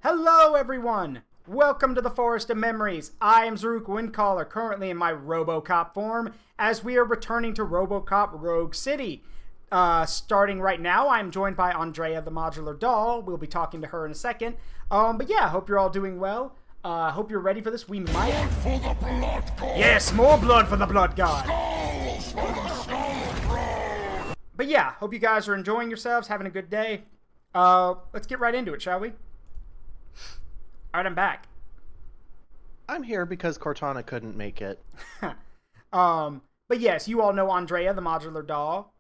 Hello everyone! Welcome to the Forest of Memories. I am Zaruk Windcaller, currently in my RoboCop form, as we are returning to RoboCop Rogue City. Starting right now, I'm joined by Andrea the Modular Doll. We'll be talking to her in a second. But yeah, hope you're all doing well. Hope you're ready for this. We might... Blood for the Blood God! Yes, more blood for the Blood God! Skulls for the Skull Throne! But yeah, hope you guys are enjoying yourselves, having a good day. Let's get right into it, shall we? Alright, I'm back. I'm here because Cortana couldn't make it. But yes, you all know Andrea, the Modular Doll.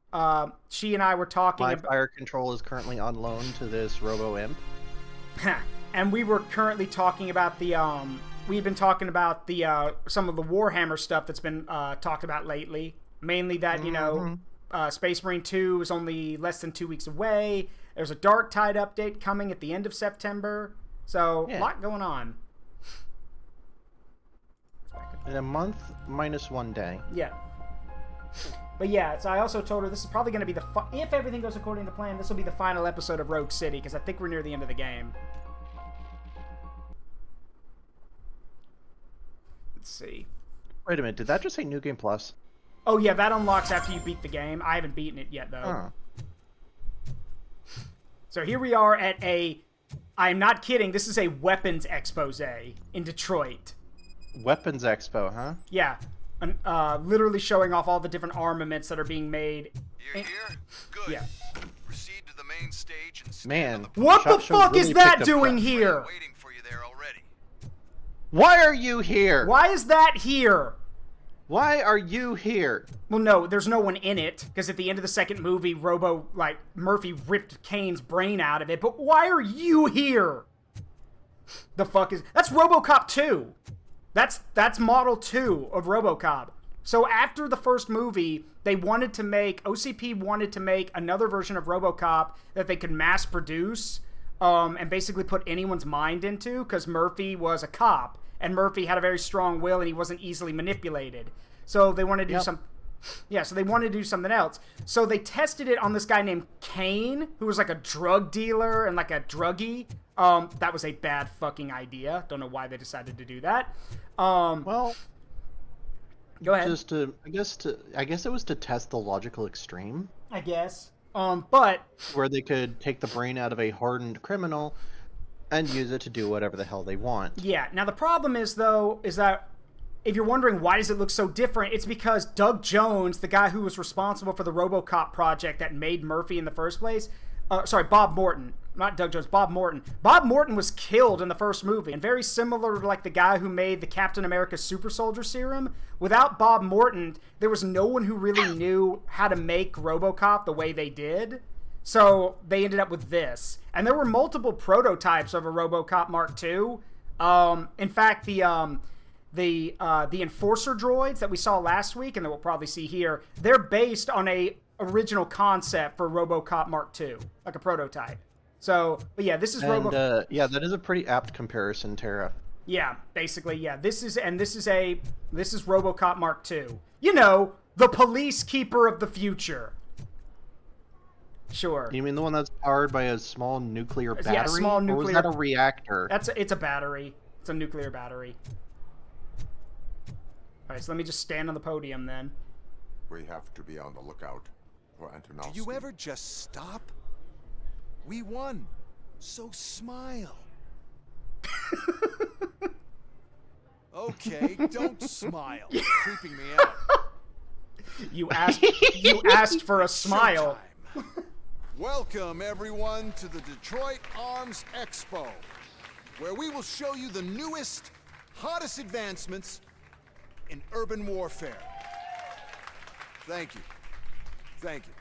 She and I were talking My about... fire control is currently on loan to this Robo-Imp. And we were currently talking about the, we've been talking about the, some of the Warhammer stuff that's been, talked about lately. Mainly that, you know, Space Marine 2 is only less than 2 weeks away. There's a Dark Tide update coming at the end of September. So, a lot going on. In a month, minus 1 day. Yeah. But yeah, so I also told her this is probably going to be the... if everything goes according to plan, this will be the final episode of Rogue City, because I think we're near the end of the game. Let's see. Wait a minute, did that just say New Game Plus? Oh yeah, that unlocks after you beat the game. I haven't beaten it yet, though. So here we are at a... I'm not kidding, this is a weapons expose in Detroit. Weapons Expo, huh? Yeah. Literally showing off all the different armaments that are being made. You're here? Good. Yeah. Proceed to the main stage and Man. What the fuck is really that picked up doing fast. here? waiting for you there already. Why are you here? Why is that here? Why are you here? Well, no, there's no one in it, because at the end of the second movie, Murphy ripped Kane's brain out of it, but why are you here? The fuck is... That's RoboCop 2. That's Model 2 of RoboCop. So after the first movie, they wanted to make... OCP wanted to make another version of RoboCop that they could mass produce, and basically put anyone's mind into, because Murphy was a cop, and Murphy had a very strong will, and he wasn't easily manipulated. So they wanted to do some... Yeah, so they wanted to do something else. So they tested it on this guy named Kane, who was like a drug dealer and like a druggie. That was a bad fucking idea. Don't know why they decided to do that. Well... Go ahead. Just to... I guess it was to test the logical extreme. I guess. But... Where they could take the brain out of a hardened criminal and use it to do whatever the hell they want. Yeah, now the problem is, though, is that if you're wondering why does it look so different, it's because Doug Jones, the guy who was responsible for the RoboCop project that made Murphy in the first place, sorry, Bob Morton, not Doug Jones, Bob Morton. Bob Morton was killed in the first movie, and very similar to like the guy who made the Captain America Super Soldier Serum. Without Bob Morton, there was no one who really knew how to make RoboCop the way they did. So they ended up with this. And there were multiple prototypes of a RoboCop Mark II. In fact, the Enforcer droids that we saw last week, and that we'll probably see here, they're based on a original concept for RoboCop Mark II, like a prototype. So, but yeah, this is RoboCop. Yeah, that is a pretty apt comparison, Tara. Yeah, basically, yeah. This is RoboCop Mark II. You know, the police keeper of the future. Sure. You mean the one that's powered by a small nuclear battery? Yeah, small nuclear. Or was that a reactor? It's a battery. It's a nuclear battery. Alright, so let me just stand on the podium then. We have to be on the lookout for Antonovsky. Do you ever just stop? We won. So smile. Okay, don't smile. You're creeping me out. You asked for a smile. Showtime. Welcome, everyone, to the Detroit Arms Expo, where we will show you the newest, hottest advancements in urban warfare. Thank you. Thank you.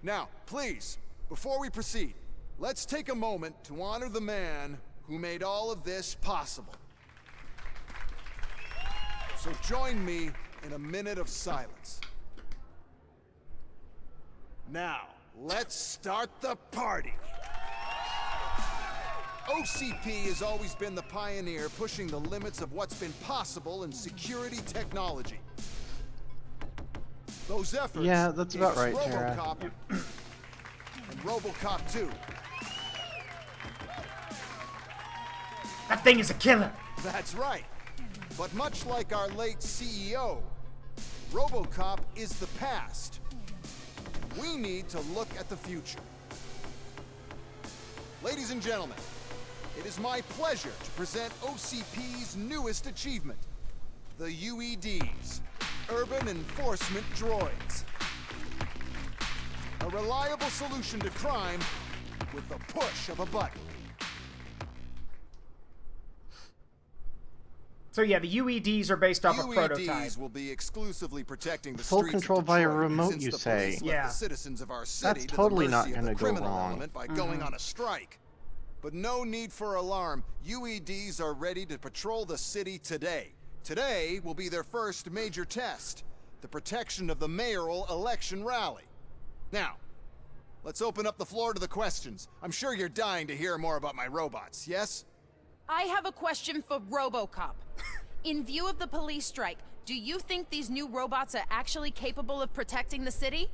Now, please, before we proceed, let's take a moment to honor the man who made all of this possible. So join me in a minute of silence. Now, let's start the party. OCP has always been the pioneer pushing the limits of what's been possible in security technology. Those efforts Yeah, that's about gave us right, Tara. RoboCop and RoboCop 2. That thing is a killer. That's right. But much like our late CEO, RoboCop is the past. We need to look at the future. Ladies and gentlemen, it is my pleasure to present OCP's newest achievement, the UEDs, Urban Enforcement Droids. A reliable solution to crime with the push of a button. So yeah, the UEDs are based off a prototype. UEDs will be exclusively protecting the Full streets control of via Detroit, remote, since you the say. police left Yeah. the citizens of our city That's to totally the not mercy of gonna the go criminal wrong. element by going on a strike. But no need for alarm. UEDs are ready to patrol the city today. Today will be their first major test, the protection of the mayoral election rally. Now, let's open up the floor to the questions. I'm sure you're dying to hear more about my robots, yes? I have a question for RoboCop. In view of the police strike, do you think these new robots are actually capable of protecting the city?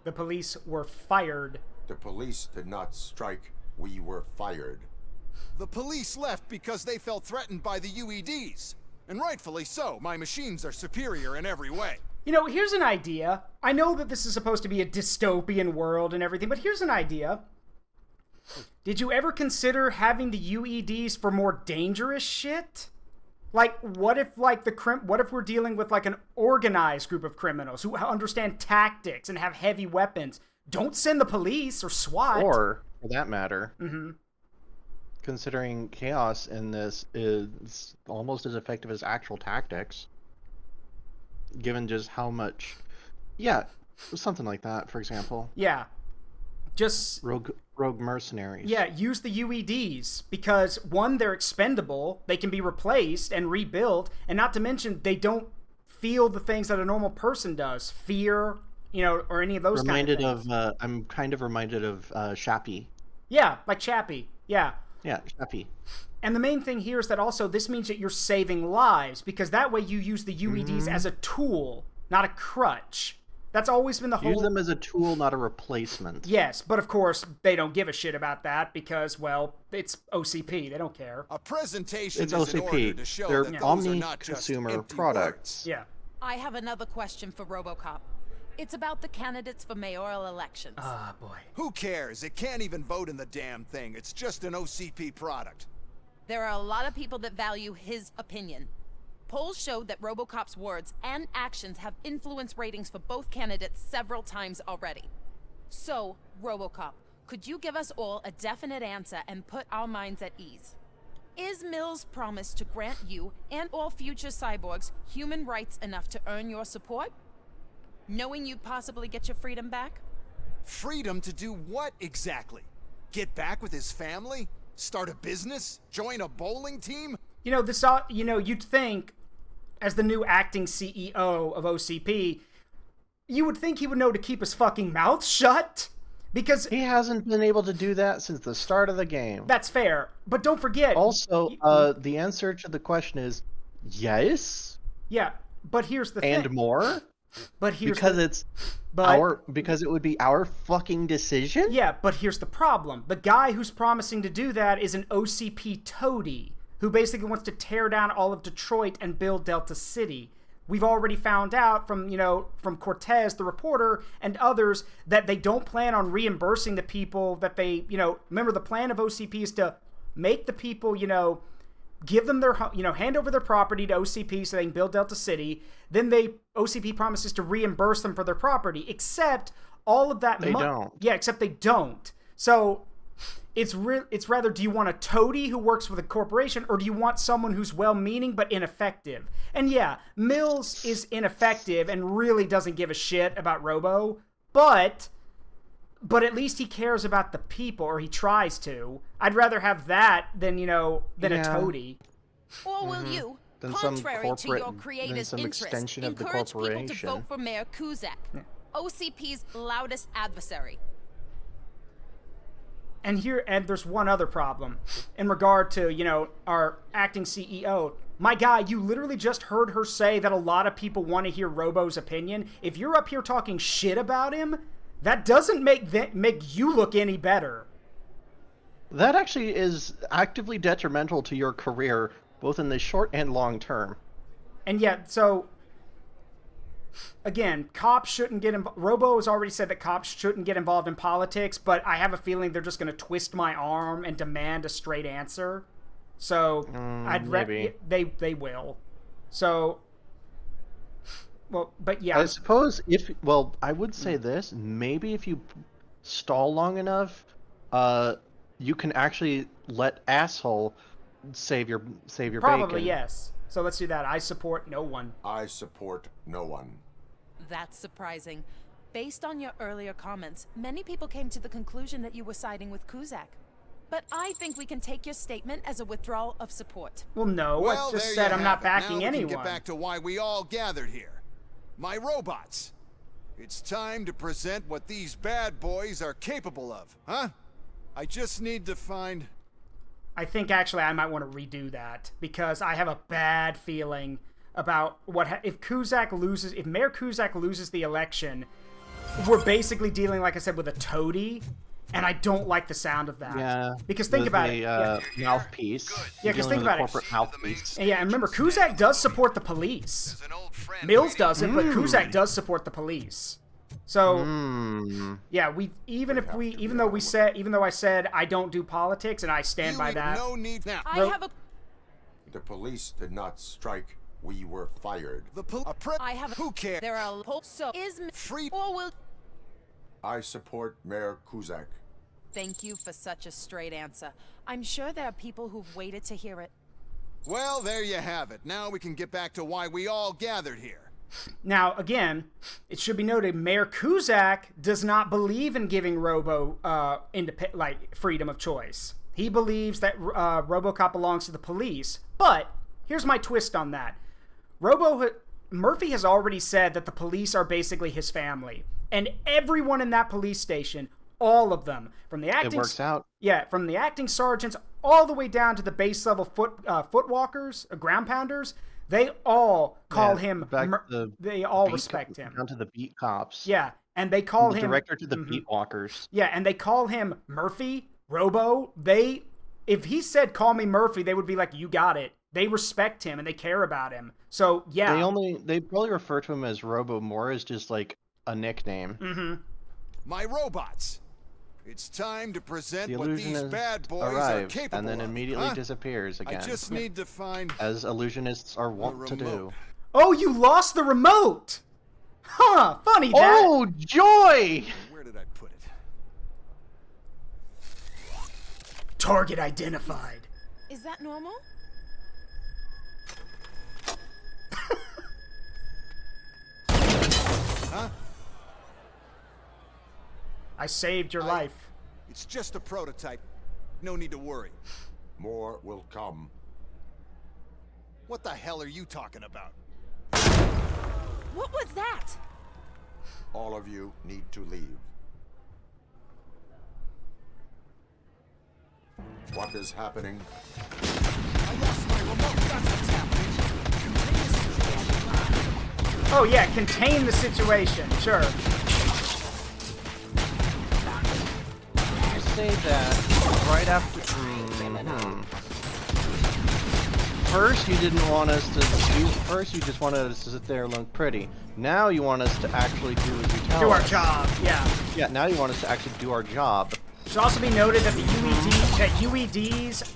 The police were fired. The police did not strike. We were fired. The police left because they felt threatened by the UEDs. And rightfully so. My machines are superior in every way. You know, here's an idea. I know that this is supposed to be a dystopian world and everything, but here's an idea. Did you ever consider having the UEDs for more dangerous shit? Like, what if, like, what if we're dealing with, like, an organized group of criminals who understand tactics and have heavy weapons? Don't send the police or SWAT. Or, for that matter, considering chaos in this is almost as effective as actual tactics, given just how much... Yeah, something like that, for example. Yeah. Just... Rogue mercenaries. Yeah, use the UEDs, because, one, they're expendable, they can be replaced and rebuilt, and not to mention, they don't feel the things that a normal person does. Fear, you know, or any of those kind of things. I'm kind of reminded of Shappy. Yeah, like Chappie. Yeah. Yeah, Shappy. And the main thing here is that also this means that you're saving lives, because that way you use the UEDs as a tool, not a crutch. That's always been the whole... Use them as a tool, not a replacement. Yes, but of course, they don't give a shit about that because, well, it's OCP. They don't care. A presentation It's is in order OCP. to show They're that those are not just omni-consumer empty products. words. Yeah. I have another question for RoboCop. It's about the candidates for mayoral elections. Ah, boy. Who cares? It can't even vote in the damn thing. It's just an OCP product. There are a lot of people that value his opinion. Polls showed that RoboCop's words and actions have influenced ratings for both candidates several times already. So, RoboCop, could you give us all a definite answer and put our minds at ease? Is Mills' promise to grant you and all future cyborgs human rights enough to earn your support? Knowing you'd possibly get your freedom back? Freedom to do what exactly? Get back with his family? Start a business? Join a bowling team? You know, you'd think, as the new acting CEO of OCP, you would think he would know to keep his fucking mouth shut. Because... He hasn't been able to do that since the start of the game. That's fair. But don't forget... Also, the answer to the question is yes. Yeah, but here's the thing. And more. But here's because it would be our fucking decision? Yeah, but here's the problem. The guy who's promising to do that is an OCP toady, who basically wants to tear down all of Detroit and build Delta City. We've already found out from Cortez, the reporter, and others, that they don't plan on reimbursing the people that they, remember the plan of OCP is to make the people, give them their, hand over their property to OCP so they can build Delta City. Then OCP promises to reimburse them for their property, except all of that They don't. Yeah, except they don't. So it's rather, do you want a toady who works for the corporation, or do you want someone who's well-meaning but ineffective? And yeah, Mills is ineffective and really doesn't give a shit about Robo, but at least he cares about the people, or he tries to. I'd rather have that than a toady. Or will you, Than some contrary to your corporate- creator's than some interest, extension of the encourage people to corporation. vote for Mayor Kuzak? OCP's loudest adversary. And there's one other problem in regard to, you know, our acting CEO. My guy, you literally just heard her say that a lot of people want to hear Robo's opinion. If you're up here talking shit about him, that doesn't make you look any better. That actually is actively detrimental to your career, both in the short and long term. And yet, so again, cops shouldn't get involved. Robo has already said that cops shouldn't get involved in politics, but I have a feeling they're just going to twist my arm and demand a straight answer. So maybe they will. So, well, but yeah, I suppose I would say this: maybe if you stall long enough, you can actually let asshole save your probably bacon. yes. So let's do that. I support no one. I support no one. That's surprising. Based on your earlier comments, many people came to the conclusion that you were siding with Kuzak. But I think we can take your statement as a withdrawal of support. Well, no, Well, I just there said you I'm not have it. backing Now we anyone. can get back to why we all gathered here. My robots. It's time to present what these bad boys are capable of, huh? I just need to find... I think actually I might want to redo that because I have a bad feeling about if Mayor Kuzak loses the election, we're basically dealing, like I said, with a toady, and I don't like the sound of that. Yeah. Because think about it. Mouthpiece. Yeah, because Dealing think with a about it. corporate mouthpiece. And yeah, and remember, Kuzak does support the police. Mills doesn't, but Kuzak does support the police. So yeah, even though I said I don't do politics and I stand by that. No need now. The police did not strike. We were fired. Who cares? There are so is Free or will. I support Mayor Kuzak. Thank you for such a straight answer. I'm sure there are people who've waited to hear it. Well, there you have it. Now we can get back to why we all gathered here. Now, again, it should be noted, Mayor Kuzak does not believe in giving Robo freedom of choice. He believes that RoboCop belongs to the police. But here's my twist on that: Murphy has already said that the police are basically his family, and everyone in that police station, all of them, from the acting, It works out. Yeah, from the acting sergeants all the way down to the base level footwalkers, ground pounders. They all call him. They all respect him. Down to the beat cops. Yeah, and they call him director to the beat walkers. Yeah, and they call him Murphy, Robo. If he said "call me Murphy," they would be like, "You got it." They respect him and they care about him. So yeah, they probably refer to him as Robo more as just like a nickname. Mm-hmm. My robots. It's time to present The what these illusionist bad boys are arrives capable and then of, immediately huh? disappears again. I just need to find as illusionists are wont to do. remote. Oh, you lost the remote! Huh, funny that. Oh, joy! Where did I put it? Target identified. Is that normal? Huh? I saved your life. It's just a prototype. No need to worry. More will come. What the hell are you talking about? What was that? All of you need to leave. What is happening? I lost my remote. That's what's happening. Oh yeah, contain the situation. Sure. You say that right after. First, you didn't want us to do. First, you just wanted us to sit there and look pretty. Now you want us to actually do as you tell Do our us. job. Yeah. Yeah. Now you want us to actually do our job. Should also be noted that UEDs,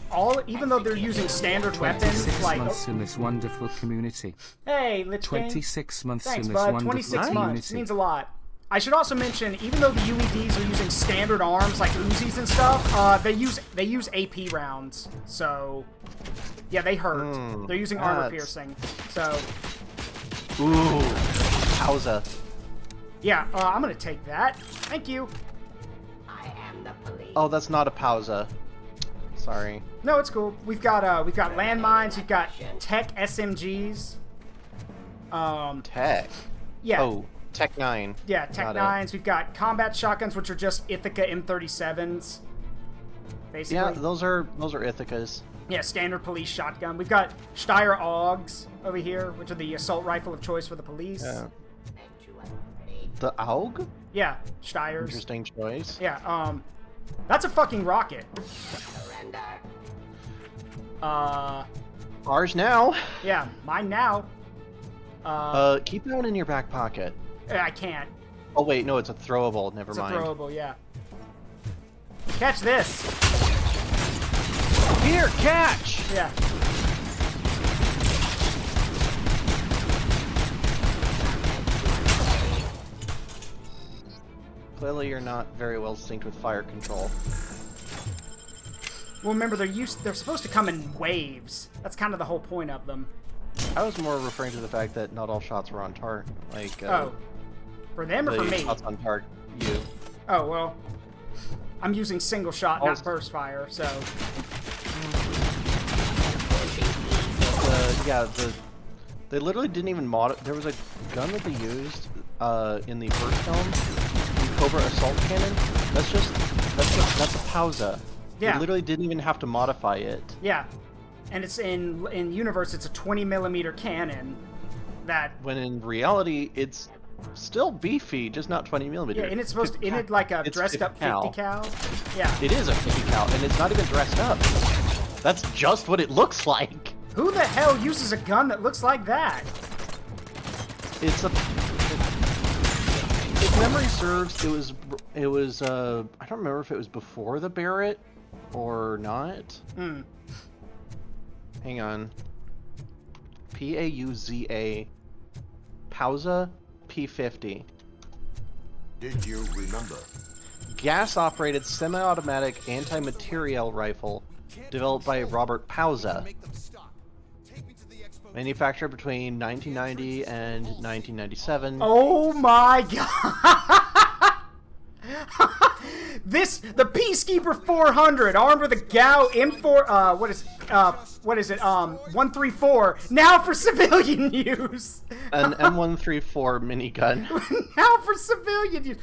even though they're using standard weapons, 26 like months in this wonderful community. hey, Lich King. 26 months Thanks, in this bud. wonderful 26 community. months means a lot. I should also mention, even though the UEDs are using standard arms like Uzis and stuff, they use AP rounds. So, yeah, they hurt. They're using armor piercing. So, Ooh, Pausa. yeah, I'm gonna take that. Thank you. Oh, that's not a pausa. Sorry. No, it's cool. We've got landmines. We've got tech SMGs. Tech. Yeah. Oh, Tech 9. Yeah, Tech Got it. 9s. We've got combat shotguns, which are just Ithaca M37s. Basically. Yeah, those are Ithacas. Yeah, standard police shotgun. We've got Steyr AUGs over here, which are the assault rifle of choice for the police. Yeah. The AUG? Yeah, Steyrs. Interesting choice. Yeah, that's a fucking rocket. Ours now. Yeah, mine now. Keep that one in your back pocket. I can't. Oh wait, no, it's a throwable. Never It's mind. a throwable, yeah. Catch this. Here, catch! Yeah. Clearly, you're not very well synced with fire control. Well, remember, they're supposed to come in waves. That's kind of the whole point of them. I was more referring to the fact that not all shots were on target. Like, Oh. For them or the for me? shots on target. You. Oh, well. I'm using single shot, not Also- burst fire, so... Yeah, they literally didn't even mod. There was a gun that they used in the first film, the Cobra assault cannon. That's a Pausa. Yeah. They literally didn't even have to modify it. Yeah. And it's in universe, it's a 20mm cannon that... When in reality, it's still beefy, just not 20mm. Yeah, and it's supposed to... Isn't it like a It's dressed up 50 cal? Yeah. It is a 50 cal, and it's not even dressed up. That's just what it looks like. Who the hell uses a gun that looks like that? It's a. If memory serves, it was. I don't remember if it was before the Barrett or not. Hmm. Hang on. Pauza. Pausa P50. Did you remember? Gas-operated semi-automatic anti-materiel rifle developed by Robert Pauza. Manufactured between 1990 and 1997. Oh my god! The Peacekeeper 400, armed with a Gao M4, what is it, 134, now for civilian use! An M134 minigun. Now for civilian use!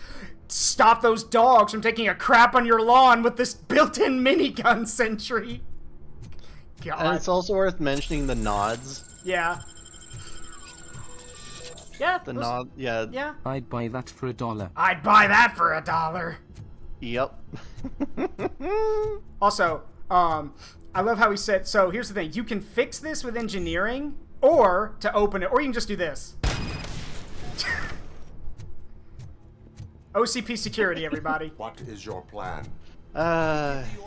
Stop those dogs from taking a crap on your lawn with this built-in minigun sentry. God. And it's also worth mentioning the nods. Yeah. Yeah. The nod, yeah. Yeah. I'd buy that for $1. I'd buy that for $1. Yep. Also, I love how he said, so here's the thing, you can fix this with engineering, or to open it, or you can just do this. OCP security, everybody. What is your plan?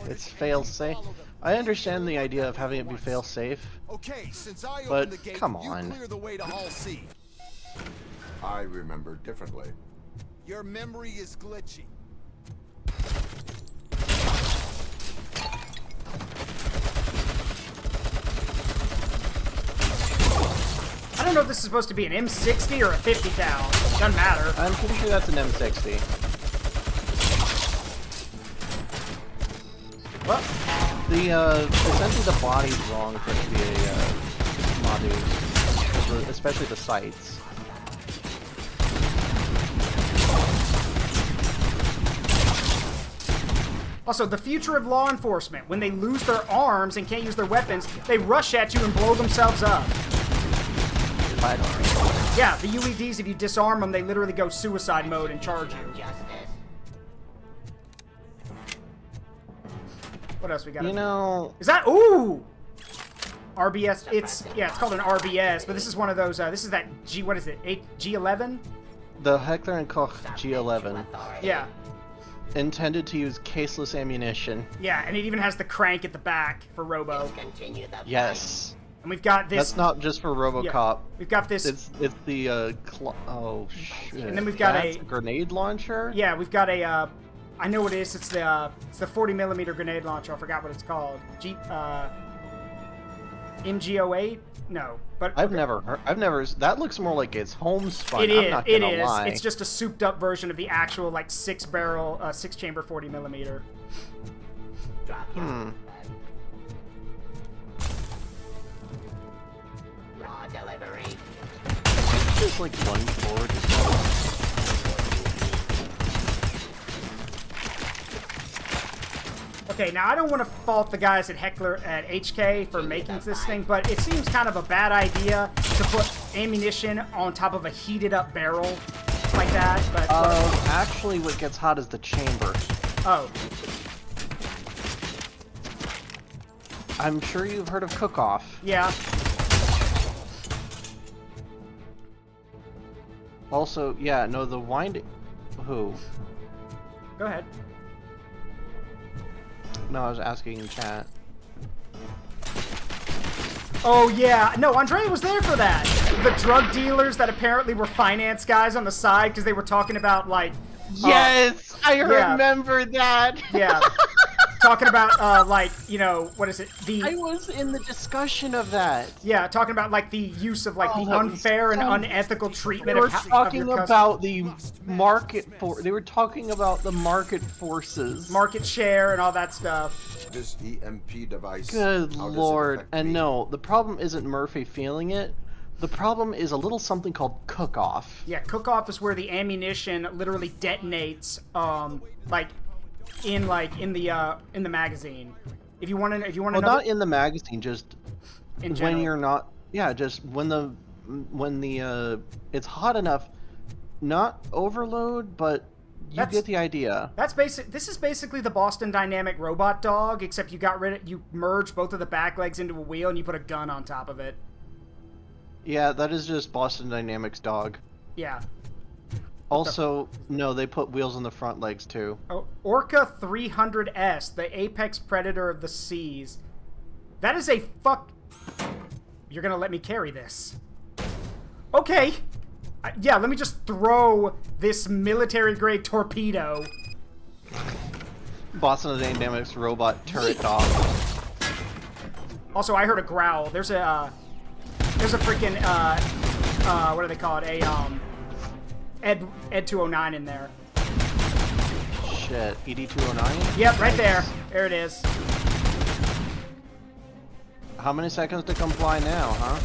It's fail-safe. I understand the idea of having it be fail-safe. Okay, since I But, opened the gate, come you on. clear the way to Hall C. I remember differently. Your memory is glitchy. I don't know if this is supposed to be an M60 or a 50 cal. Doesn't matter. I'm pretty sure that's an M60. Well, Essentially the body's wrong for it to be a Modus, especially the sights. also, the future of law enforcement, when they lose their arms and can't use their weapons, they rush at you and blow themselves up. But Yeah, the UEDs, if you disarm them, they literally go suicide mode and charge you. What else we got? you know, Is that... Ooh! RBS. It's called an RBS, but this is one of those, this is that G... What is it? G11? the Heckler & Koch G11 Yeah. intended to use caseless ammunition. Yeah, and it even has the crank at the back for Robo. Yes. And we've got this... That's not just for RoboCop. We've got this... It's the oh shit. And then we've got That's a- grenade launcher. Yeah, we've got a, I know what it is. It's the 40mm grenade launcher. I forgot what it's called. MG08? No, but I've never heard. That looks more like it's homespun. It I'm is. not It gonna is. lie. It's just a souped-up version of the actual like 6-barrel, 6-chamber 40mm. Hmm. Just like lunge forward. Okay, now I don't want to fault the guys at HK for making this thing, but it seems kind of a bad idea to put ammunition on top of a heated up barrel like that, but... actually what gets hot is the chamber. Oh. I'm sure you've heard of cook-off. Yeah. Also, yeah, no, the winding... Who? Go ahead. No, I was asking in chat. Oh, yeah. No, Andrea was there for that. The drug dealers that apparently were finance guys on the side because they were talking about, like... Yes! I remember that! Yeah. Talking about, like, you know, what is it? I was in the discussion of that. Yeah, talking about, like, the use of, like, the unfair and unethical treatment They were of talking your about the market They were talking about the market forces. market share and all that stuff. This EMP device. Good how does it lord. affect And me? no, the problem isn't Murphy feeling it. The problem is a little something called cook-off. Yeah, cook-off is where the ammunition literally detonates, like in the magazine. If you want to Well, know, not in the magazine, just in when general. you're not. Yeah, just when the it's hot enough, not overload, but you get the idea. That's basic. This is basically the Boston Dynamic robot dog, except you merge both of the back legs into a wheel and you put a gun on top of it. Yeah, that is just Boston Dynamics dog. Yeah. Also, no, they put wheels on the front legs too. Oh, Orca 300S, the apex predator of the seas. That is a fuck... You're gonna let me carry this. Okay. Yeah, let me just throw this military-grade torpedo. Boston Dynamics robot turret dog. Also, I heard a growl. There's a freaking, what do they call it? Ed 209 in there. Shit, ED209? Yep, right there. There it is. How many seconds to comply now, huh?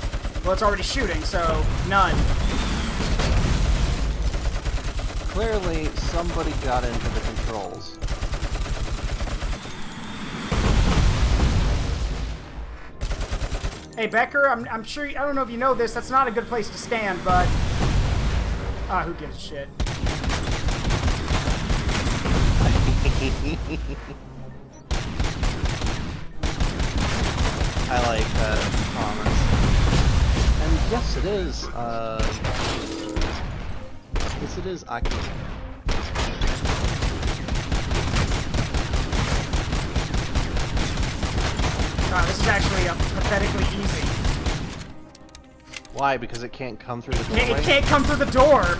Well, it's already shooting, so none. Clearly, somebody got into the controls. Hey, Becker, I'm sure, I don't know if you know this, that's not a good place to stand, but... who gives a shit? I like comments. And yes, it is, yes, it is Aki. This is actually pathetically easy. Why? Because it can't come through the doorway? It can't come through the door!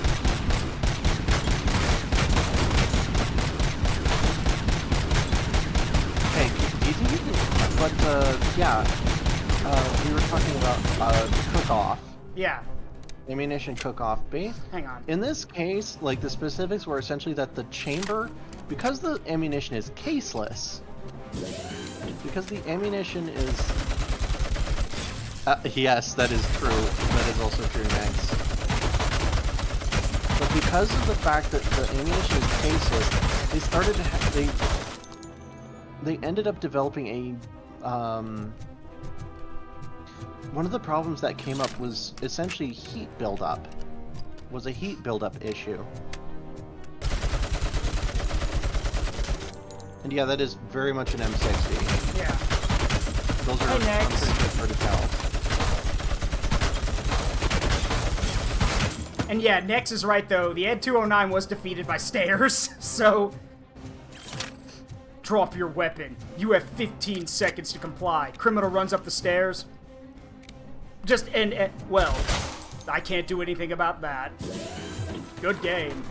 Hey, do you think you can... But, yeah. We were talking about, cook-off. Yeah. Ammunition cook-off. B? Hang on. In this case, like, the specifics were essentially that the chamber... Because the ammunition is caseless... Because the ammunition is... yes, that is true. That is also true, Max. But because of the fact that the ammunition is caseless, they started to they ended up developing a... One of the problems that came up was essentially heat buildup. Was a heat buildup issue. And yeah, that is very much an M60. Yeah. Those are Hey, Nex. I'm pretty sure hard to tell. And yeah, Nex is right, though. The Ed 209 was defeated by stairs, so... Drop your weapon. You have 15 seconds to comply. Criminal runs up the stairs. Well, I can't do anything about that. Good game.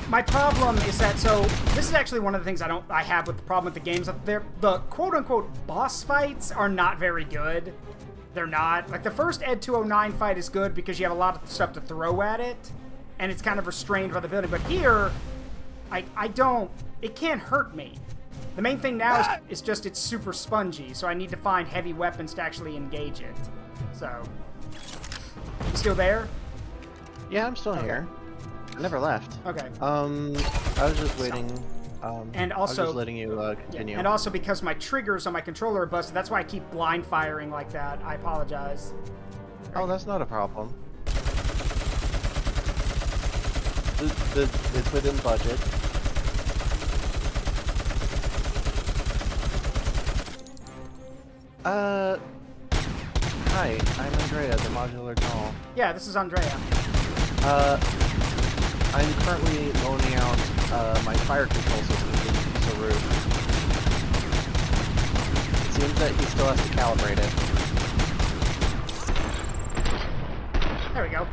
My problem is that, so, this is actually one of the things I have with the problem with the games. The quote-unquote boss fights are not very good. They're not. Like, the first Ed 209 fight is good because you have a lot of stuff to throw at it, and it's kind of restrained by the building. But here, I don't... It can't hurt me. The main thing now is just it's super spongy, so I need to find heavy weapons to actually engage it. So... You still there? Yeah, I'm still here. I never left. Okay. I was just waiting. And I was also... just letting you continue. And also because my triggers on my controller are busted, that's why I keep blind firing like that. I apologize. Oh, that's not a problem. It's within budget. Hi, I'm Andrea, the modular doll. Yeah, this is Andrea. I'm currently loaning out my fire control system to Saru. It seems that he still has to calibrate it. There we go.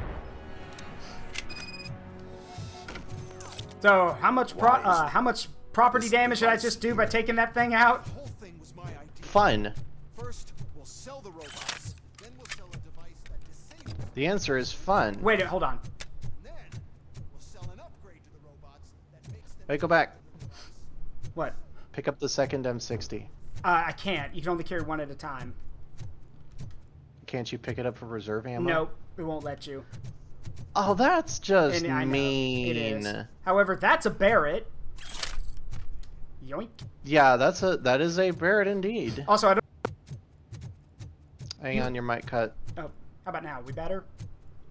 So, how much property damage did I just do by taking that thing out? The whole thing was my idea. Fun. First, we'll sell the robots. Then we'll sell a device that disables. The answer is fun. Wait, hold on. Then we'll sell an upgrade to the robots that makes them. Hey, go back. What? Pick up the second M60. I can't. You can only carry one at a time. Can't you pick it up for reserve ammo? Nope, it won't let you. Oh, that's just And I know, mean. it is. However, that's a Barrett. Yoink. Yeah, that is a Barrett indeed. Also, I don't... Hang on, your mic cut. Oh, how about now? We better?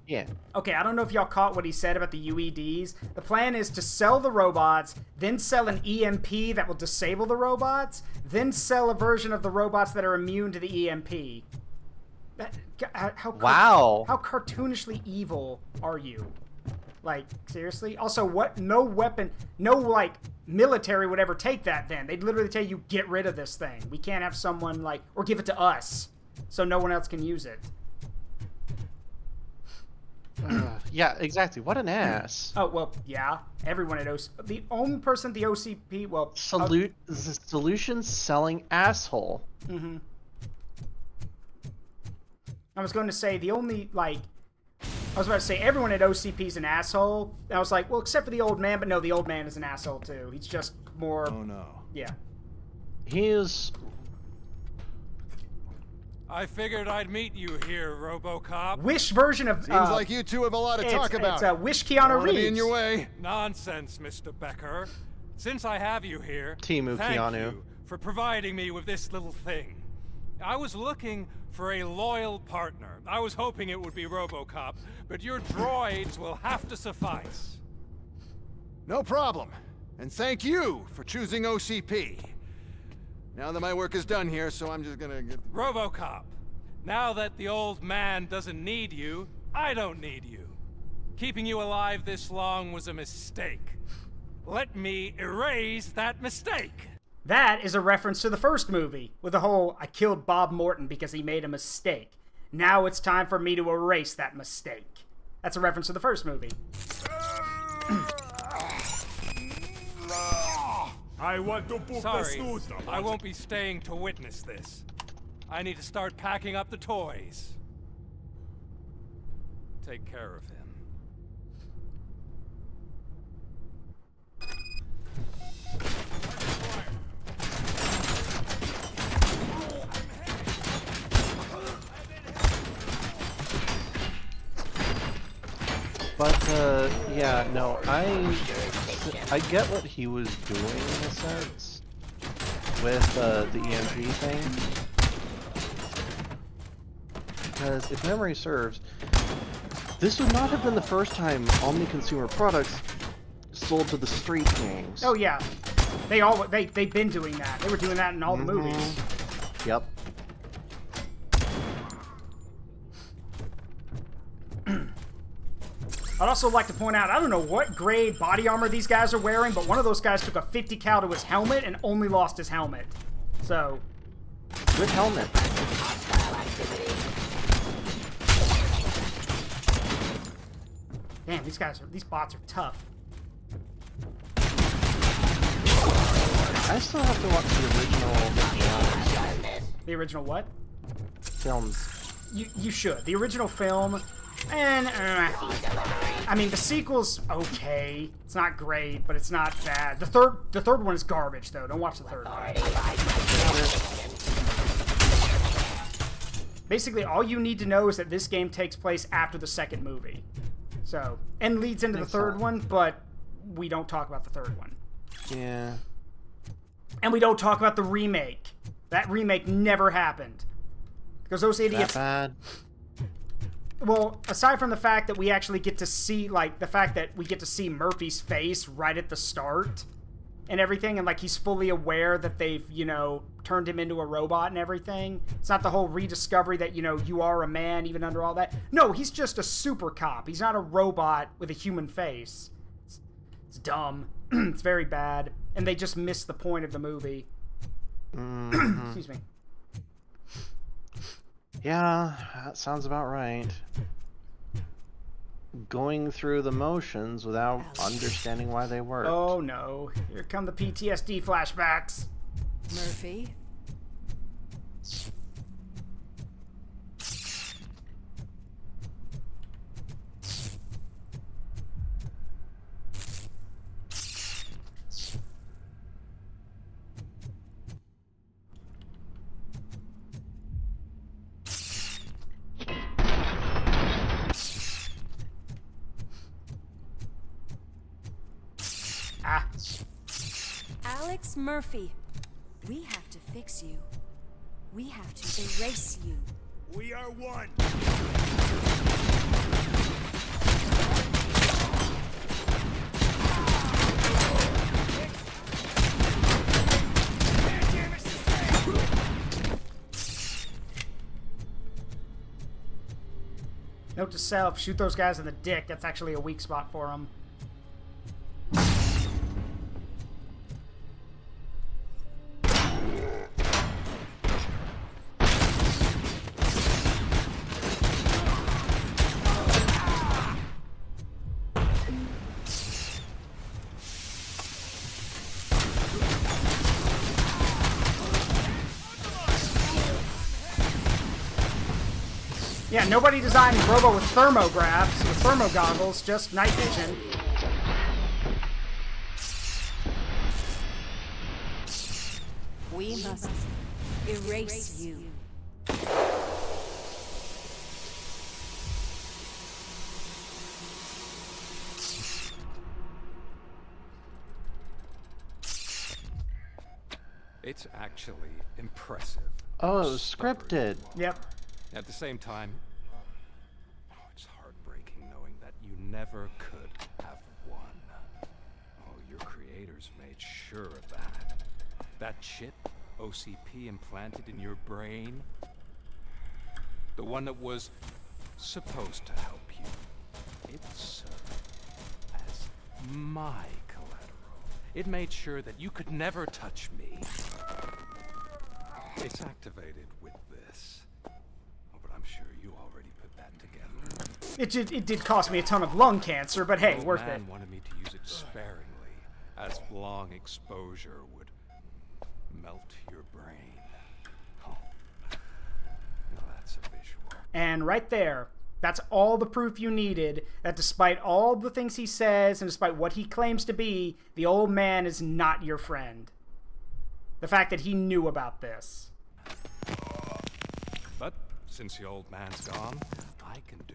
Yeah. Okay, I don't know if y'all caught what he said about the UEDs. The plan is to sell the robots, then sell an EMP that will disable the robots, then sell a version of the robots that are immune to the EMP. Wow. How cartoonishly evil are you? Like, seriously? Also, what? No weapon, no, like, military would ever take that then. They'd literally tell you, get rid of this thing. We can't have someone, like, or give it to us, so no one else can use it. Yeah, exactly. What an ass. Oh, well, yeah. Everyone at OCP. The only person at the OCP, well... Solution selling asshole. Mm-hmm. I was going to say, the only, like... I was about to say, everyone at OCP is an asshole. And I was like, well, except for the old man. But no, the old man is an asshole, too. He's just more... Oh no. Yeah. He is... I figured I'd meet you here, RoboCop. Wish version of... Seems like you two have a lot to talk about. It's Wish Keanu Reeves. Be in your way. Nonsense, Mr. Becker. Since I have you here, Timu thank Keanu. you for providing me with this little thing. I was looking for a loyal partner. I was hoping it would be RoboCop, but your droids will have to suffice. No problem. And thank you for choosing OCP. Now that my work is done here, so I'm just gonna get... RoboCop, now that the old man doesn't need you, I don't need you. Keeping you alive this long was a mistake. Let me erase that mistake. That is a reference to the first movie, with the whole, I killed Bob Morton because he made a mistake. Now it's time for me to erase that mistake. That's a reference to the first movie. I want to put Sorry, I won't be staying to witness this. I need to start packing up the toys. Take care of him. But, yeah, no, I get what he was doing in a sense with the EMP thing. Because if memory serves, this would not have been the first time Omni consumer products sold to the street gangs. Oh yeah, they've been doing that. They were doing that in all the movies. Yep. I'd also like to point out, I don't know what grade body armor these guys are wearing, but one of those guys took a 50 cal to his helmet and only lost his helmet. So, good helmet. Damn, these bots are tough. I still have to watch the original The original what? films. You should. The original film And, I mean, the sequel's okay. It's not great, but it's not bad. The third one is garbage, though. Don't watch the third one. Basically, all you need to know is that this game takes place after the second movie. So, and leads into the third one, but we don't talk about the third one. Yeah. And we don't talk about the remake. That remake never happened. Because those idiots... That bad? Well, aside from the fact that we actually get to see, like, the fact that we get to see Murphy's face right at the start and everything, and, like, he's fully aware that they've, you know, turned him into a robot and everything. It's not the whole rediscovery that, you know, you are a man even under all that. No, he's just a super cop. He's not a robot with a human face. It's dumb. It's very bad. And they just missed the point of the movie. Excuse me. Yeah, that sounds about right. Going through the motions without understanding why they worked. Oh no, here come the PTSD flashbacks. Murphy? Alex Murphy, we have to fix you. We have to erase you. We are one. Note to self, shoot those guys in the dick. That's actually a weak spot for them. Yeah, nobody designed Robo with thermographs, with thermo goggles, just night vision. We must erase you. It's actually impressive. Oh, it was scripted. Yep. At the same time, it's heartbreaking knowing that you never could have won. Oh, your creators made sure of that. That chip OCP implanted in your brain, the one that was supposed to help you, it served as my collateral. It made sure that you could never touch me. It's activated with this. But I'm sure you already put that together. It did cost me a ton of lung cancer, but hey, worth it. The man wanted me to use it sparingly, as long exposure would melt your brain. Oh, now that's a visual. And right there, that's all the proof you needed that despite all the things he says and despite what he claims to be, the old man is not your friend. The fact that he knew about this. But since the old man's gone, I can do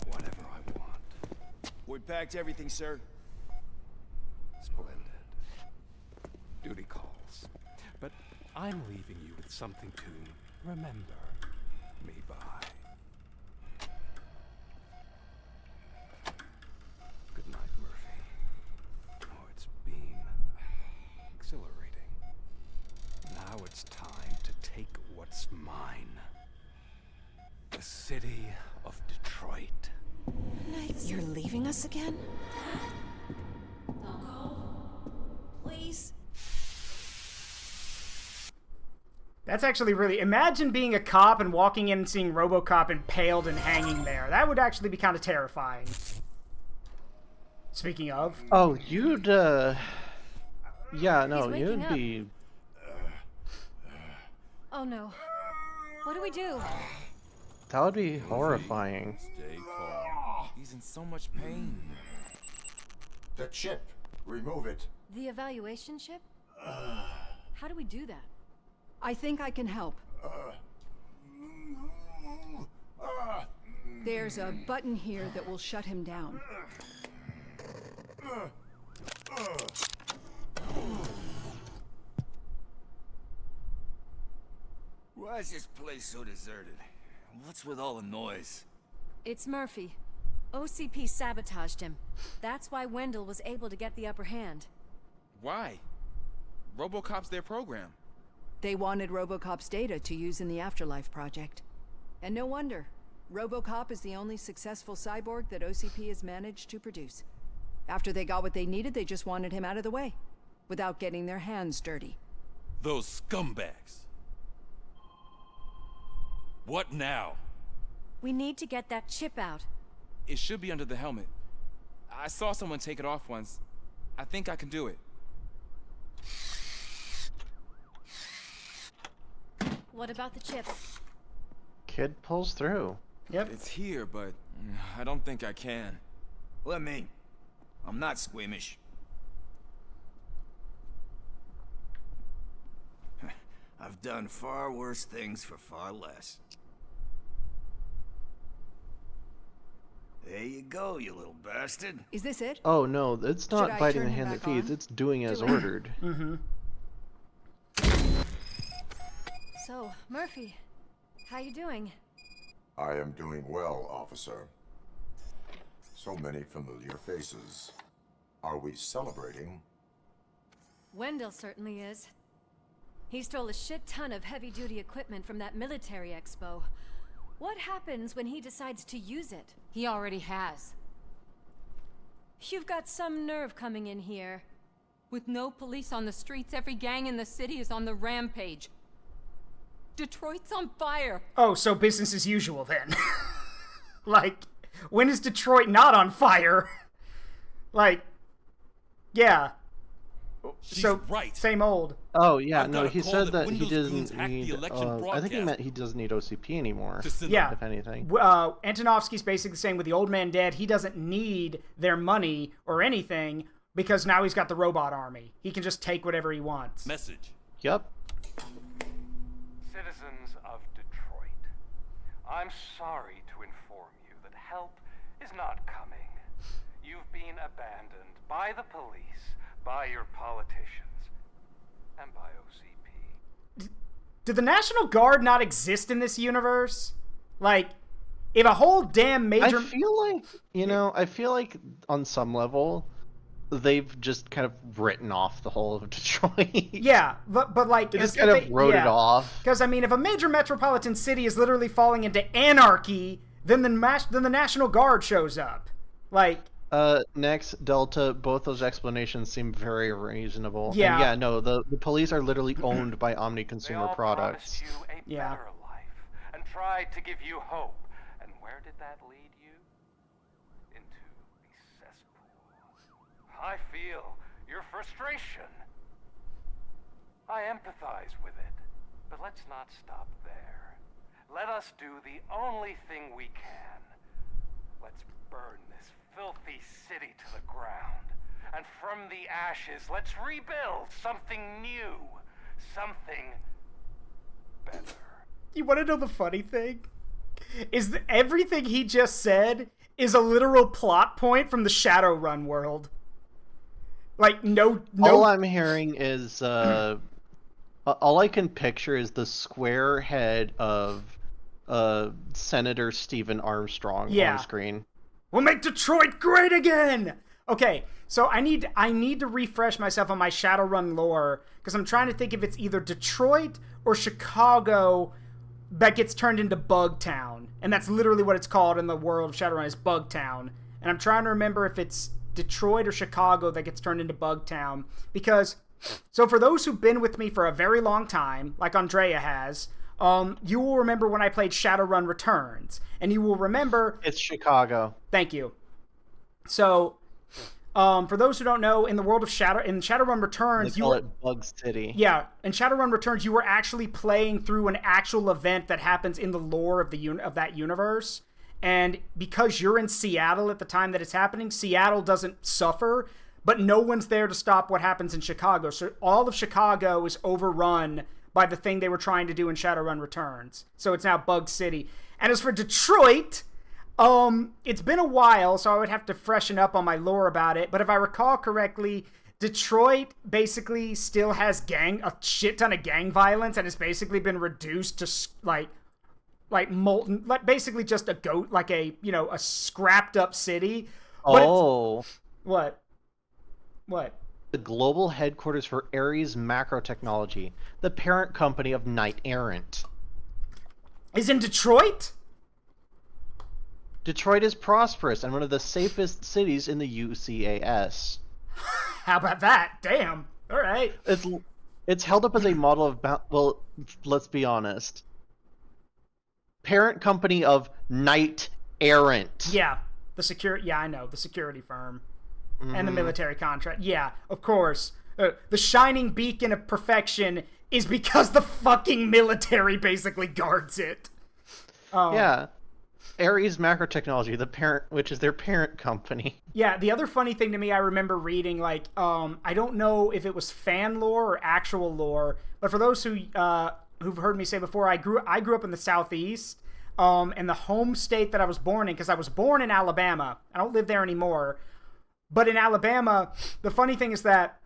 whatever I want. We packed everything, sir. Splendid. Duty calls. But I'm leaving you with something to remember me by. Good night, Murphy. Oh, it's been exhilarating. Now it's time to take what's mine. The city of Detroit. You're leaving us again? Don't go. Please. That's actually really... Imagine being a cop and walking in and seeing RoboCop impaled and hanging there. That would actually be kind of terrifying. Speaking of... Oh, you'd, yeah, no, He's you'd waking up. be... Oh no. What do we do? That would be horrifying. Stay calm. He's in so much pain. The chip. Remove it. The evaluation chip? How do we do that? I think I can help. There's a button here that will shut him down. Why is this place so deserted? What's with all the noise? It's Murphy. OCP sabotaged him. That's why Wendell was able to get the upper hand. Why? RoboCop's their program. They wanted RoboCop's data to use in the Afterlife project. And no wonder. RoboCop is the only successful cyborg that OCP has managed to produce. After they got what they needed, they just wanted him out of the way, without getting their hands dirty. Those scumbags. What now? We need to get that chip out. It should be under the helmet. I saw someone take it off once. I think I can do it. What about the chip? Kid pulls through. Yep. It's here, but I don't think I can. Let me. I'm not squeamish. I've done far worse things for far less. There you go, you little bastard. Is this it? Oh no, it's Should I not biting turn the him hand that back feeds, on? it's doing as Do it. ordered. Mm-hmm. So, Murphy, how you doing? I am doing well, officer. So many familiar faces. Are we celebrating? Wendell certainly is. He stole a shit ton of heavy-duty equipment from that military expo. What happens when he decides to use it? He already has. You've got some nerve coming in here. With no police on the streets, every gang in the city is on the rampage. Detroit's on fire. Oh, so business as usual then. Like, when is Detroit not on fire? Like, yeah. She's So, right. same old. Oh yeah, I've no, got a he call said that that he Windows goons doesn't hacked the need. election I think he broadcast. meant he doesn't need OCP anymore. Yeah. If anything. Antonovsky's basically saying with the old man dead, he doesn't need their money or anything because now he's got the robot army. He can just take whatever he wants. Message. Yep. Citizens of Detroit, I'm sorry to inform you that help is not coming. You've been abandoned by the police, by your politicians, and by OCP. Did the National Guard not exist in this universe? Like, if a whole damn major... I feel like, I feel like on some level, they've just kind of written off the whole of Detroit. Yeah, but like... They just kind of wrote it off. Because, I mean, if a major metropolitan city is literally falling into anarchy, then the National Guard shows up. Like... Next, Delta, both those explanations seem very reasonable. Yeah. And yeah, no, the police are literally owned by Omni They Consumer all Products. promised you a Yeah. better life and tried to give you hope. And where did that lead you? Into the cesspool. I feel your frustration. I empathize with it. But let's not stop there. Let us do the only thing we can. Let's burn this filthy city to the ground. And from the ashes, let's rebuild something new. Something better. You want to know the funny thing? Is that everything he just said is a literal plot point from the Shadowrun world. Like, no... All I'm hearing is, all I can picture is the square head of Senator Stephen Armstrong Yeah. on screen. We'll make Detroit great again! Okay, so I need to refresh myself on my Shadowrun lore, because I'm trying to think if it's either Detroit or Chicago that gets turned into Bugtown. And that's literally what it's called in the world of Shadowrun, is Bugtown. And I'm trying to remember if it's Detroit or Chicago that gets turned into Bugtown. Because, so for those who've been with me for a very long time, like Andrea has... you will remember when I played Shadowrun Returns, and you will remember... It's Chicago. Thank you. So, for those who don't know, in the world of Shadowrun Returns... They call it Bug City. Yeah, in Shadowrun Returns, you were actually playing through an actual event that happens in the lore of that universe, And because you're in Seattle at the time that it's happening, Seattle doesn't suffer, but no one's there to stop what happens in Chicago. So all of Chicago is overrun by the thing they were trying to do in Shadowrun Returns. So it's now Bug City. And as for Detroit, it's been a while, so I would have to freshen up on my lore about it. But if I recall correctly, Detroit basically still has a shit ton of gang violence, and it's basically been reduced to like molten, like basically just a a scrapped up city. But what? The global headquarters for Ares Macro Technology, the parent company of Knight Errant, is in Detroit. Detroit is prosperous and one of the safest cities in the UCAS. How about that? Damn. All right. It's held up as a model of well, let's be honest. Parent company of Knight Errant. Yeah, I know, the security firm and the military contract. Yeah, of course. The shining beacon of perfection is because the fucking military basically guards it. Yeah. Ares Macro Technology, the parent, which is their parent company. Yeah, the other funny thing to me, I remember reading, I don't know if it was fan lore or actual lore, but for those who've heard me say before, I grew up in the Southeast, and the home state that I was born in, because I was born in Alabama. I don't live there anymore. But in Alabama, the funny thing is that,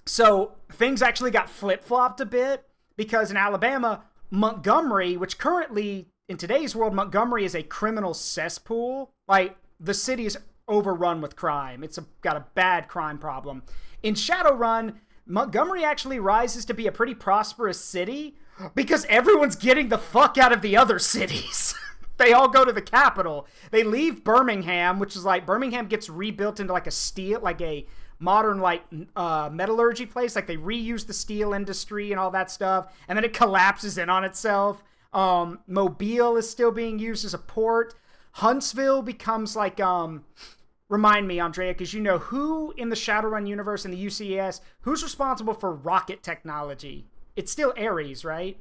so things actually got flip-flopped a bit, because in Alabama, Montgomery, which currently, in today's world, Montgomery is a criminal cesspool. Like, the city is overrun with crime. It's got a bad crime problem. In Shadowrun, Montgomery actually rises to be a pretty prosperous city because everyone's getting the fuck out of the other cities. They all go to the capital. They leave Birmingham, which is Birmingham gets rebuilt into a modern metallurgy place. Like, they reuse the steel industry and all that stuff, and then it collapses in on itself. Mobile is still being used as a port. Huntsville becomes remind me, Andrea, because you know who in the Shadowrun universe in the UCS, who's responsible for rocket technology? It's still Ares, right?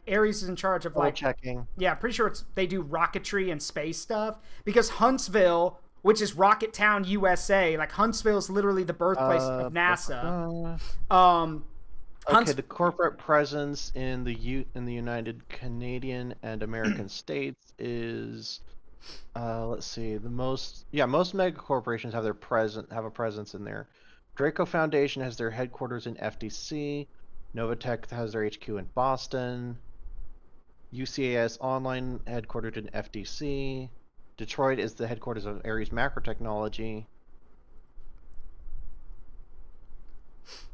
Ares is in charge of checking. Yeah, pretty sure they do rocketry and space stuff, because Huntsville, which is Rocket Town, USA, Huntsville's literally the birthplace of NASA. Okay, the corporate presence in the United Canadian and American states is, let's see, most mega corporations have a presence in there. Draco Foundation has their headquarters in FDC. Novatech has their HQ in Boston. UCAS Online headquartered in FDC. Detroit is the headquarters of Ares Macro Technology.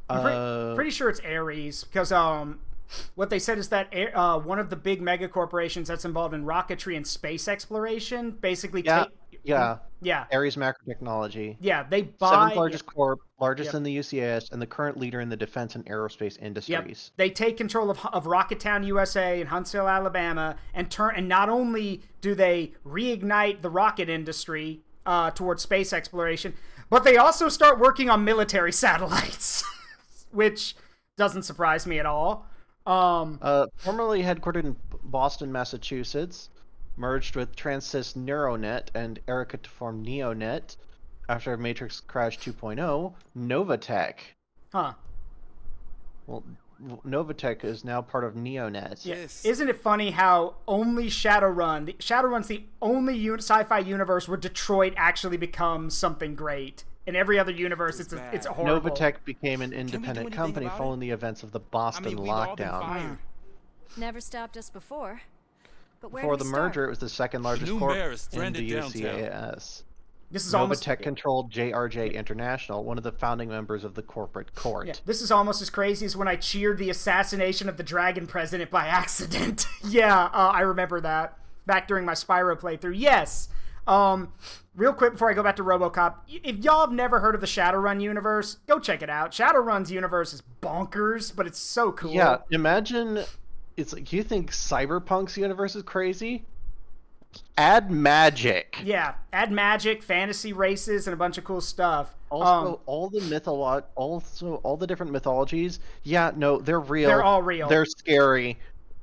Pretty sure it's Ares, because what they said is that one of the big mega corporations that's involved in rocketry and space exploration basically Ares Macro Technology. Yeah, they buy 7th largest corp, largest in the UCS, and the current leader in the defense and aerospace industries. They take control of Rocket Town, USA, and Huntsville, Alabama, and not only do they reignite the rocket industry towards space exploration, but they also start working on military satellites. Which doesn't surprise me at all. Formerly headquartered in Boston, Massachusetts, merged with Transys Neuronet and Erica to form Neonet after Matrix Crash 2.0, Novatech. Huh. Well, Novatech is now part of Neonet. Yes. Isn't it funny how only Shadowrun's the only sci-fi universe where Detroit actually becomes something great. In every other universe, it's a horrible. Novatech became an independent company following the events of the Boston lockdown. Never stopped us before. But where Before the merger, it was the second largest corp in the UCAS. Novatech controlled JRJ International, one of the founding members of the corporate court. Yeah, this is almost as crazy as when I cheered the assassination of the Dragon President by accident. I remember that back during my Spyro playthrough. Yes. Real quick before I go back to RoboCop, if y'all have never heard of the Shadowrun universe, go check it out. Shadowrun's universe is bonkers, but it's so cool. Yeah, imagine, it's like, you think Cyberpunk's universe is crazy? Add magic. Yeah, add magic, fantasy races, and a bunch of cool stuff. Also, all the different mythologies. Yeah, no, they're real. They're all real. They're scary,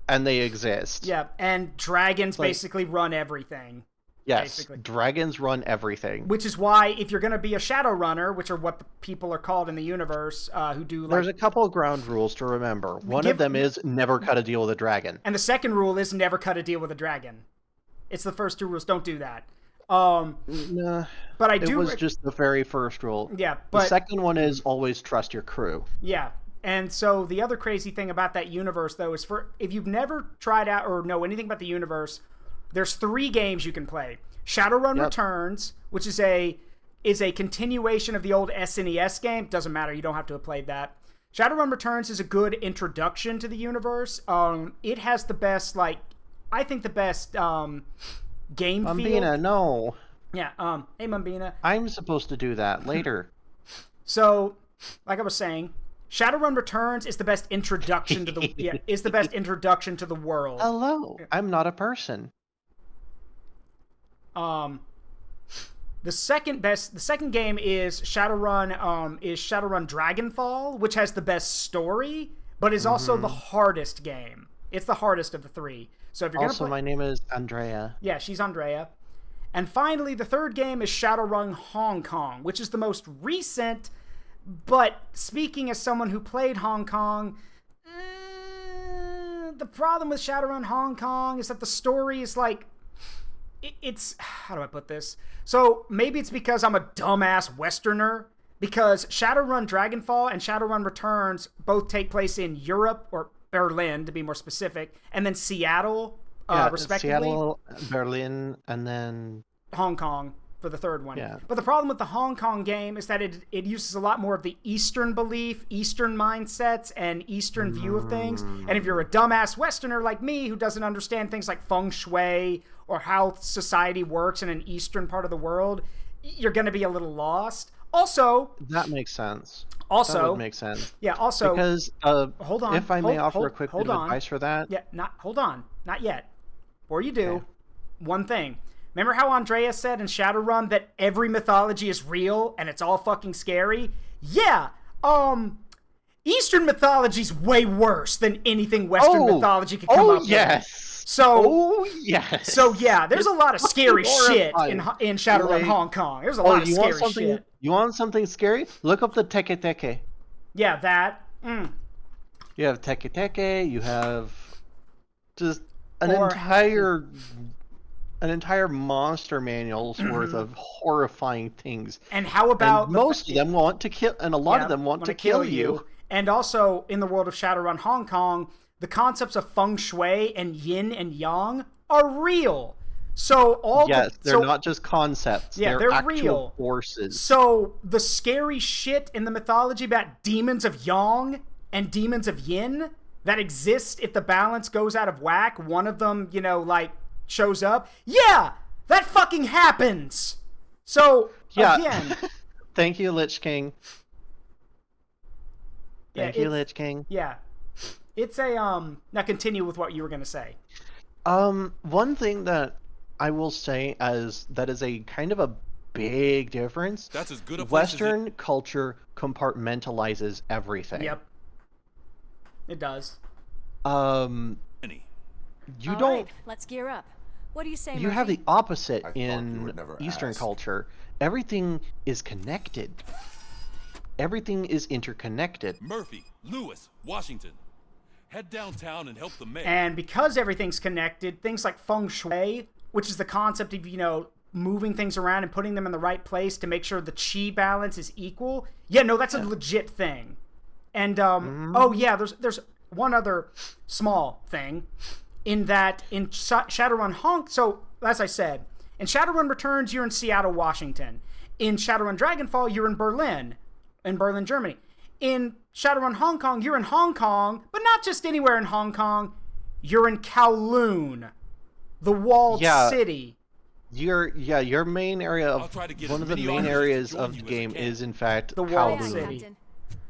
and they exist. Yeah, and dragons basically run everything. Yes, basically. dragons run everything. Which is why, if you're going to be a Shadowrunner, which are what the people are called in the universe, who do like... There's a couple of ground rules to remember. One of them is never cut a deal with a dragon. And the second rule is never cut a deal with a dragon. It's the first two rules. Don't do that. But I do... It was just the very first rule. Yeah, but... The second one is always trust your crew. Yeah. And so the other crazy thing about that universe, though, is if you've never tried out or know anything about the universe, there's 3 games you can play. Shadowrun Returns, which is a continuation of the old SNES game. Doesn't matter, you don't have to have played that. Shadowrun Returns is a good introduction to the universe. It has the best, I think the best game feel. Mambina, no. Yeah, hey Mambina. I'm supposed to do that later. So, like I was saying, Shadowrun Returns is the best introduction to the world. Hello, I'm not a person. The second game is Shadowrun Dragonfall, which has the best story, but is also the hardest game. It's the hardest of the 3. So if you're also, my name is Andrea. Yeah, she's Andrea. And finally, the third game is Shadowrun Hong Kong, which is the most recent. But speaking as someone who played Hong Kong, the problem with Shadowrun Hong Kong is that the story is it's... How do I put this? So maybe it's because I'm a dumbass Westerner, because Shadowrun Dragonfall and Shadowrun Returns both take place in Europe, or Berlin to be more specific, and then Seattle, respectively. Seattle, Berlin, and then... Hong Kong for the third one. Yeah. But the problem with the Hong Kong game is that it uses a lot more of the Eastern belief, Eastern mindsets, and Eastern view of things. And if you're a dumbass Westerner like me who doesn't understand things like feng shui or how society works in an Eastern part of the world, you're going to be a little lost. Also... That makes sense. Also... That would make sense. Yeah, also... Because, hold on. If I may offer a quick bit of advice for that... Yeah, hold on. Not yet. Before you do, one thing. Remember how Andrea said in Shadowrun that every mythology is real and it's all fucking scary? Yeah, Eastern mythology's way worse than anything Western mythology could come up with. So yeah, there's a lot of scary shit in Shadowrun Hong Kong. There's a lot of scary shit. You want something scary? Look up the Teke Teke. Yeah, that. You have Teke Teke, you have just an entire monster manual's worth of horrifying things. And how about... And most of them want to kill... And a lot of them want to kill you. And also, in the world of Shadowrun Hong Kong, the concepts of feng shui and yin and yang are real. So all they're not just concepts. Yeah, they're actual real forces. So the scary shit in the mythology about demons of yang and demons of yin that exist if the balance goes out of whack, one of them, shows up. Yeah, that fucking happens. So again, thank you, Lich King. Thank you, Lich King. Yeah, it's a Now continue with what you were gonna say. One thing that I will say that is a kind of a big difference. That's as good a place Western culture compartmentalizes everything. Yep, it does. You All don't. right, let's gear up. What do you say, You Murphy? have the opposite in Eastern culture. Everything is connected. Everything is interconnected. Murphy, Lewis, Washington. Head downtown and help the mayor. And because everything's connected, things like feng shui, which is the concept of, moving things around and putting them in the right place to make sure the chi balance is equal. Yeah, no, that's a legit thing. And, there's one other small thing. In that, in Shadowrun so, as I said, in Shadowrun Returns, you're in Seattle, Washington. In Shadowrun Dragonfall, you're in Berlin, Germany. In Shadowrun Hong Kong, you're in Hong Kong, but not just anywhere in Hong Kong. You're in Kowloon, the walled city. Your main area of one of the main areas of the game is in fact the walled city.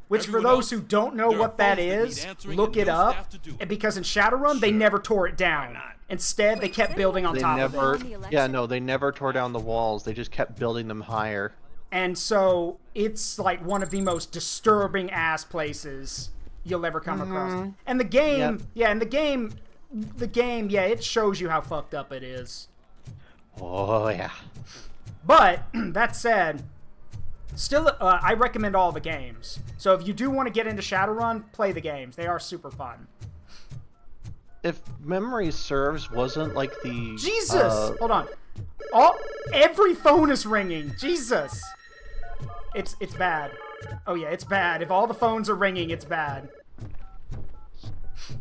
Which, for those who don't know what that is, look it up. Because in Shadowrun, they never tore it down. Instead, they kept building on top of it. Yeah, no, they never tore down the walls. They just kept building them higher. And so, it's like one of the most disturbing ass places you'll ever come across. And the game, it shows you how fucked up it is. Oh, yeah. But, that said, still, I recommend all the games. So if you do want to get into Shadowrun, play the games. They are super fun. If memory serves, wasn't like the... Jesus! Hold on. Every phone is ringing. Jesus! It's bad. Oh yeah, it's bad. If all the phones are ringing, it's bad.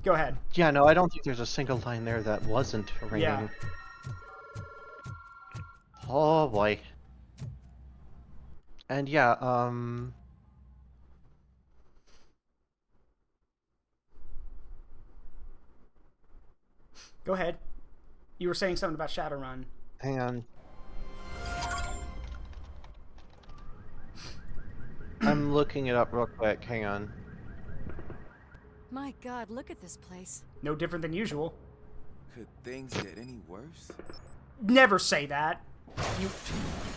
Go ahead. Yeah, no, I don't think there's a single line there that wasn't ringing. Yeah. Oh boy. And yeah, Go ahead. You were saying something about Shadowrun. hang on. I'm looking it up real quick, hang on. My God, look at this place. No different than usual. Could things get any worse? Never say that.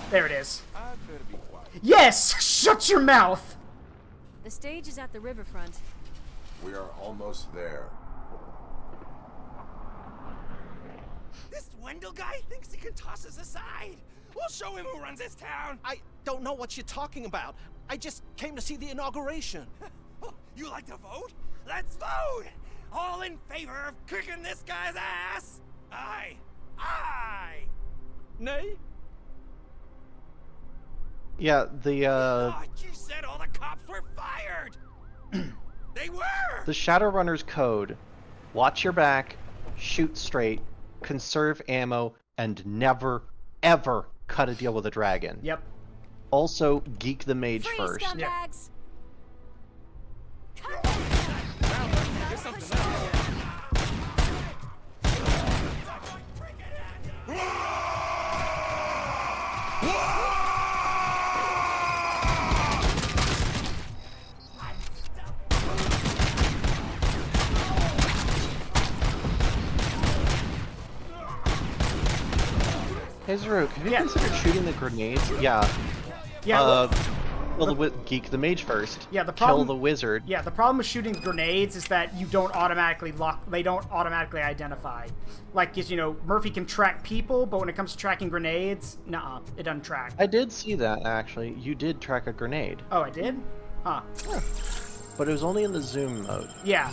There it is. I better be quiet. Yes! Shut your mouth! The stage is at the riverfront. We are almost there. This Wendell guy thinks he can toss us aside. We'll show him who runs this town. I don't know what you're talking about. I just came to see the inauguration. You like to vote? Let's vote! All in favor of kicking this guy's ass? Aye. Aye. Nay? Yeah, the Thought you said all the cops were fired. They were. the Shadowrunner's code: watch your back, shoot straight, conserve ammo, and never, ever cut a deal with a dragon. Yep. Also, geek the mage Free first. scumbags! There's something else. Hey Zaruk, have you considered shooting the grenades? Yeah. Yeah. Geek the mage first. Yeah, the problem. Kill the wizard. Yeah, the problem with shooting grenades is that you don't automatically lock. They don't automatically identify. Like, you know, Murphy can track people, but when it comes to tracking grenades, nuh-uh, it doesn't track. I did see that actually. You did track a grenade. Oh, I did? Huh. Yeah. But it was only in the zoom mode. Yeah.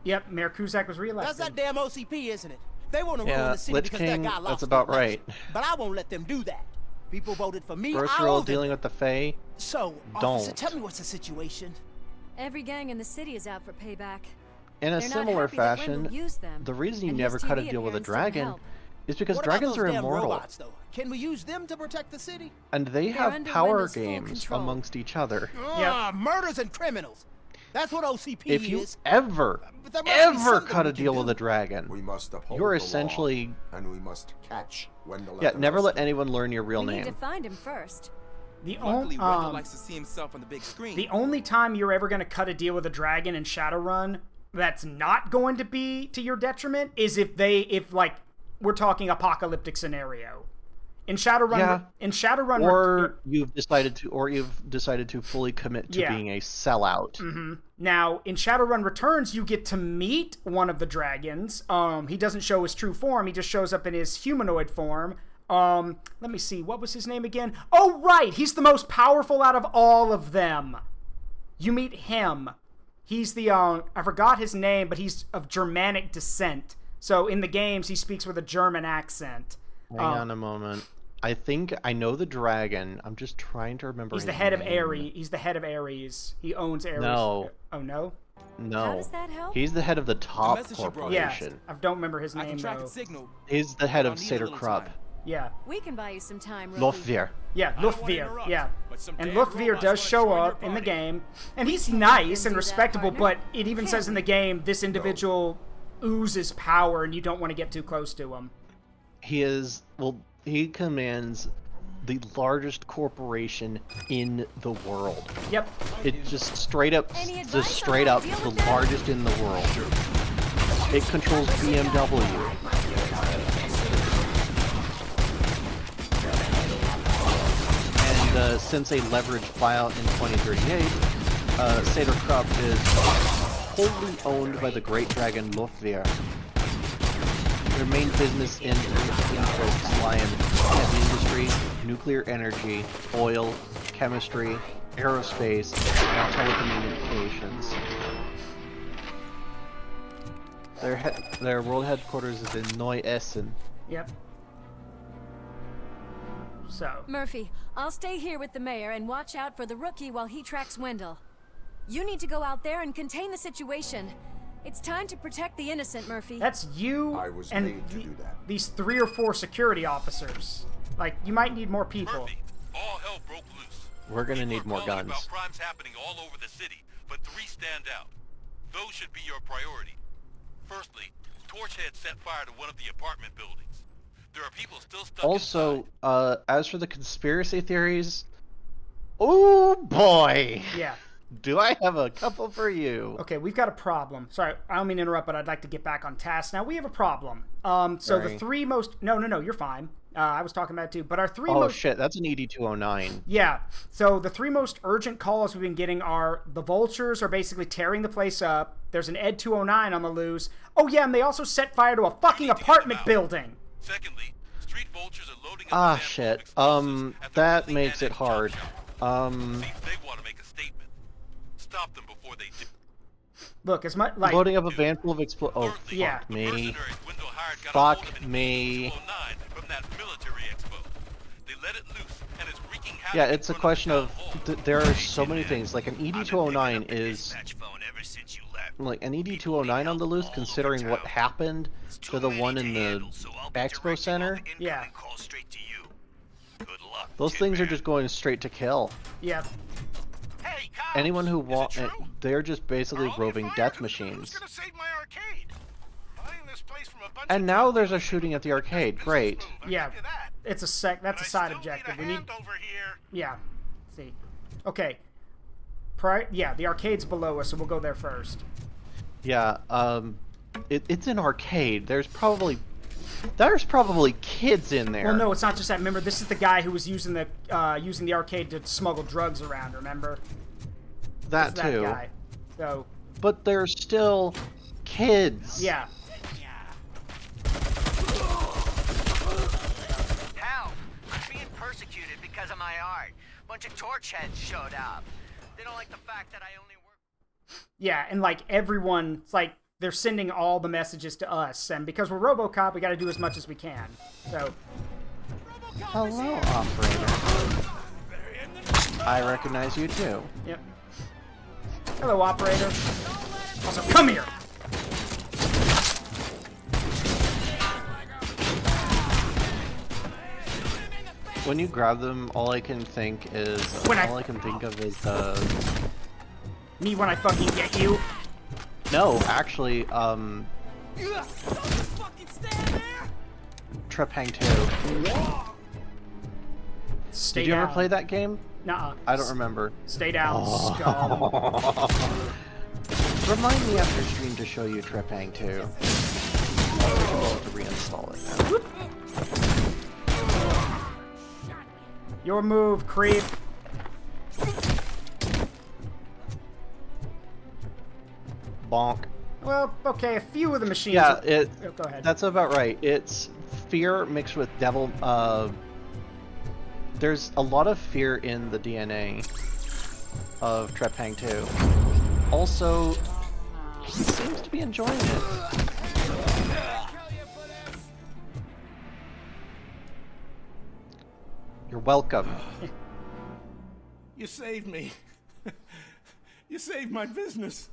Yep, Mayor Cusack was reelected. That's that damn OCP, isn't it? They want to ruin Yeah, the city Lich because King, that guy lost that's about the election. right. But I won't let them do that. People voted for me. First I rule owe them. dealing with the Fae. So, officer, tell me what's the situation. Every gang in the city is out for payback. In a They're not similar happy that fashion, Wendell used them, the reason you and never his cut a TV deal with a appearance didn't dragon help. is because What dragons about are those damn immortal. robots, though? Can we use them to protect the city? And they They're have under power Wendell's full games control. amongst each other. Murders and criminals. That's what OCP If you is. ever, But there must be ever something cut we a can deal do. with a dragon, We must uphold you're the essentially... law, and we must catch Wendell. Yeah, at the never let nest. anyone learn your real We name. need to find him first. Luckily, Wendell likes to see himself on the big screen. The only time you're ever going to cut a deal with a dragon in Shadowrun that's not going to be to your detriment is if like we're talking apocalyptic scenario. In Shadowrun, or you've decided to fully commit to being a sellout. Mm-hmm. Now, in Shadowrun Returns, you get to meet one of the dragons. He doesn't show his true form; he just shows up in his humanoid form. Let me see, what was his name again? Oh, right, he's the most powerful out of all of them. You meet him. He's the I forgot his name, but he's of Germanic descent. So in the games, he speaks with a German accent. Hang on a moment. I think I know the dragon. I'm just trying to remember. He's the his head of name. Ares. He's the head of Ares. He owns Ares. No. Oh no. No. How does that help? He's the head of the top message you brought. Yeah, corporation. I don't remember his I can name track though. a signal. He's the head I'll of need a Seder little Krupp. time. Yeah. We can buy you some time, Rofi. Lofvir. Yeah, I don't wanna Lufvir. interrupt, Yeah. but some And damn Lufvir robots does wanna show join your up in the party. game, and he's can't nice do and that, respectable, partner. but it even Can't says in we? the game this individual oozes power, and you don't want to get too close to him. He commands the largest corporation in the world. Yep. It's just straight up, Any advice just on straight how up to deal the with that? largest in the world. It controls BMW. And since a leveraged buyout in 2038, Seder Krupp is wholly owned by the Great Dragon Lofvir. Their main business interests lie in heavy industry, nuclear energy, oil, chemistry, aerospace, and telecommunications. Their world headquarters is in Neu-Essen. Yep. So. Murphy, I'll stay here with the mayor and watch out for the rookie while he tracks Wendell. You need to go out there and contain the situation. It's time to protect the innocent, Murphy. That's you and these 3 or 4 security officers. Like, you might need more people. Murphy, all hell broke loose. We're gonna need more guns. About crimes happening all over the city, but 3 stand out. Those should be your priority. Firstly, Torchhead set fire to one of the apartment buildings. There are people still stuck Also, as for the conspiracy theories, oh boy! Yeah. Do I have a couple for you? Okay, we've got a problem. Sorry, I don't mean to interrupt, but I'd like to get back on task. Now, we have a problem. So the 3 most... No, you're fine. I was talking about it too, but our 3 most... Oh shit, that's an ED-209. Yeah, so the 3 most urgent calls we've been getting are the Vultures are basically tearing the place up. There's an Ed-209 on the loose. Oh yeah, and they also set fire to a fucking apartment building. Secondly, street vultures are loading up Ah shit, that makes it hard. They want to make a statement. Stop them before they do. Look, as much like loading up a van full of oh fuck yeah. me. Fuck me. Yeah, it's a question of there are so many things. Like an ED-209 is like an ED-209 on the loose, considering what happened to the one in the Expo Center. Yeah. Those things are just going straight to kill. Yeah. Anyone who wants, they're just basically roving death machines. And now there's a shooting at the arcade. Great. Yeah, it's that's a side objective. We need. Yeah. See. Okay. Yeah, the arcade's below us, so we'll go there first. Yeah. It's an arcade. There's probably kids in there. Well, no, it's not just that. Remember, this is the guy who was using the arcade to smuggle drugs around. Remember? That too. Guy. So. But they're still kids. Yeah. Hell, I'm being persecuted because of my art. Bunch of torchheads showed up. They don't like the fact that I only work. Yeah, and like everyone, it's like they're sending all the messages to us, and because we're RoboCop, we got to do as much as we can. So. Hello, operator. I recognize you too. Yep. Hello, operator. Also, come here! When you grab them, all I can think is... I can think of is, me when I fucking get you? No, actually, Trepang 2. Stay Did you down. ever play that game? Nuh-uh. I don't remember. Stay down, scum. Remind me after stream to show you Trepang 2. I'll have to reinstall it now. Your move, creep. Bonk. Well, okay, a few of the machines... Yeah, oh, go ahead. That's about right. It's fear mixed with devil... There's a lot of fear in the DNA of Trepang 2. Also, he seems to be enjoying it. You're welcome. You saved me. You saved my business.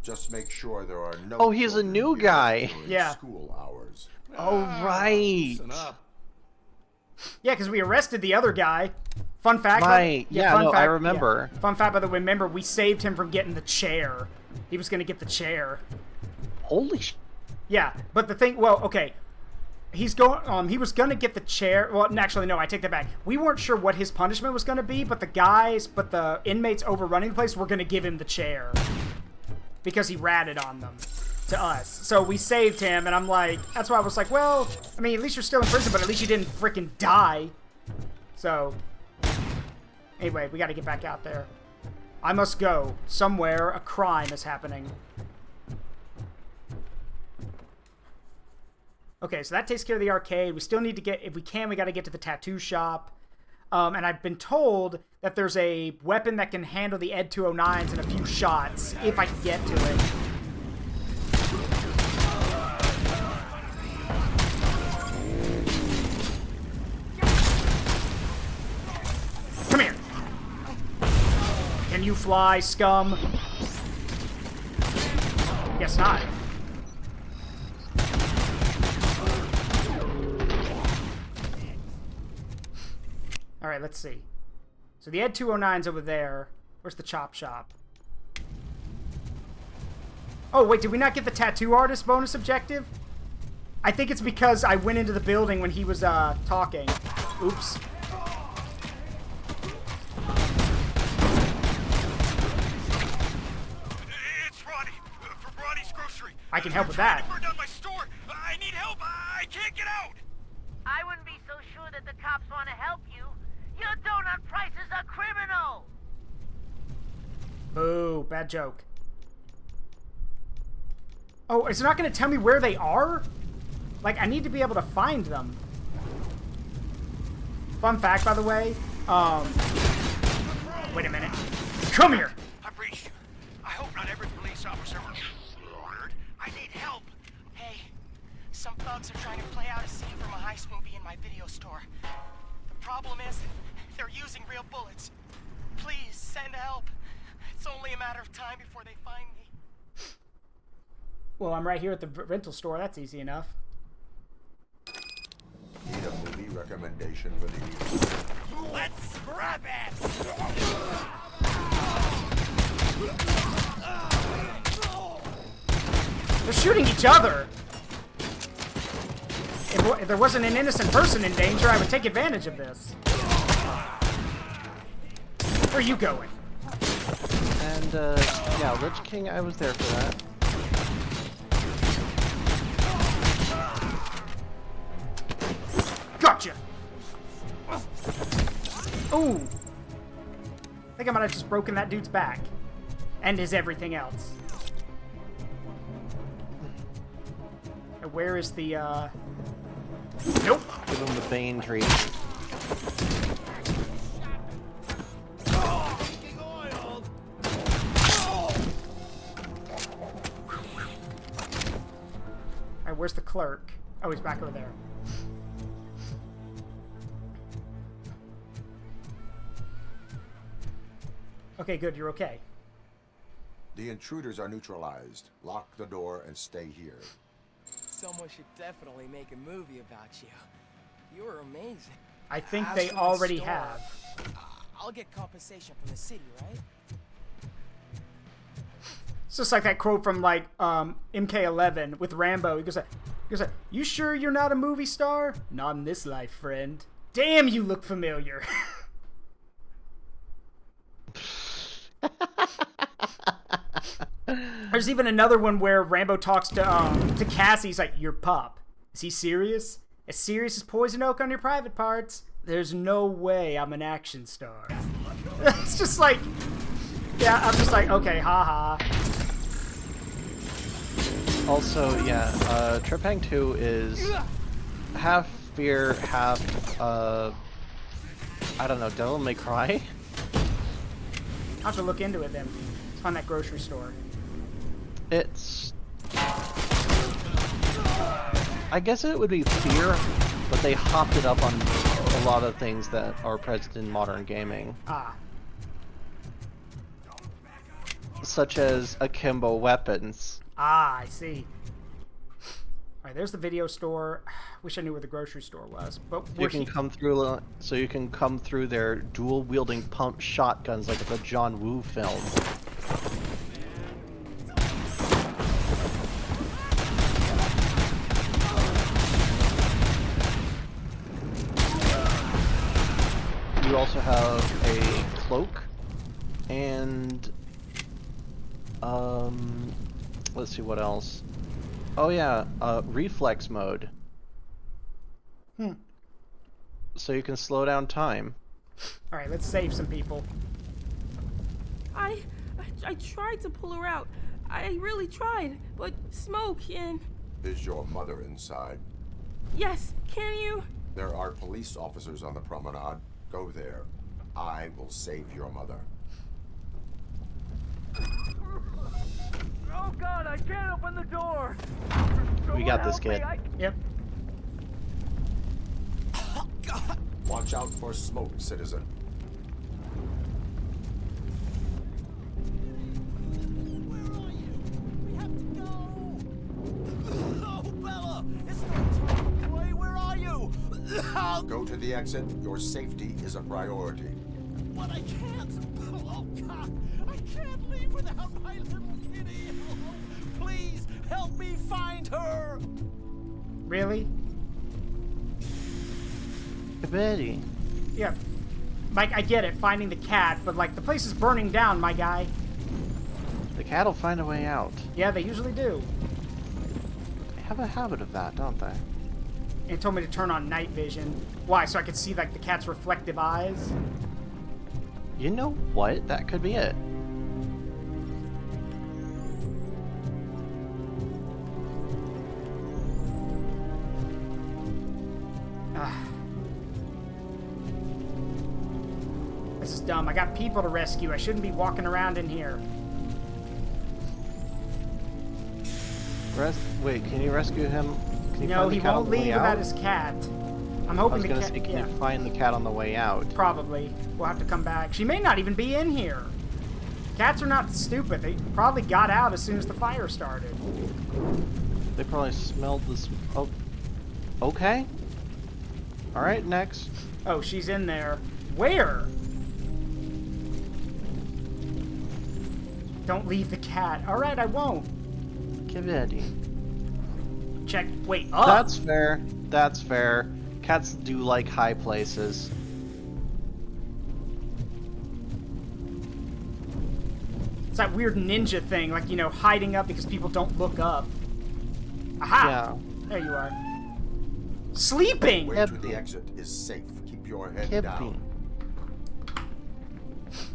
Just make sure there are no... Oh, he's a new guy. Yeah. School hours. Oh, right. Listen up. Yeah, because we arrested the other guy. Fun fact. Right. Yeah, no, fact, I remember. Yeah. Fun fact, by the way, remember, we saved him from getting the chair. He was going to get the chair. Holy sh... Yeah, but the thing... Well, okay. He was going to get the chair... Well, actually, no, I take that back. We weren't sure what his punishment was going to be, but the inmates overrunning the place were going to give him the chair. Because he ratted on them. To us. So we saved him, and I'm like... That's why I was like, well... I mean, at least you're still in prison, but at least you didn't freaking die. So... Anyway, we gotta get back out there. I must go. Somewhere, a crime is happening. Okay, so that takes care of the arcade. We still need to get, if we can, we got to get to the tattoo shop. And I've been told that there's a weapon that can handle the Ed 209s in a few shots, if I can get to it. Come here. Can you fly, scum? Guess not. Alright, let's see. So the Ed 209's over there. Where's the chop shop? Oh, wait, did we not get the tattoo artist bonus objective? I think it's because I went into the building when he was, talking. Oops. It's Ronnie, from Ronnie's Grocery. I can help with that. Burn down my store. I need help. I can't get out. I wouldn't be so sure that the cops want to help you. Your donut price is a criminal! Boo, bad joke. Oh, is it not going to tell me where they are? Like, I need to be able to find them. Fun fact, by the way. Wait a minute. Come here! I breached you. I hope not every police officer was ordered. I need help. Hey, some thugs are trying to play out a scene from a heist movie in my video store. The problem is they're using real bullets. Please, send help. It's only a matter of time before they find me. Well, I'm right here at the rental store. That's easy enough. Need a movie recommendation for the evening? Let's scrap it! They're shooting each other! If there wasn't an innocent person in danger, I would take advantage of this. Where are you going? And, yeah, Lich King, I was there for that. Gotcha! Ooh! I think I might have just broken that dude's back. And his everything else. And where is the, Nope! Give him the Bane tree. Alright, where's the clerk? Oh, he's back over there. Okay, good, you're okay. The intruders are neutralized. Lock the door and stay here. Someone should definitely make a movie about you. You're amazing. I think As they for my already store, have. I'll get compensation from the city, right? It's just like that quote from, like, MK11 with Rambo. He goes, you sure you're not a movie star? Not in this life, friend. Damn, you look familiar. There's even another one where Rambo talks to Cassie. He's like, your pup. Is he serious? As serious as poison oak on your private parts? There's no way I'm an action star. It's just like, yeah, I'm just like, okay, haha. Also, yeah, Trepang 2 is half fear, half, I don't know, Devil May Cry? I'll have to look into it then. Let's find that grocery store. It's... I guess it would be fear, but they hopped it up on a lot of things that are present in modern gaming. Ah. Such as akimbo weapons. Ah, I see. Alright, there's the video store. Wish I knew where the grocery store was, but You can come through, so you can come through their dual-wielding pump shotguns like the John Woo film. You also have a cloak, and let's see what else. Oh yeah, reflex mode. So you can slow down time. Alright, let's save some people. I tried to pull her out. I really tried, but smoke and... Is your mother inside? Yes, can you? There are police officers on the promenade. Go there. I will save your mother. Oh God, I can't open the door. We got this, kid. Yep. Watch out for smoke, citizen. Oh, Bella! It's no time to play. Where are you? Go to the exit. Your safety is a priority. But I can't. Oh, God. I can't leave without my little kitty. Oh, please, help me find her. Really? Betty. Yeah. Mike, I get it, finding the cat, but like the place is burning down, my guy. The cat will find a way out. Yeah, they usually do. They have a habit of that, don't they? It told me to turn on night vision. Why? So I could see like the cat's reflective eyes? You know what? That could be it. This is dumb. I got people to rescue. I shouldn't be walking around in here. Wait, can you rescue him? Can you No, find the he cat on won't the way leave out? without his cat. I'm I hoping was the gonna cat. say, can yeah, you find the cat on the way out? probably. We'll have to come back. She may not even be in here. Cats are not stupid. They probably got out as soon as the fire started. They probably smelled this. Oh, okay. All right, next. Oh, she's in there. Where? Don't leave the cat. All right, I won't. Give it. Check. Wait, up. That's fair. That's fair. Cats do like high places. It's that weird ninja thing, like, you know, hiding up because people don't look up. Aha! Yeah. There you are. Sleeping! Way to the exit is safe. Keep your head down.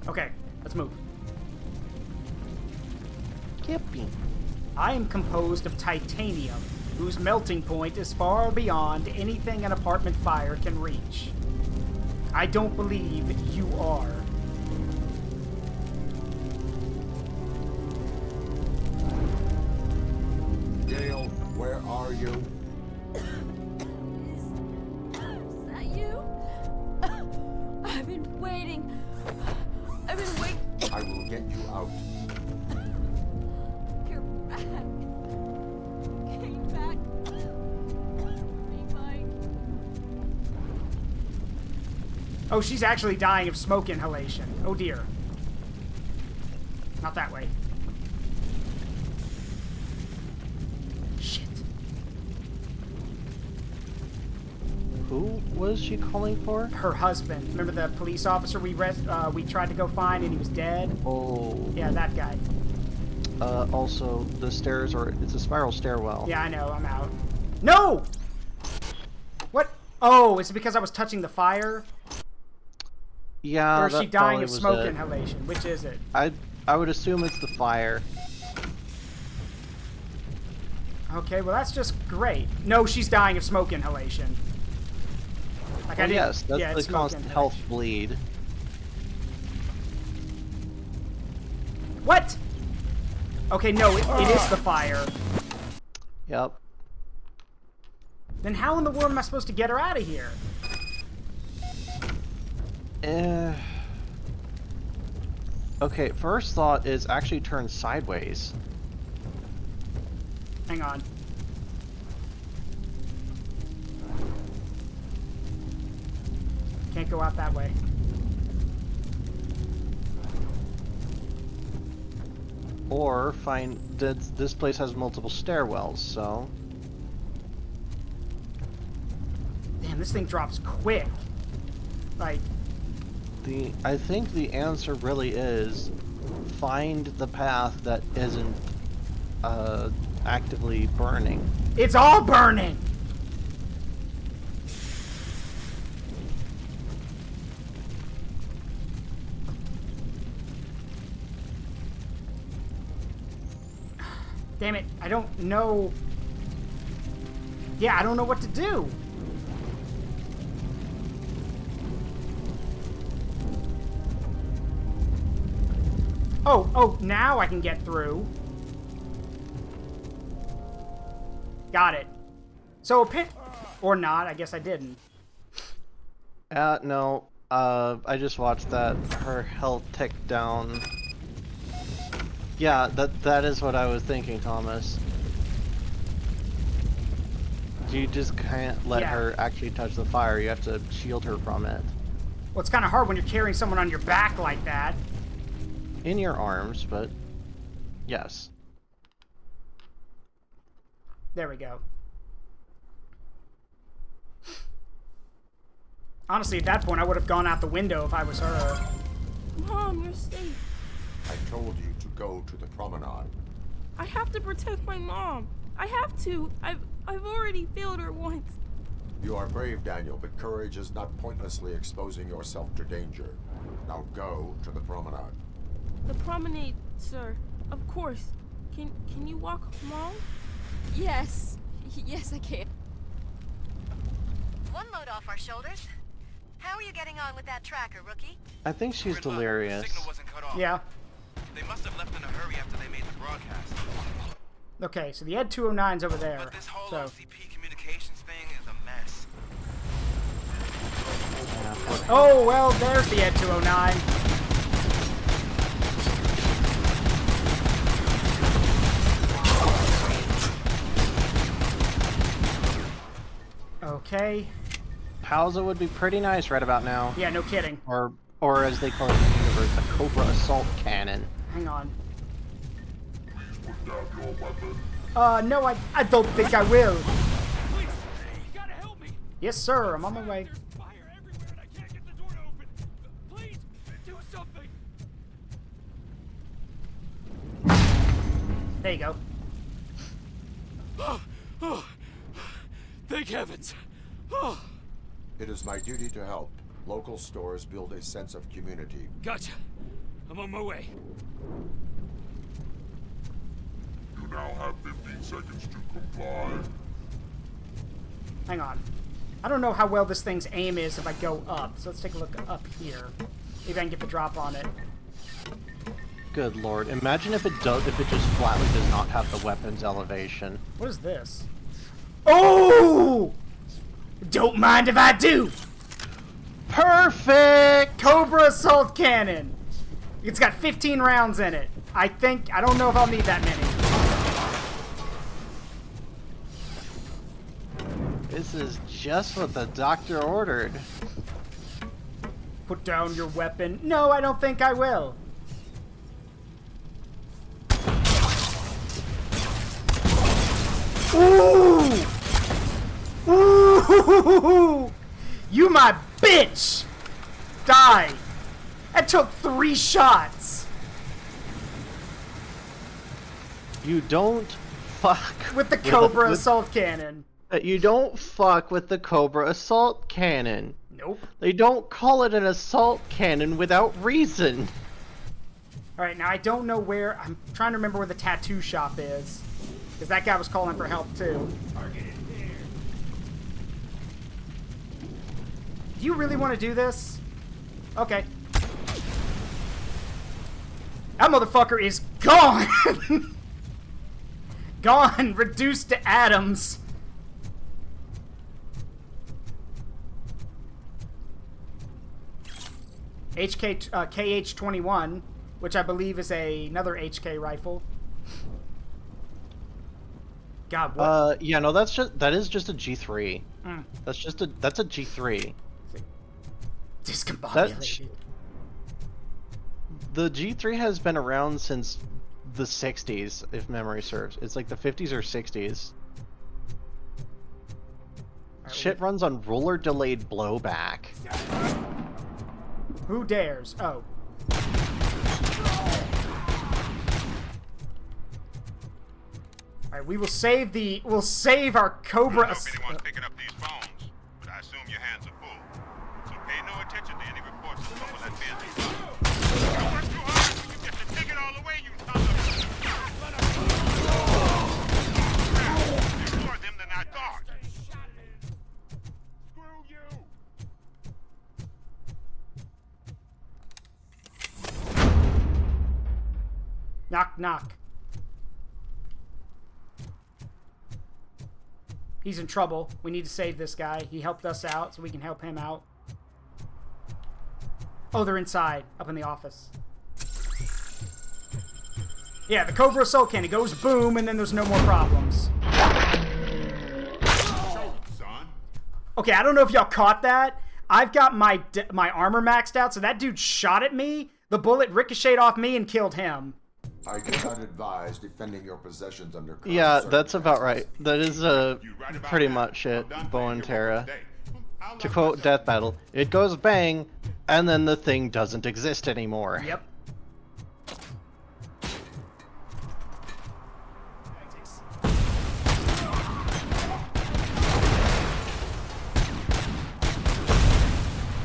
Okay, let's move. Kipping. I am composed of titanium, whose melting point is far beyond anything an apartment fire can reach. I don't believe you are. Gail, where are you? Is that you? I've been waiting. I've been waiting. I will get you out. You're back. Came back. Be mine. Oh, she's actually dying of smoke inhalation. Oh dear. Not that way. Shit. Who was she calling for? Her husband. Remember the police officer we tried to go find and he was dead? Oh. Yeah, that guy. Also, the stairs are. It's a spiral stairwell. Yeah, I know. I'm out. No! What? Oh, is it because I was touching the fire? Yeah. Or is she that dying probably of was smoke it. inhalation? Which is it? I would assume it's the fire. Okay, well that's just great. No, she's dying of smoke inhalation. Like Oh, I didn't. yes, that's yeah, the it's smoke constant inhalation. health bleed. What? Okay, no, it is the fire. Yep. Then how in the world am I supposed to get her out of here? Okay, first thought is actually turn sideways. Hang on. Can't go out that way. Or find that this place has multiple stairwells, so. Damn, this thing drops quick. Like, I think the answer really is find the path that isn't actively burning. it's all burning! Damn it, I don't know. Yeah, I don't know what to do. Oh, now I can get through. Got it. So, or not, I guess I didn't. No. I just watched that. Her health ticked down. Yeah, that is what I was thinking, Thomas. You just can't let her actually touch the fire. You have to shield her from it. Well, it's kind of hard when you're carrying someone on your back like that. In your arms, but yes. There we go. Honestly, at that point, I would have gone out the window if I was her. Mom, you're safe. I told you to go to the promenade. I have to protect my mom. I have to. I've already failed her once. You are brave, Daniel, but courage is not pointlessly exposing yourself to danger. Now go to the promenade. The promenade, sir. Of course. Can you walk, Mom? Yes. Yes, I can. One load off our shoulders. How are you getting on with that tracker, rookie? I think she's delirious. Signal wasn't cut off. Yeah. They must have left in a hurry after they made the broadcast. Okay, so the Ed 209's over there. But this whole So. OCP communications thing is a mess. Oh, well, there's the Ed 209. Okay. Pausa would be pretty nice right about now. Yeah, no kidding. Or as they call it in the universe, the Cobra Assault Cannon. Hang on. No, I don't think I will. Please, you gotta help me. Yes, sir, I'm on my way. There's fire everywhere and I can't get the door to open. Please, do something. There you go. Oh, thank heavens. Oh. It is my duty to help. Local stores build a sense of community. Gotcha. I'm on my way. You now have 15 seconds to comply. Hang on. I don't know how well this thing's aim is if I go up, so let's take a look up here. Maybe I can get the drop on it. Good lord. Imagine if it just flatly does not have the weapons elevation. What is this? Oh! Don't mind if I do! Perfect! Cobra Assault Cannon! It's got 15 rounds in it. I don't know if I'll need that many. This is just what the doctor ordered. Put down your weapon. No, I don't think I will. Ooh! Ooh! You my bitch! Die! That took 3 shots! You don't fuck with the Cobra Assault Cannon. You don't fuck with the Cobra Assault Cannon. Nope. They don't call it an assault cannon without reason. Alright, now I don't know where... I'm trying to remember where the tattoo shop is. Because that guy was calling for help, too. Do you really want to do this? Okay. That motherfucker is gone! Gone! Reduced to atoms! KH-21, which I believe is another HK rifle. God, what? Yeah, no, that is just a G3. Mm. That's a G3. Discombobulated. The G3 has been around since the 60s, if memory serves. It's like the 50s or 60s. Shit runs on roller delayed blowback. Who dares? Oh. Alright, we'll save our Cobra. I don't know if anyone's picking up these phones, but I assume your hands are full. So pay no attention to any reports of someone that's being disturbed. You work too hard when you get to take it all away, you son of a... There's more of them than I thought. Knock, knock. He's in trouble. We need to save this guy. He helped us out, so we can help him out. Oh, they're inside, up in the office. Yeah, the Cobra Assault Cannon goes boom, and then there's no more problems. Okay, I don't know if y'all caught that. I've got my armor maxed out, so that dude shot at me. The bullet ricocheted off me and killed him. I do not advise defending your possessions under current Yeah, that's about right. That is pretty much it, Bo and Tara. To quote Death Battle, it goes bang, and then the thing doesn't exist anymore. Yep.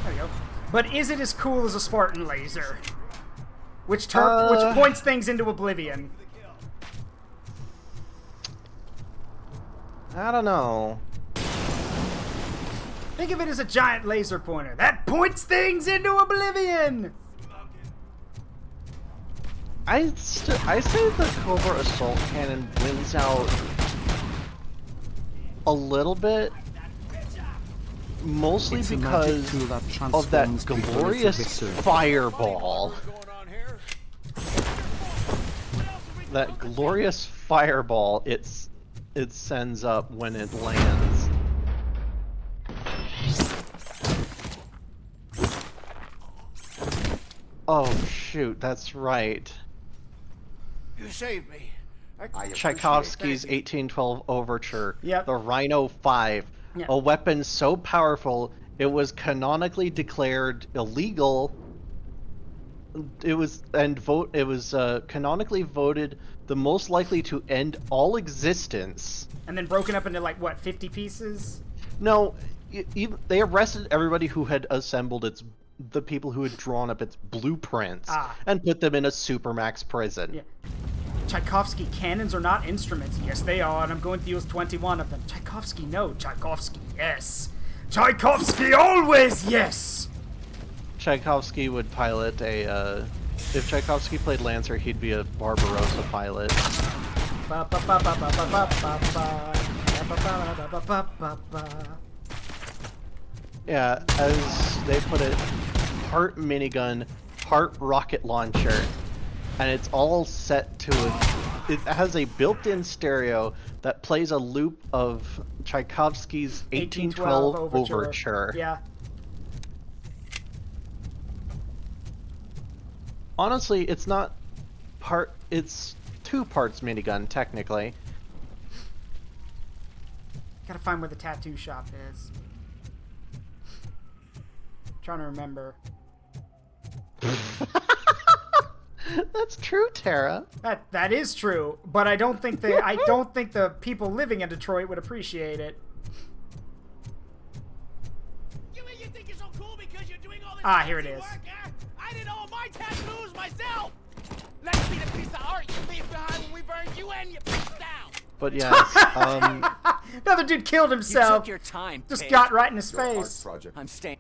There we go. But is it as cool as a Spartan laser? Which points things into oblivion. I don't know. Think of it as a giant laser pointer. That points things into oblivion! I say the Cobra Assault Cannon wins out a little bit, mostly because of that glorious fireball. That glorious fireball it sends up when it lands. Oh shoot, that's right. You saved me. Tchaikovsky's 1812 Overture. Yep. The Rhino 5. Yep. A weapon so powerful it was canonically declared illegal. It was canonically voted the most likely to end all existence. And then broken up into like what, 50 pieces? No, they arrested everybody who had assembled the people who had drawn up its blueprints and put them in a supermax prison. Yeah. Tchaikovsky cannons are not instruments. Yes, they are, and I'm going to use 21 of them. Tchaikovsky, no. Tchaikovsky, yes. Tchaikovsky, always yes! Tchaikovsky would pilot a, if Tchaikovsky played Lancer, he'd be a Barbarossa pilot. Yeah, as they put it, part minigun, part rocket launcher, and it's all set to it has a built-in stereo that plays a loop of Tchaikovsky's 1812 Overture. Yeah. Honestly, it's not it's 2 parts minigun, technically. Gotta find where the tattoo shop is. Trying to remember. That's true, Tara. That is true, but I don't think the people living in Detroit would appreciate it. You think you're so cool because you're doing all this Here it is. work, huh? I did all my tattoos myself. Let's see the piece of art you leave behind when we burned you and your piece down. But yes, another dude killed himself. You took your time. Just got right in his face. I'm staying.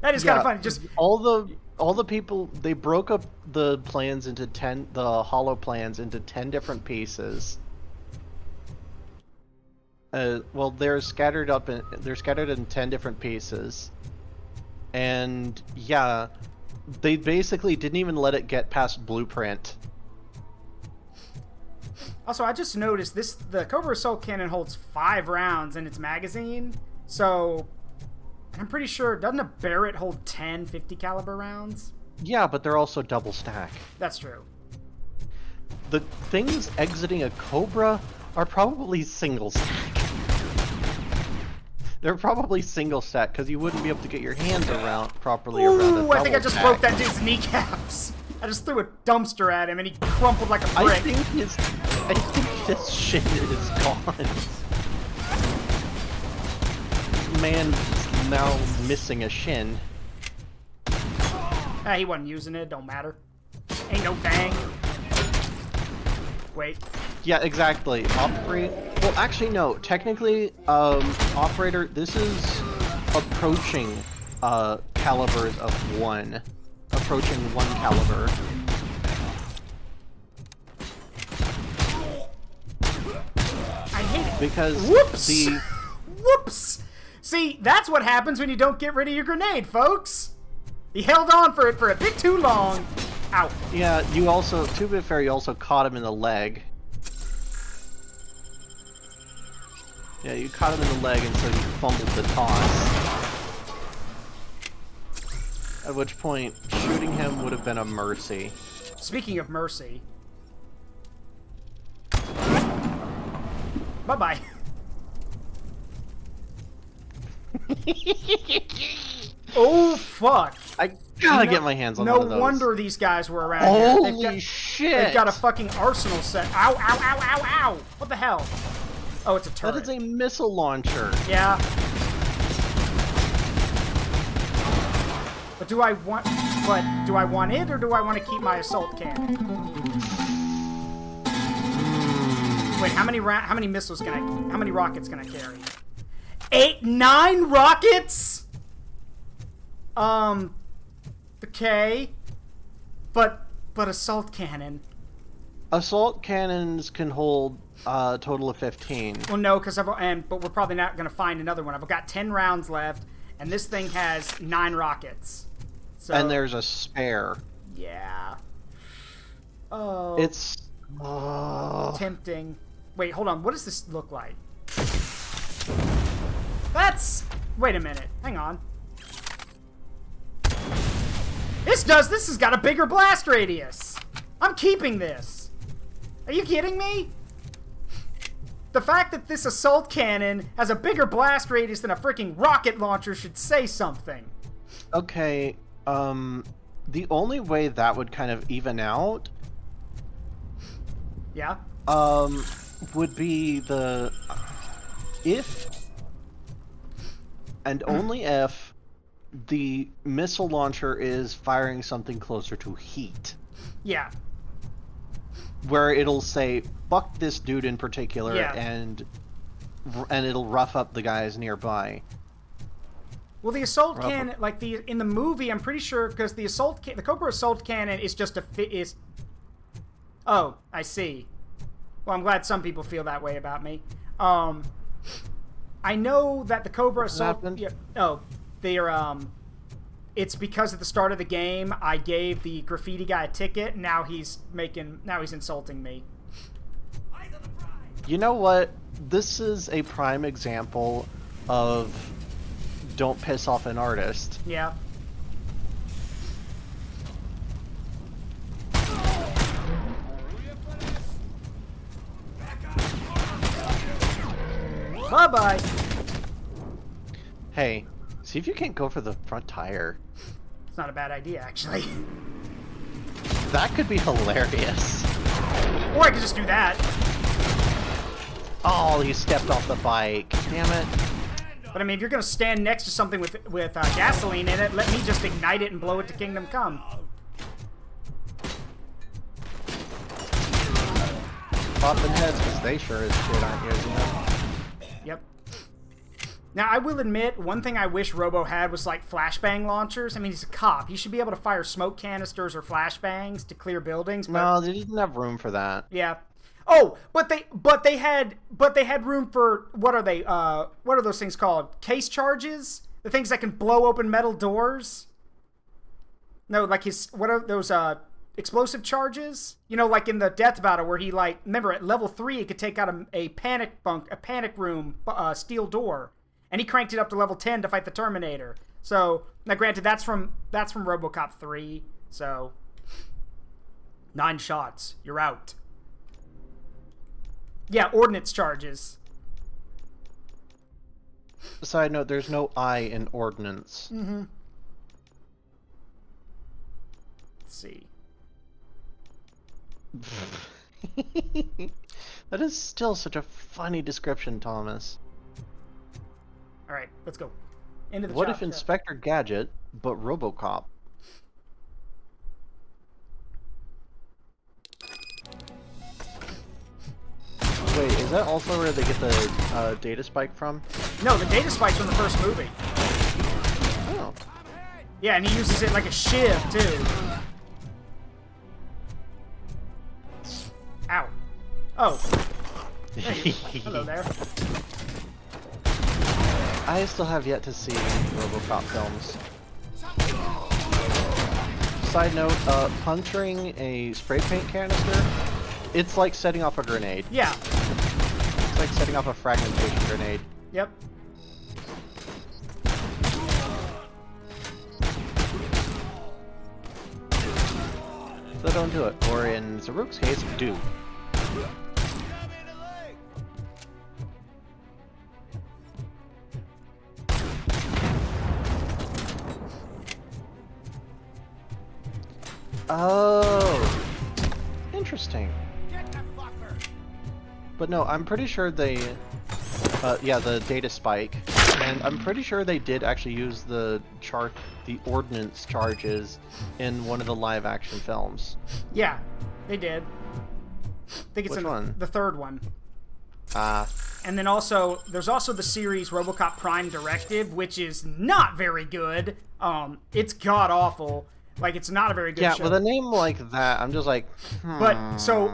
That is kind of funny. Just all the people, they broke up the plans into the hollow plans into 10 different pieces. Well, they're scattered in 10 different pieces, and yeah, they basically didn't even let it get past blueprint. Also, I just noticed the Cobra Assault Cannon holds 5 rounds in its magazine, so I'm pretty sure, doesn't a Barrett hold 10 50 caliber rounds? Yeah, but they're also double stack. That's true. The things exiting a Cobra are probably single stack. They're probably single stack because you wouldn't be able to get your hands properly around a double I think I just stack. broke that dude's kneecaps. I just threw a dumpster at him and he crumpled like a brick. I think his shit is gone. Man is now missing a shin. He wasn't using it, don't matter. Ain't no thing. Wait. Yeah, exactly. Well, actually, no. Technically, operator, this is approaching calibers of 1. Approaching 1 caliber. Because Whoops! the... Whoops! See, that's what happens when you don't get rid of your grenade, folks. He held on for it for a bit too long. Ow. Yeah, you also, to be fair, you also caught him in the leg. Yeah, you caught him in the leg, and so you fumbled the toss. At which point, shooting him would have been a mercy. Speaking of mercy. Bye-bye. Oh, fuck. I gotta get my hands on one of those. No wonder these guys were around Holy here. shit! They've got a fucking arsenal set. Ow, ow, ow, ow, ow! What the hell? Oh, it's a turret. That is a missile launcher. Yeah. But do I want it, or do I want to keep my assault cannon? Wait, how many missiles can how many rockets can I carry? 9 rockets? Okay. But assault cannon. Assault cannons can hold a total of 15. Well, no, but we're probably not going to find another one. I've got 10 rounds left, and this thing has 9 rockets. So, and there's a spare. Yeah. Oh. It's tempting. Wait, hold on. What does this look like? That's... Wait a minute. Hang on. This has got a bigger blast radius. I'm keeping this. Are you kidding me? The fact that this assault cannon has a bigger blast radius than a freaking rocket launcher should say something. Okay, the only way that would kind of even out... Yeah? Would be if, and only if, the missile launcher is firing something closer to heat. Yeah. Where it'll say, fuck this dude in particular, yeah. and it'll rough up the guys nearby. Well, the assault cannon, like in the movie, I'm pretty sure, because the Cobra assault cannon is just Oh, I see. Well, I'm glad some people feel that way about me. I know that the Cobra assault... Yeah, it's because at the start of the game, I gave the graffiti guy a ticket, and now he's insulting me. You know what? This is a prime example of don't piss off an artist. Yeah. Bye-bye. Hey, see if you can't go for the front tire. It's not a bad idea, actually. That could be hilarious. Or I could just do that. Oh, he stepped off the bike. Damn it. But I mean, if you're gonna stand next to something with gasoline in it, let me just ignite it and blow it to Kingdom Come. Popping heads, because they sure as shit aren't using them. Yep. Now, I will admit, one thing I wish Robo had was, like, flashbang launchers. I mean, he's a cop. He should be able to fire smoke canisters or flashbangs to clear buildings. But... No, they didn't have room for that. Yeah. Oh, but they had room for, what are those things called? Case charges? The things that can blow open metal doors? No, like what are those, explosive charges? You know, like in the death battle where he, like, remember at level 3 he could take out a panic room steel door, and he cranked it up to level 10 to fight the Terminator. So now granted that's from RoboCop 3, so 9 shots, you're out. Yeah, ordnance charges. Side note, there's no I in ordnance. Mm-hmm. Let's see. That is still such a funny description, Thomas. Alright, let's go. Into the What shop, if Inspector Gadget, but RoboCop? Wait, is that also where they get the data spike from? No, the data spike's from the first movie. Oh. Yeah, and he uses it like a shiv, too. Ow. Oh. Hey, hello there. I still have yet to see RoboCop films. Side note, puncturing a spray paint canister, it's like setting off a grenade. Yeah. It's like setting off a fragmentation grenade. Yep. So don't do it. Or in Zaruk's case, do. Oh, interesting. But no, I'm pretty sure they, yeah, the data spike, and I'm pretty sure they did actually use the ordnance charges in one of the live-action films. Yeah, they did. I think it's Which in one? the third one. Ah. And then also, there's also the series RoboCop Prime Directive, which is not very good. It's god-awful. Like, it's not a very good show. Yeah, with a name like that, I'm just like, But, so,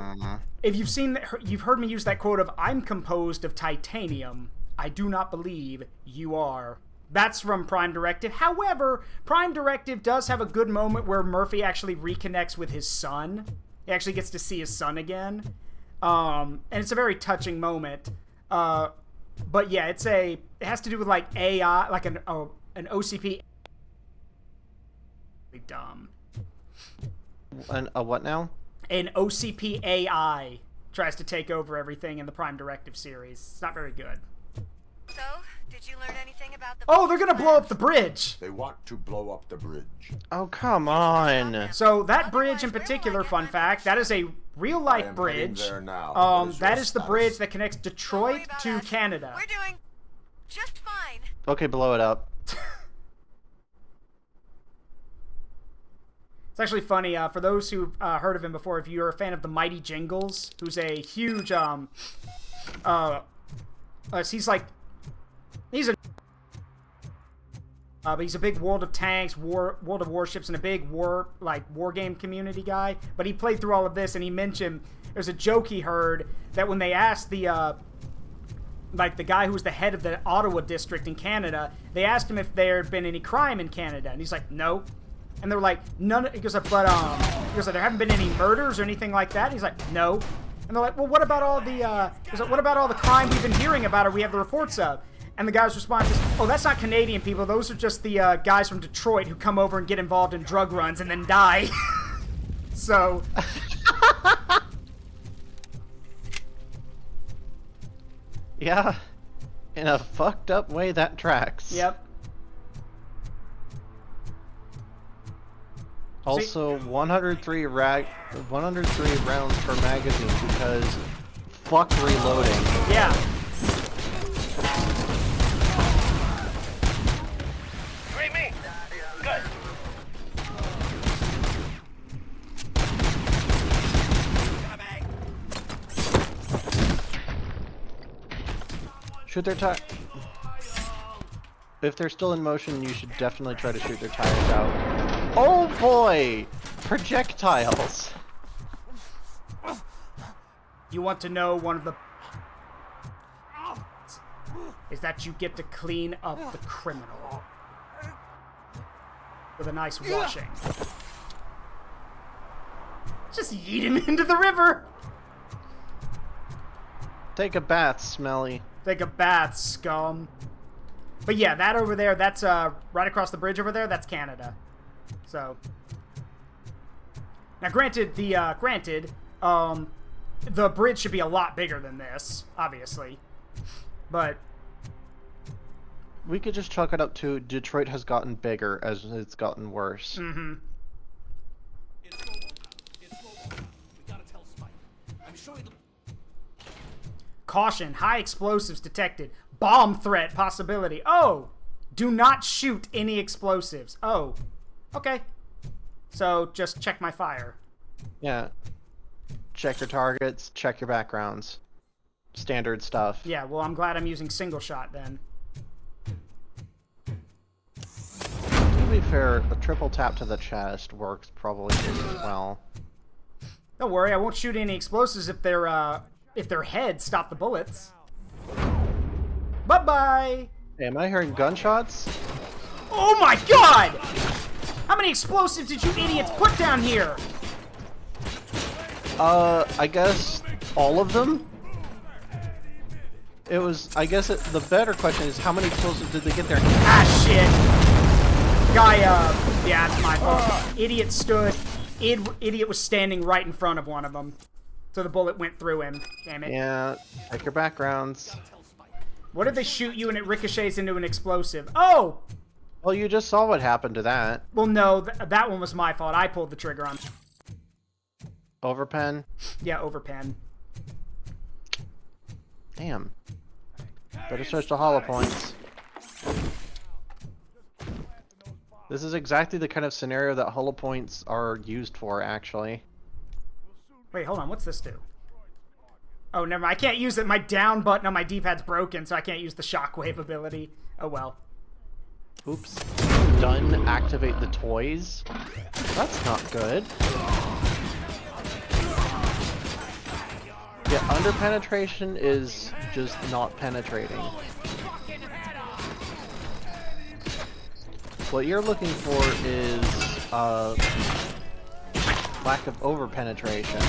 if you've heard me use that quote of, "I'm composed of titanium. I do not believe you are." That's from Prime Directive. However, Prime Directive does have a good moment where Murphy actually reconnects with his son. He actually gets to see his son again. And it's a very touching moment. But yeah, it has to do with like AI, like an OCP. Dumb. A what now? An OCP AI tries to take over everything in the Prime Directive series. It's not very good. So, did you learn anything about the... Oh, they're gonna blow up the bridge! They want to blow up the bridge. Oh, come on! So, that bridge in particular, fun fact, that is a real-life bridge. There now. That is the bridge that connects Detroit to Canada. We're doing just fine. Okay, blow it up. It's actually funny, for those who've heard of him before, if you're a fan of the Mighty Jingles, who's a huge, but he's a big World of Tanks, World of Warships, and a big war game community guy. But he played through all of this, and he mentioned there's a joke he heard that when they asked the guy who was the head of the Ottawa district in Canada, they asked him if there had been any crime in Canada, and he's like, no. And they're like, none. He goes, there haven't been any murders or anything like that. He's like, no. And they're like, well, what about all the crime we've been hearing about or we have the reports of? And the guy's response is, oh, that's not Canadian people. Those are just the guys from Detroit who come over and get involved in drug runs and then die. So. Yeah. In a fucked up way, that tracks. Yep. Also, 103 rounds per magazine because fuck reloading. Yeah. Great me. Good. Shoot their tires. If they're still in motion, you should definitely try to shoot their tires out. Oh boy! Projectiles! You want to know one of the... is that you get to clean up the criminal. With a nice washing. Just yeet him into the river! Take a bath, Smelly. Take a bath, scum. But yeah, that over there, that's right across the bridge over there, that's Canada. So now granted the bridge should be a lot bigger than this, obviously. But we could just chalk it up to Detroit has gotten bigger as it's gotten worse. Mm-hmm. Caution, high explosives detected. Bomb threat possibility. Oh, do not shoot any explosives. Oh, okay. So just check my fire. Yeah. Check your targets, check your backgrounds. Standard stuff. Yeah, well, I'm glad I'm using single shot then. To be fair, a triple tap to the chest works probably just as well. Don't worry, I won't shoot any explosives if they're if their heads stop the bullets. Bye-bye! Hey, am I hearing gunshots? Oh my god! How many explosives did you idiots put down here? I guess all of them? It was, I guess the better question is how many explosives did they get there? Ah, shit. Guy, yeah, it's my fault. Idiot was standing right in front of one of them. So the bullet went through him. Damn it. Yeah, check your backgrounds. What if they shoot you and it ricochets into an explosive? Oh! Well, you just saw what happened to that. Well, no, that one was my fault. I pulled the trigger on. Overpen? Yeah, overpen. Damn. Better search the hollow points. This is exactly the kind of scenario that hollow points are used for, actually. Wait, hold on. What's this do? Oh, never mind. I can't use it. My down button on my D-pad's broken, so I can't use the shockwave ability. Oh, well. Oops. Done. Activate the toys. That's not good. Yeah, under penetration is just not penetrating. What you're looking for is lack of over penetration.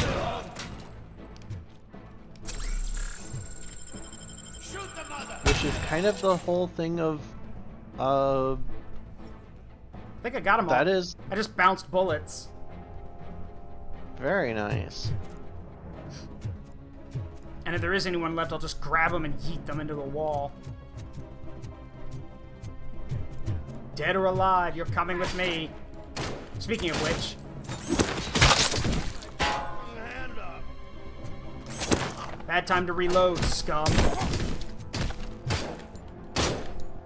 Which is kind of the whole thing of I think I got them all. That is I just bounced bullets. Very nice. And if there is anyone left, I'll just grab them and yeet them into the wall. Dead or alive, you're coming with me. Speaking of which... Bad time to reload, scum.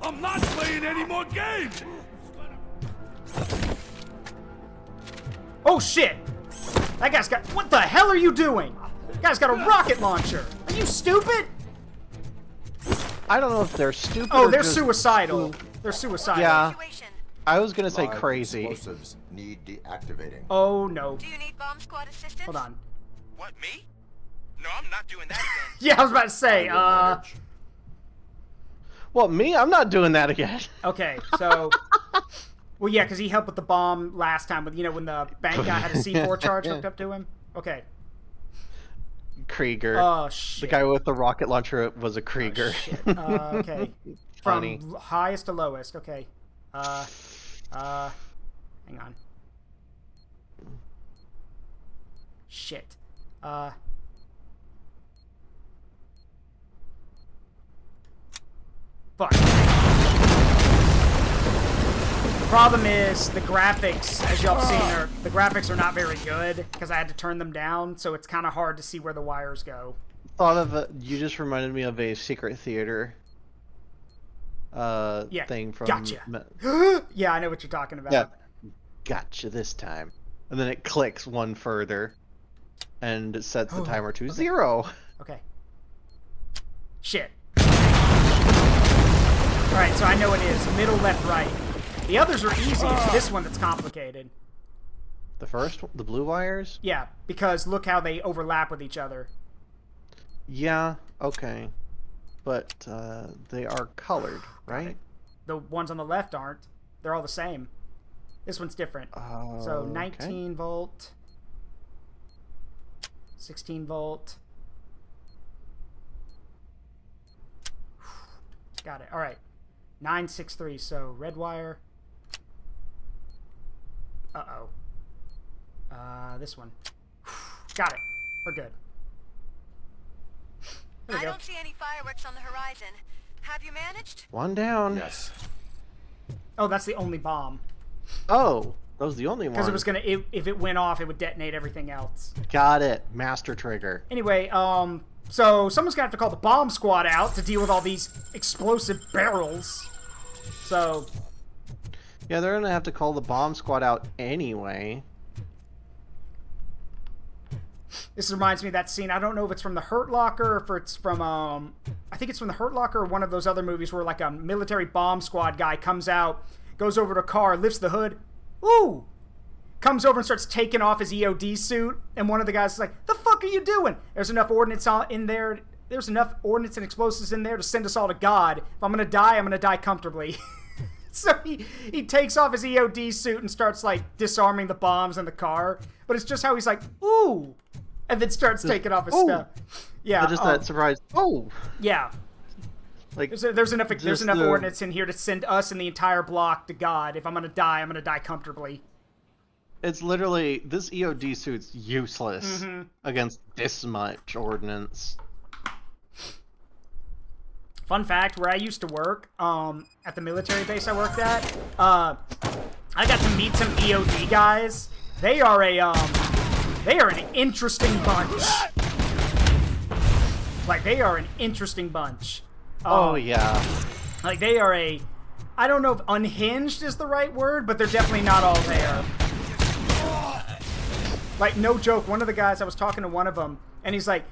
I'm not playing any more games! Oh shit! That guy's got... What the hell are you doing? That guy's got a rocket launcher! Are you stupid? I don't know if they're stupid Oh, or they're just... suicidal. They're suicidal. Yeah. I was gonna say crazy. Explosives need deactivating. Oh no. Do you need bomb squad assistance? Hold on. What, me? No, I'm not doing that again. Yeah, I was about to say, Well, me? I'm not doing that again. Okay, so... Well, yeah, because he helped with the bomb last time, with, you know, when the bank guy had a C4 charge hooked up to him. Okay. Krieger. Oh, shit. The guy with the rocket launcher was a Krieger. Oh, shit. Okay. Funny. From highest to lowest. Okay. Hang on. Shit. Fuck. The problem is the graphics, as y'all seen, the graphics are not very good because I had to turn them down, so it's kind of hard to see where the wires go. Thought of you just reminded me of a secret theater thing from Gotcha. Yeah, I know what you're talking about. Yeah. Gotcha this time. And then it clicks one further and it sets the timer to 0. Okay. Shit. Alright, so I know it is. Middle, left, right. The others are easy. It's this one that's complicated. The first, the blue wires? Yeah, because look how they overlap with each other. Yeah, okay. But they are colored, right? The ones on the left aren't. They're all the same. This one's different. So 19 volt, 16 volt. Got it. All right. 963. So red wire. Uh-oh. This one. Got it. We're good. I don't see any fireworks on the horizon. Have you managed? One down. Yes. Oh, that's the only bomb. Oh, that was the only one. Because it was gonna, if it went off, it would detonate everything else. Got it. Master trigger. Anyway, so someone's gonna have to call the bomb squad out to deal with all these explosive barrels. So. Yeah, they're gonna have to call the bomb squad out anyway. This reminds me of that scene. I don't know if it's from The Hurt Locker or if it's from, I think it's from The Hurt Locker or one of those other movies where, like, a military bomb squad guy comes out, goes over to a car, lifts the hood. Ooh! comes over and starts taking off his EOD suit, and one of the guys is like, "The fuck are you doing? There's enough ordnance in there. There's enough ordnance and explosives in there to send us all to God. If I'm gonna die, I'm gonna die comfortably." So he takes off his EOD suit and starts like disarming the bombs in the car. But it's just how he's like, "Ooh," and then starts taking off his stuff. Yeah, just that surprise. Oh, yeah. Like there's enough ordnance in here to send us and the entire block to God. If I'm gonna die comfortably. It's literally, this EOD suit's useless against this much ordnance. Fun fact, where I used to work, at the military base I worked at, I got to meet some EOD guys. They are an interesting bunch. Like, they are an interesting bunch. Oh, yeah. Like, they are I don't know if unhinged is the right word, but they're definitely not all there. Like, no joke, one of the guys, I was talking to one of them, and he's like,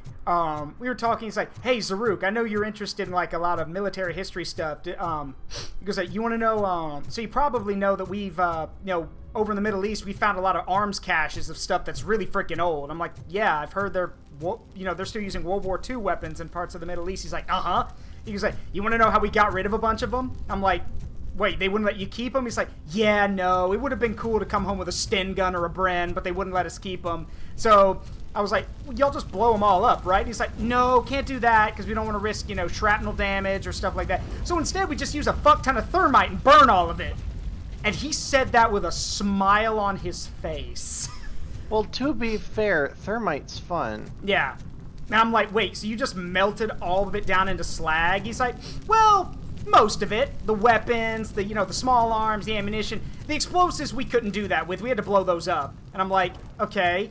we were talking, he's like, "Hey, Zaruk, I know you're interested in, like, a lot of military history stuff. He goes, like, you want to know, so you probably know that we've, you know, over in the Middle East, we found a lot of arms caches of stuff that's really freaking old." I'm like, "Yeah, I've heard they're still using World War II weapons in parts of the Middle East." He's like, "Uh-huh." He goes, like, "You want to know how we got rid of a bunch of them?" I'm like, "Wait, they wouldn't let you keep them?" He's like, "Yeah, no, it would have been cool to come home with a Sten gun or a Bren, but they wouldn't let us keep them." So I was like, "Well, y'all just blow them all up, right?" And he's like, "No, can't do that because we don't want to risk, you know, shrapnel damage or stuff like that. So instead, we just use a fuck ton of thermite and burn all of it." And he said that with a smile on his face. Well, to be fair, thermite's fun. Yeah. Now I'm like, "Wait, so you just melted all of it down into slag?" He's like, "Well, most of it. The weapons, the small arms, the ammunition. The explosives we couldn't do that with. We had to blow those up." And I'm like, "Okay.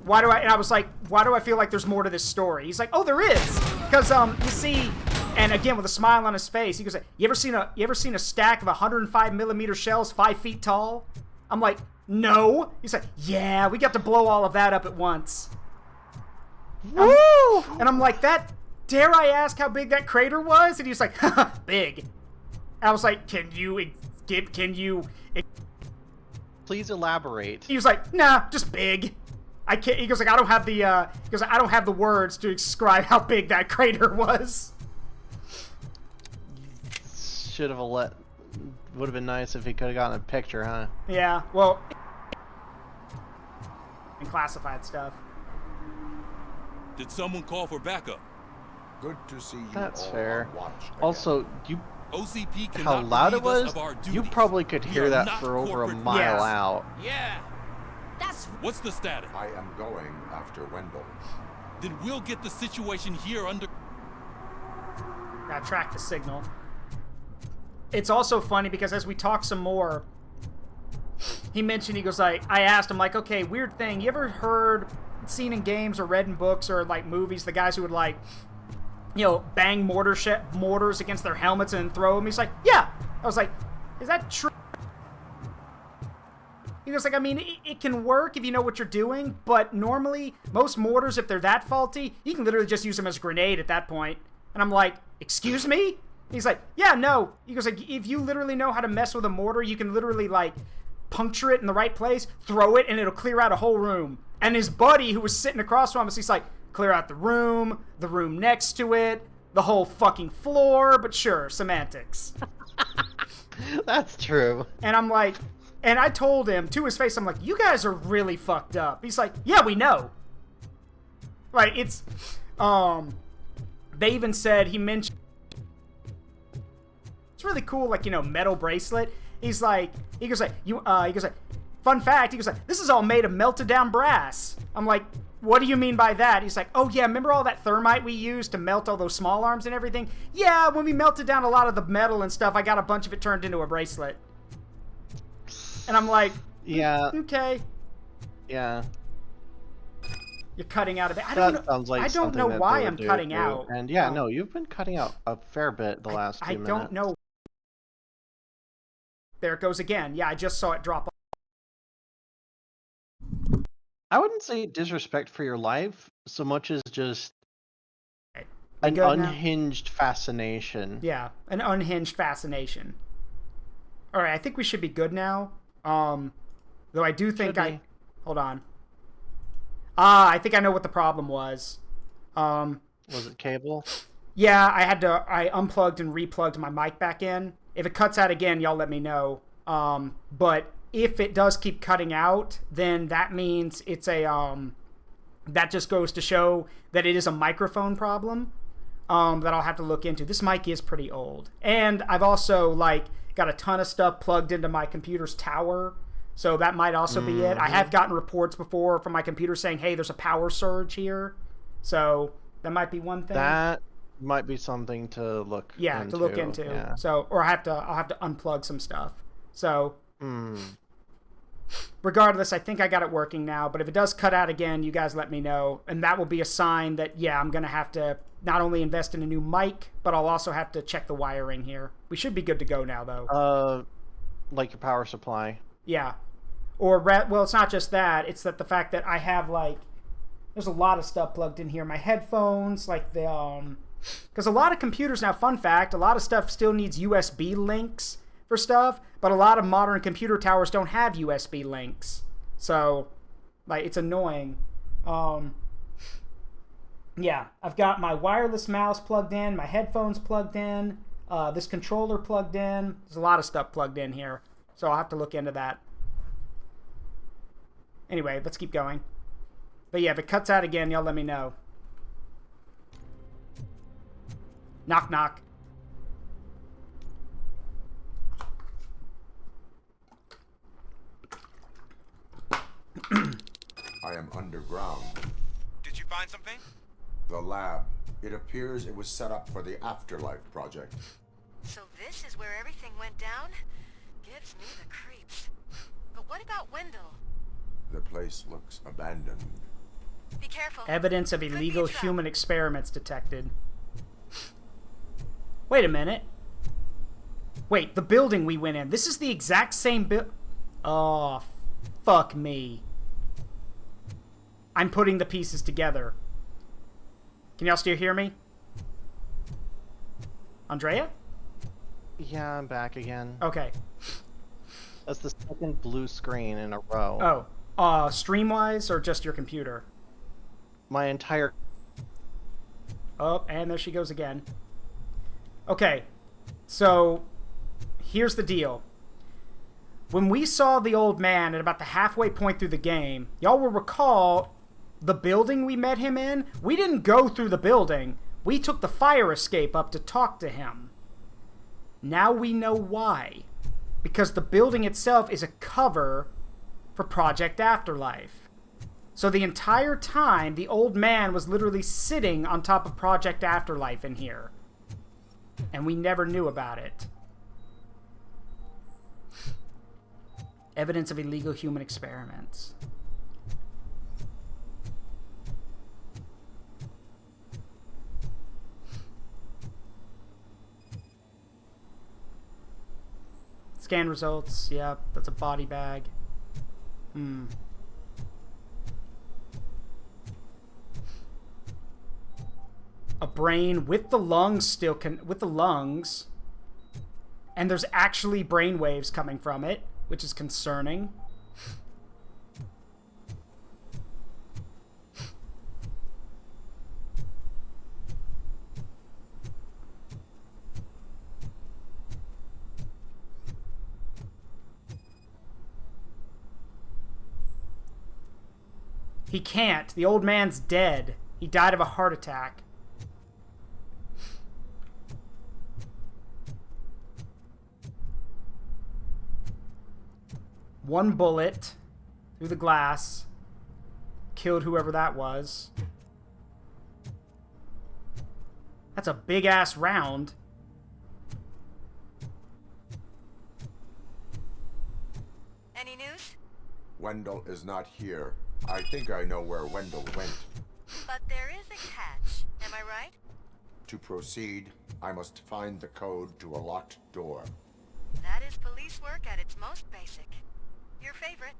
And I was like, "Why do I feel like there's more to this story?" He's like, "Oh, there is. Because, you see," and again, with a smile on his face, he goes, you ever seen a stack of 105mm shells 5 feet tall?" I'm like, "No." He's like, "Yeah, we got to blow all of that up at once." Woo! And I'm like, "Dare I ask how big that crater was?" And he was like, "Haha, big." I was like, "Can you please elaborate?" He was like, "Nah, just big." I can't. He goes like, "I don't have the words to describe how big that crater was." Should have would have been nice if he could have gotten a picture, huh? Yeah, well, and classified stuff. Did someone call for backup? Good to see you. That's all fair. on watch again. Also, OCP how loud it was, you duties. probably could hear We are that not for over a corporate mile Yes. out. Yeah. What's the status? I am going after Wendell. Then we'll get the situation here under. Gotta track the signal. It's also funny because as we talk some more, he mentioned, he goes like, I asked him like, "Okay, weird thing. You ever seen in games or read in books or like movies, the guys who would like, you know, bang mortars against their helmets and throw them?" He's like, "Yeah." I was like, "Is that true?" He goes like, "I mean, it can work if you know what you're doing, but normally, most mortars, if they're that faulty, you can literally just use them as a grenade at that point." And I'm like, "Excuse me?" He's like, "Yeah, no." He goes like, "If you literally know how to mess with a mortar, you can literally like puncture it in the right place, throw it, and it'll clear out a whole room." And his buddy, who was sitting across from us, he's like, "Clear out the room next to it, the whole fucking floor," but sure, semantics. That's true. And I'm like, and I told him to his face, I'm like, "You guys are really fucked up." He's like, "Yeah, we know." Like, it's, they even said, he mentioned, it's really cool, like, you know, metal bracelet. He goes like, "Fun fact," he goes like, "This is all made of melted down brass." I'm like, "What do you mean by that?" He's like, "Oh yeah, remember all that thermite we used to melt all those small arms and everything? Yeah, when we melted down a lot of the metal and stuff, I got a bunch of it turned into a bracelet." And I'm like, "Yeah, okay." Yeah. You're cutting out a bit. I don't know why I'm cutting out. And yeah, no, you've been cutting out a fair bit the last 2 minutes. I don't know. There it goes again. Yeah, I just saw it drop off. I wouldn't say disrespect for your life so much as just an good now? unhinged fascination. Yeah, an unhinged fascination. All right, I think we should be good now. Though I do think Should be. Hold on. I think I know what the problem was. Was it cable? Yeah, I unplugged and replugged my mic back in. If it cuts out again, y'all let me know. But if it does keep cutting out, then that means it's that just goes to show that it is a microphone problem. That I'll have to look into. This mic is pretty old. And I've also, like, got a ton of stuff plugged into my computer's tower. So that might also be it. I have gotten reports before from my computer saying, hey, there's a power surge here. So that might be one thing. That might be something to look into. To look into. Yeah. So, or I'll have to unplug some stuff. So, regardless, I think I got it working now. But if it does cut out again, you guys let me know. And that will be a sign that, yeah, I'm going to have to not only invest in a new mic, but I'll also have to check the wiring here. We should be good to go now, though. Like your power supply. Yeah. Or, well, it's not just that. It's that the fact that I have, like, there's a lot of stuff plugged in here. My headphones, like the, because a lot of computers now, fun fact, a lot of stuff still needs USB links for stuff, but a lot of modern computer towers don't have USB links. So, like, it's annoying. Yeah, I've got my wireless mouse plugged in, my headphones plugged in, this controller plugged in. There's a lot of stuff plugged in here. So I'll have to look into that. Anyway, let's keep going. But yeah, if it cuts out again, y'all let me know. Knock, knock. I am underground. Did you find something? The lab. It appears it was set up for the Afterlife project. So this is where everything went down? Gives me the creeps. But what about Wendell? The place looks abandoned. Be careful. Evidence of illegal human experiments detected. Wait a minute. Wait, the building we went in. This is the exact same Oh, fuck me. I'm putting the pieces together. Can y'all still hear me? Andrea? Yeah, I'm back again. Okay. That's the second blue screen in a row. Oh, stream-wise or just your computer? My entire... Oh, and there she goes again. Okay, so here's the deal. When we saw the old man at about the halfway point through the game, y'all will recall the building we met him in. We didn't go through the building. We took the fire escape up to talk to him. Now we know why. Because the building itself is a cover for Project Afterlife. So the entire time, the old man was literally sitting on top of Project Afterlife in here. And we never knew about it. Evidence of illegal human experiments. Scan results. Yep, that's a body bag. A brain with the lungs still with the lungs. And there's actually brain waves coming from it, which is concerning. He can't. The old man's dead. He died of a heart attack. One bullet through the glass killed whoever that was. That's a big-ass round. Any news? Wendell is not here. I think I know where Wendell went. But there is a catch. Am I right? To proceed, I must find the code to a locked door. That is police work at its most basic. Your favorite.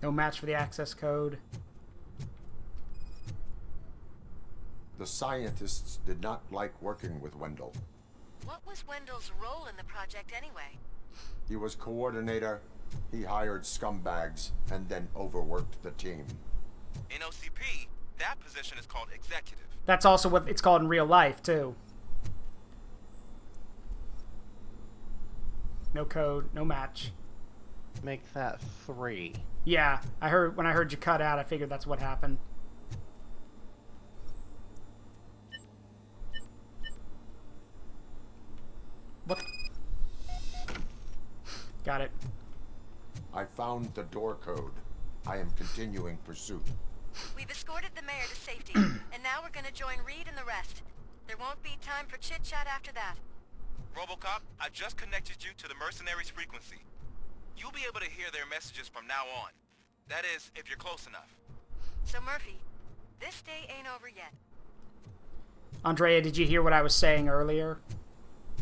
No match for the access code. The scientists did not like working with Wendell. What was Wendell's role in the project anyway? He was coordinator, he hired scumbags, and then overworked the team. In OCP, that position is called executive. That's also what it's called in real life, too. No code, no match. Make that 3. Yeah, when I heard you cut out, I figured that's what happened. What? Got it. I found the door code. I am continuing pursuit. We've escorted the mayor to safety, and now we're gonna join Reed and the rest. There won't be time for chit-chat after that. RoboCop, I just connected you to the mercenaries' frequency. You'll be able to hear their messages from now on. That is, if you're close enough. So Murphy, this day ain't over yet. Andrea, did you hear what I was saying earlier?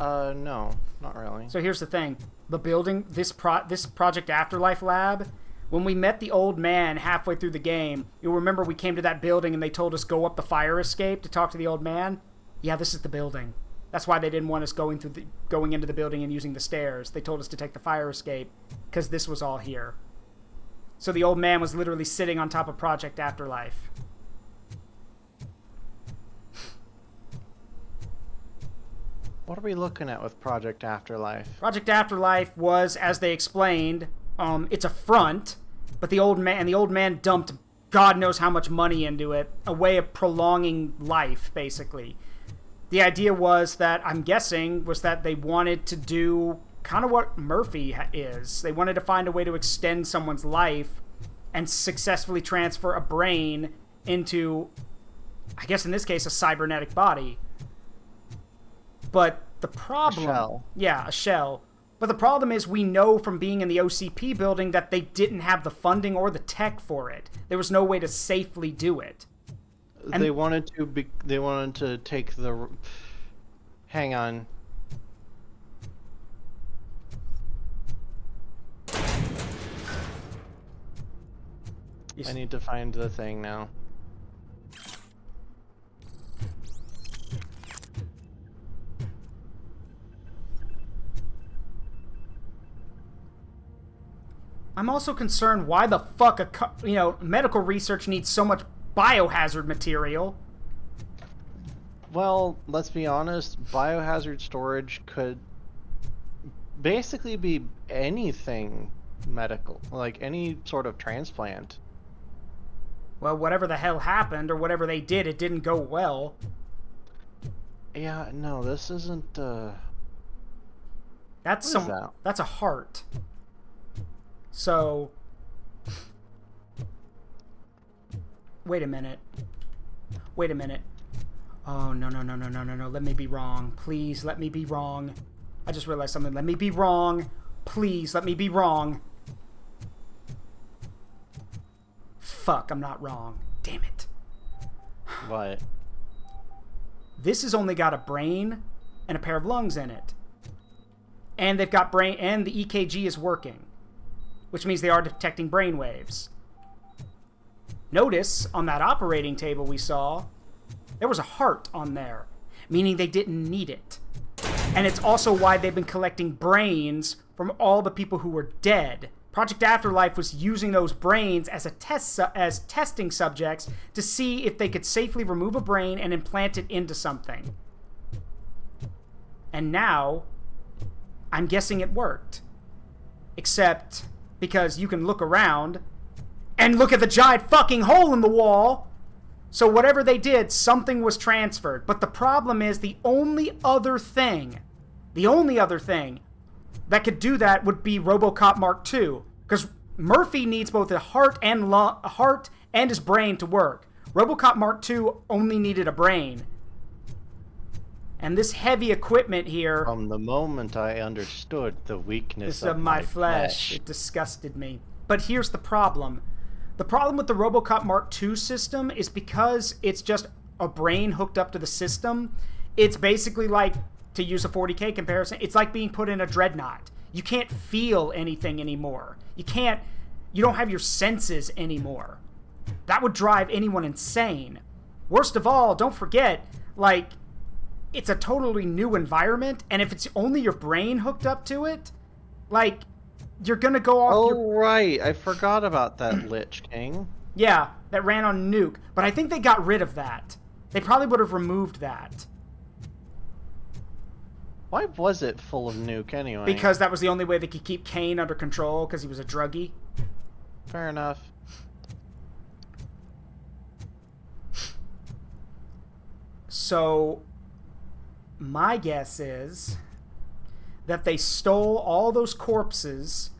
No, not really. So here's the thing. The building, this Project Afterlife lab, when we met the old man halfway through the game, you'll remember we came to that building and they told us go up the fire escape to talk to the old man? Yeah, this is the building. That's why they didn't want us going into the building and using the stairs. They told us to take the fire escape, because this was all here. So the old man was literally sitting on top of Project Afterlife. What are we looking at with Project Afterlife? Project Afterlife was, as they explained, it's a front, but the old man dumped God knows how much money into it, a way of prolonging life, basically. The idea was that, I'm guessing, was that they wanted to do kind of what Murphy is. They wanted to find a way to extend someone's life and successfully transfer a brain into, I guess in this case, a cybernetic body. But the problem... A shell. Yeah, a shell. But the problem is we know from being in the OCP building that they didn't have the funding or the tech for it. There was no way to safely do it. And they wanted to take the... Hang on. I need to find the thing now. I'm also concerned why the fuck medical research needs so much biohazard material. Well, let's be honest, biohazard storage could basically be anything medical, like any sort of transplant. Well, whatever the hell happened, or whatever they did, it didn't go well. Yeah, no, this isn't, That's what is that? That's a heart. So... Wait a minute. Wait a minute. Oh, no. Let me be wrong. Please, let me be wrong. I just realized something. Let me be wrong. Please, let me be wrong. Fuck, I'm not wrong. Damn it. What? This has only got a brain and a pair of lungs in it. And they've got brain, and the EKG is working, which means they are detecting brain waves. Notice on that operating table we saw, there was a heart on there, meaning they didn't need it. And it's also why they've been collecting brains from all the people who were dead. Project Afterlife was using those brains as as testing subjects to see if they could safely remove a brain and implant it into something. And now, I'm guessing it worked. Except because you can look around and look at the giant fucking hole in the wall. So whatever they did, something was transferred. But the problem is the only other thing that could do that would be RoboCop Mark II. Because Murphy needs both a heart and his brain to work. RoboCop Mark II only needed a brain. And this heavy equipment here... From the moment I understood the weakness of my flesh, it disgusted me. But here's the problem. The problem with the RoboCop Mark II system is because it's just a brain hooked up to the system, it's basically like, to use a 40K comparison, it's like being put in a dreadnought. You can't feel anything anymore. You don't have your senses anymore. That would drive anyone insane. Worst of all, don't forget, like, it's a totally new environment, and if it's only your brain hooked up to it, like, you're gonna go off. Oh, right. I forgot about that Lich King. Yeah, that ran on Nuke, but I think they got rid of that. They probably would have removed that. Why was it full of Nuke anyway? Because that was the only way they could keep Kane under control, because he was a druggie. Fair enough. So, my guess is that they stole all those corpses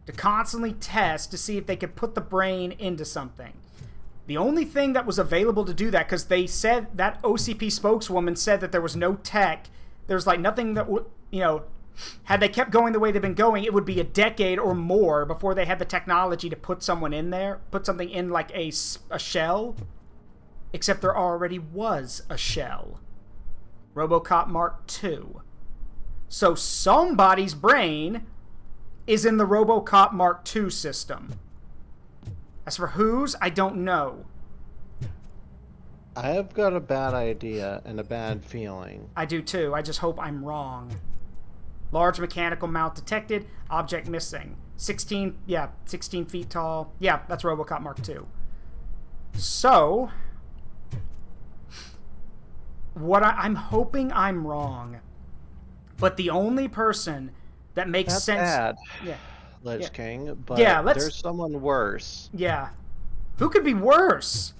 to constantly test to see if they could put the brain into something. The only thing that was available to do that, because they said, that OCP spokeswoman said that there was no tech, there's like nothing that would, you know, had they kept going the way they've been going, it would be a decade or more before they had the technology to put someone in there, put something in like a shell. Except there already was a shell. RoboCop Mark II. So somebody's brain is in the RoboCop Mark II system. As for whose, I don't know. I've got a bad idea and a bad feeling. I do too. I just hope I'm wrong. Large mechanical mount detected. Object missing. 16 feet tall. Yeah, that's RoboCop Mark II. So, I'm hoping I'm wrong. But the only person that makes That's sense. Bad. Yeah. Lich King, but there's someone worse. Yeah. Who could be worse?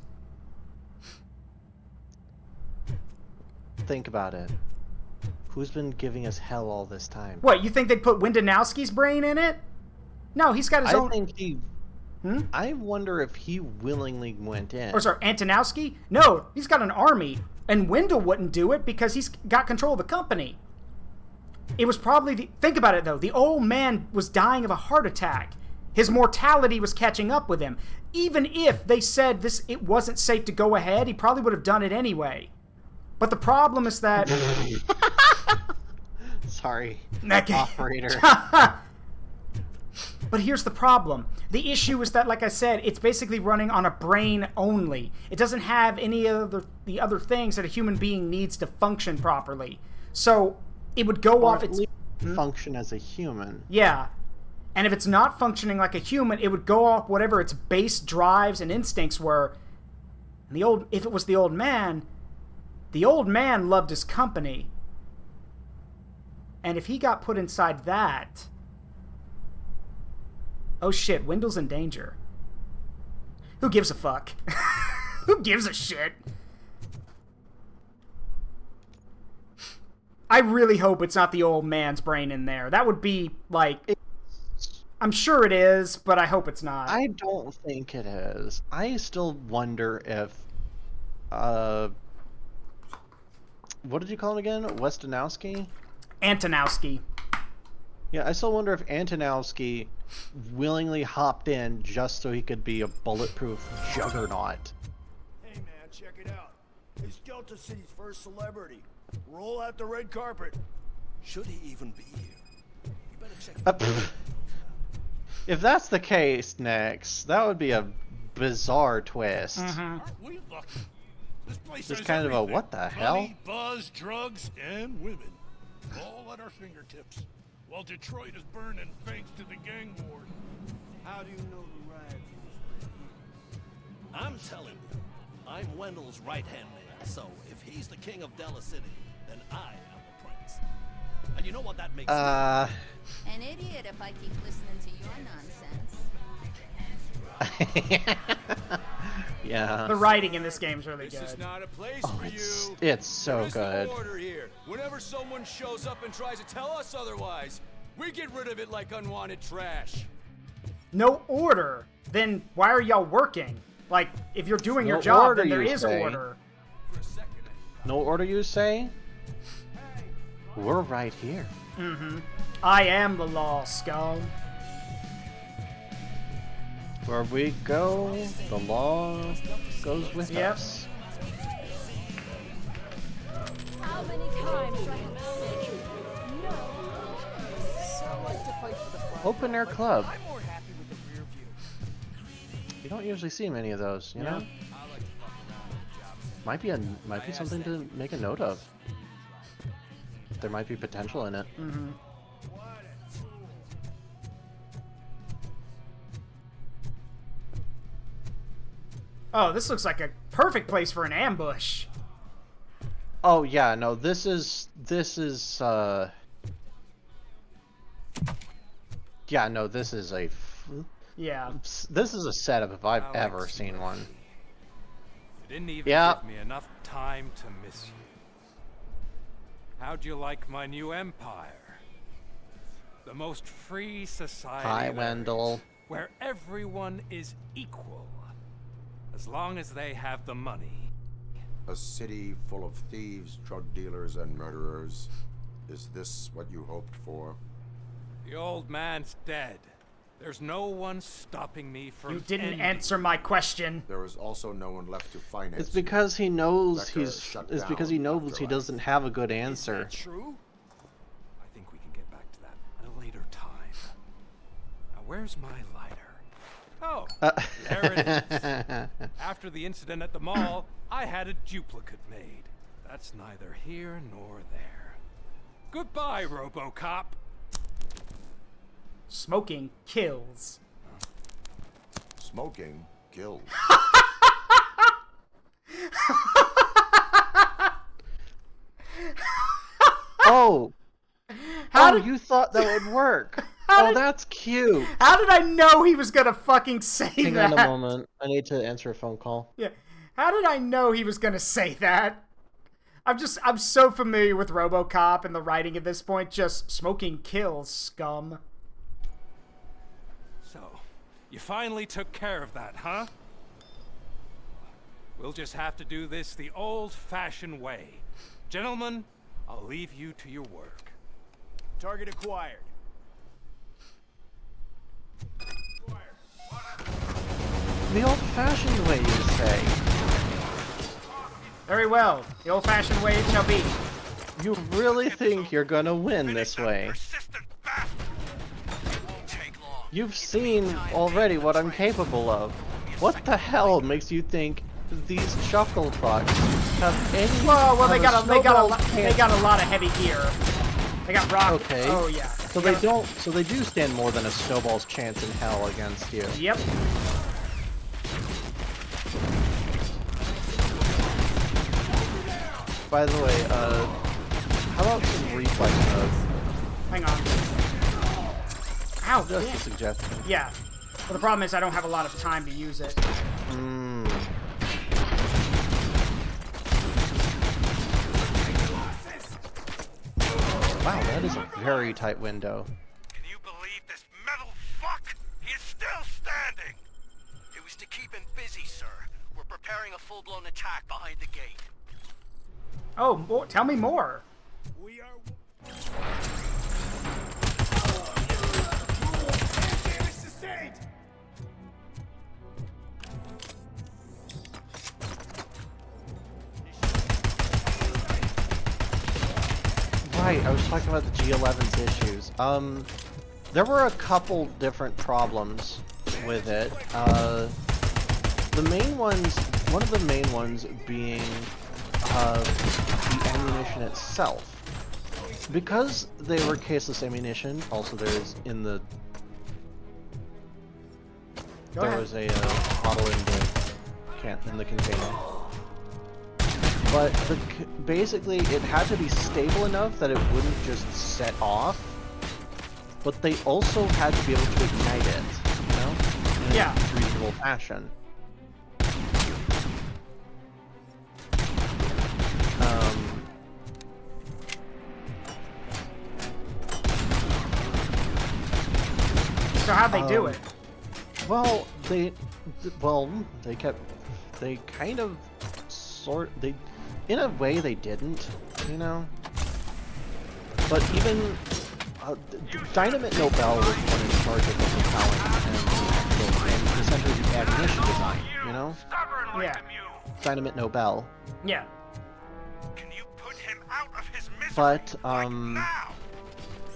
Think about it. Who's been giving us hell all this time? What, you think they'd put Windanowski's brain in it? No, he's got his own... I think he... I wonder if he willingly went in. Or sorry, Antonowski? No, he's got an army. And Wendell wouldn't do it because he's got control of the company. It was probably the... Think about it, though. The old man was dying of a heart attack. His mortality was catching up with him. Even if they said it wasn't safe to go ahead, he probably would have done it anyway. But the problem is that... Sorry, Okay. operator. But here's the problem. The issue is that, like I said, it's basically running on a brain only. It doesn't have any of the other things that a human being needs to function properly. So it would go off its... function as a human. Yeah. And if it's not functioning like a human, it would go off whatever its base drives and instincts were. And if it was the old man loved his company. And if he got put inside that... Oh shit, Wendell's in danger. Who gives a fuck? Who gives a shit? I really hope it's not the old man's brain in there. That would be, like... I'm sure it is, but I hope it's not. I don't think it is. I still wonder if... what did you call him again? Westonowski? Antonowski. Yeah, I still wonder if Antonowski willingly hopped in just so he could be a bulletproof juggernaut. Hey man, check it out. He's Delta City's first celebrity. Roll out the red carpet. Should he even be here? You better check If that's the case, Nex, that would be a bizarre twist. Aren't we lucky? This place Just has kind of a everything. what the hell? Money, buzz, drugs, and women. All at our fingertips. While Detroit is burning thanks to the gang war. How do you know the riots? I'm telling you, I'm Wendell's right-hand man. So if he's the king of Della City, then I am the prince. And you know what that makes me? An idiot if I keep listening to your nonsense. Yeah. The writing in this game is really This good. is not a place for you. It's so There is good. no order here. Whenever someone shows up and tries to tell us otherwise, we get rid of it like unwanted trash. No order? Then why are y'all working? Like, if you're doing your No job, order, then there you is say. order. No order, you say? We're right here. Mm-hmm. I am the law, scum. Where we go, the law goes with us. How many times do I have to say no? Open air club. You don't usually see many of those, you know? Might be something to make a note of. There might be potential in it. Mm-hmm. Oh, this looks like a perfect place for an ambush. Oh yeah, no, this is yeah, no, this is a yeah. This is a setup if I've ever seen one. You didn't even Yeah. give me enough time to miss you. How'd you like my new empire? The most free society Hi, there Wendell. is, where everyone is equal, as long as they have the money. A city full of thieves, drug dealers, and murderers. Is this what you hoped for? The old man's dead. There's no one stopping me from You didn't ending. answer my question. There is also no one left to finance. It's because he knows Vector he's. shut It's because he down knows he Afterlife. doesn't have a good answer. True? I think we can get back to that at a later time. Now, where's my lighter? Oh, there it is. After the incident at the mall, I had a duplicate made. That's neither here nor there. Goodbye, RoboCop. Smoking kills. Smoking kills. Oh! How Oh, did- you thought that would work. How Oh, did- that's cute. How did I know he was gonna fucking say Hang that? on a moment. I need to answer a phone call. Yeah. How did I know he was gonna say that? I'm so familiar with RoboCop and the writing at this point. Just smoking kills, scum. So, you finally took care of that, huh? We'll just have to do this the old-fashioned way. Gentlemen, I'll leave you to your work. Target acquired. The old-fashioned way, you say? Very well. The old-fashioned way it shall be. You really think you're gonna win this way? You've seen already what I'm capable of. What the hell makes you think these shuffle trucks have any? Well, they of got a lot of heavy gear. They got rock. Okay. Oh yeah. So they don't. So they do stand more than a snowball's chance in hell against you. Yep. By the way, how about some reflex mode? Hang on. Ow. Just damn. a suggestion. Yeah. Well, the problem is I don't have a lot of time to use it. Hmm. Wow, that is a very tight window. Can you believe this metal fuck? He is still standing! It was to keep him busy, sir. We're preparing a full-blown attack behind the gate. Oh, tell me more. We are. Damage sustained. Right, I was talking about the G11's issues. There were a couple different problems with it. The main ones, one of the main ones being the ammunition itself. Because they were caseless ammunition, also there's in the... There was a bottle in the container. But basically, it had to be stable enough that it wouldn't just set off. But they also had to be able to ignite it, you know, in a reasonable fashion. So how'd they do it? Well, they kind of in a way they didn't, you know. But even Dynamite Nobel was the one in charge of the propellant and essentially the ammunition design, you know. Yeah. Dynamite Nobel. Yeah. Can you put him out of his misery? But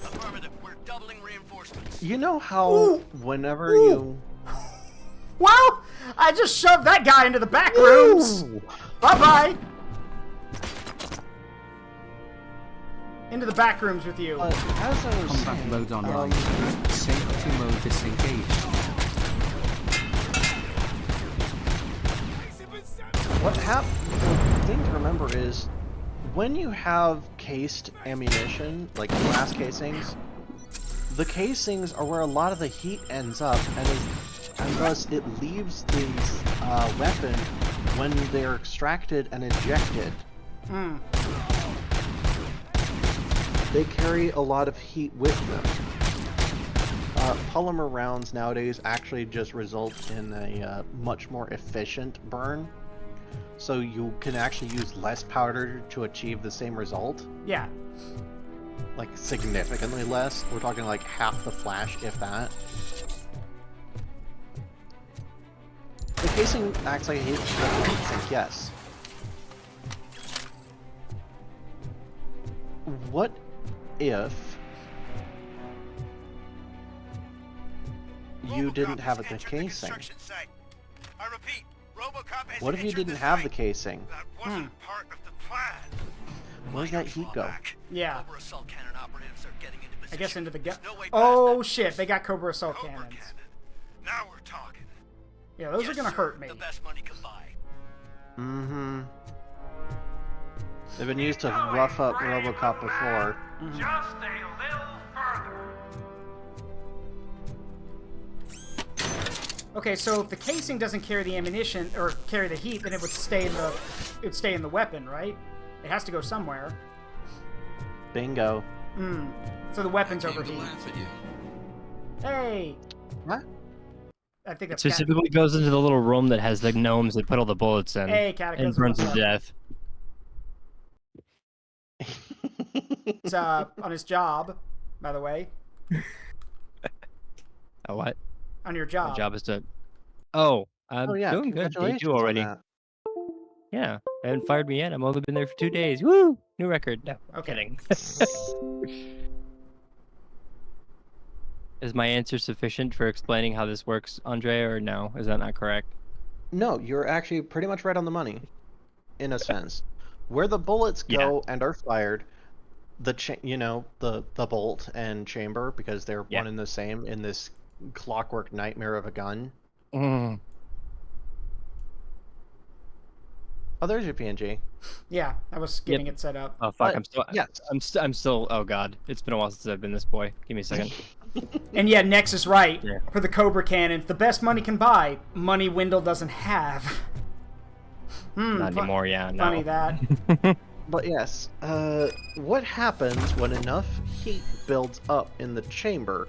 Affirmative, we're doubling reinforcements. you know how whenever you Well, I just shoved that guy into the back rooms. Bye-bye! Into the back rooms with you. As I was Combat saying, mode online. Safety mode disengaged. The thing to remember is, when you have cased ammunition, like glass casings, the casings are where a lot of the heat ends up, and thus it leaves the weapon when they're extracted and ejected. They carry a lot of heat with them. Polymer rounds nowadays actually just result in a much more efficient burn, so you can actually use less powder to achieve the same result. Yeah. Like, significantly less. We're talking like half the flash, if that. The casing acts like a heat sink, yes. What if you didn't have the casing? I repeat, RoboCop has What if you didn't have the casing? That wasn't part of the plan. Where does that heat go? Yeah. Cobra assault cannon operatives are getting into position. I guess into the gun. No way past Oh that. shit, they got Cobra assault Cobra cannons. cannon. Now we're talking. Yeah, those Yes, are gonna sir. hurt me. The best money can buy. Mm-hmm. They've been used to rough up RoboCop before. Just a little further. Okay, so if the casing doesn't carry the ammunition or carry the heat, then it would stay in the weapon, right? It has to go somewhere. Bingo. So the weapon's overheat. Hey. What? I think It that's specifically goes into the little room that has the gnomes that put all the bullets in. Hey, and Cataclysm, burns what's to up? death. It's on his job, by the way. A what? On your job. My job is to. Oh, I'm yeah, doing good. Day congratulations 2 on already. that. Yeah, they haven't fired me yet. I've only been there for 2 days. Woo! New record. No, I'm Okay. kidding. Is my answer sufficient for explaining how this works, Andre, or no? Is that not correct? No, you're actually pretty much right on the money, in a sense. Where the bullets go and are fired, the bolt and chamber, because they're one and the same in this clockwork nightmare of a gun. Oh, there's your PNG. Yeah, I was getting it set up. Oh fuck! But, I'm still. Oh god, it's been a while since I've been this boy. Give me a second. And yeah, Nex is right. Yeah. For the Cobra cannons, the best money can buy. Money Wendell doesn't have. Not anymore. Yeah. No. Funny that. But yes, what happens when enough heat builds up in the chamber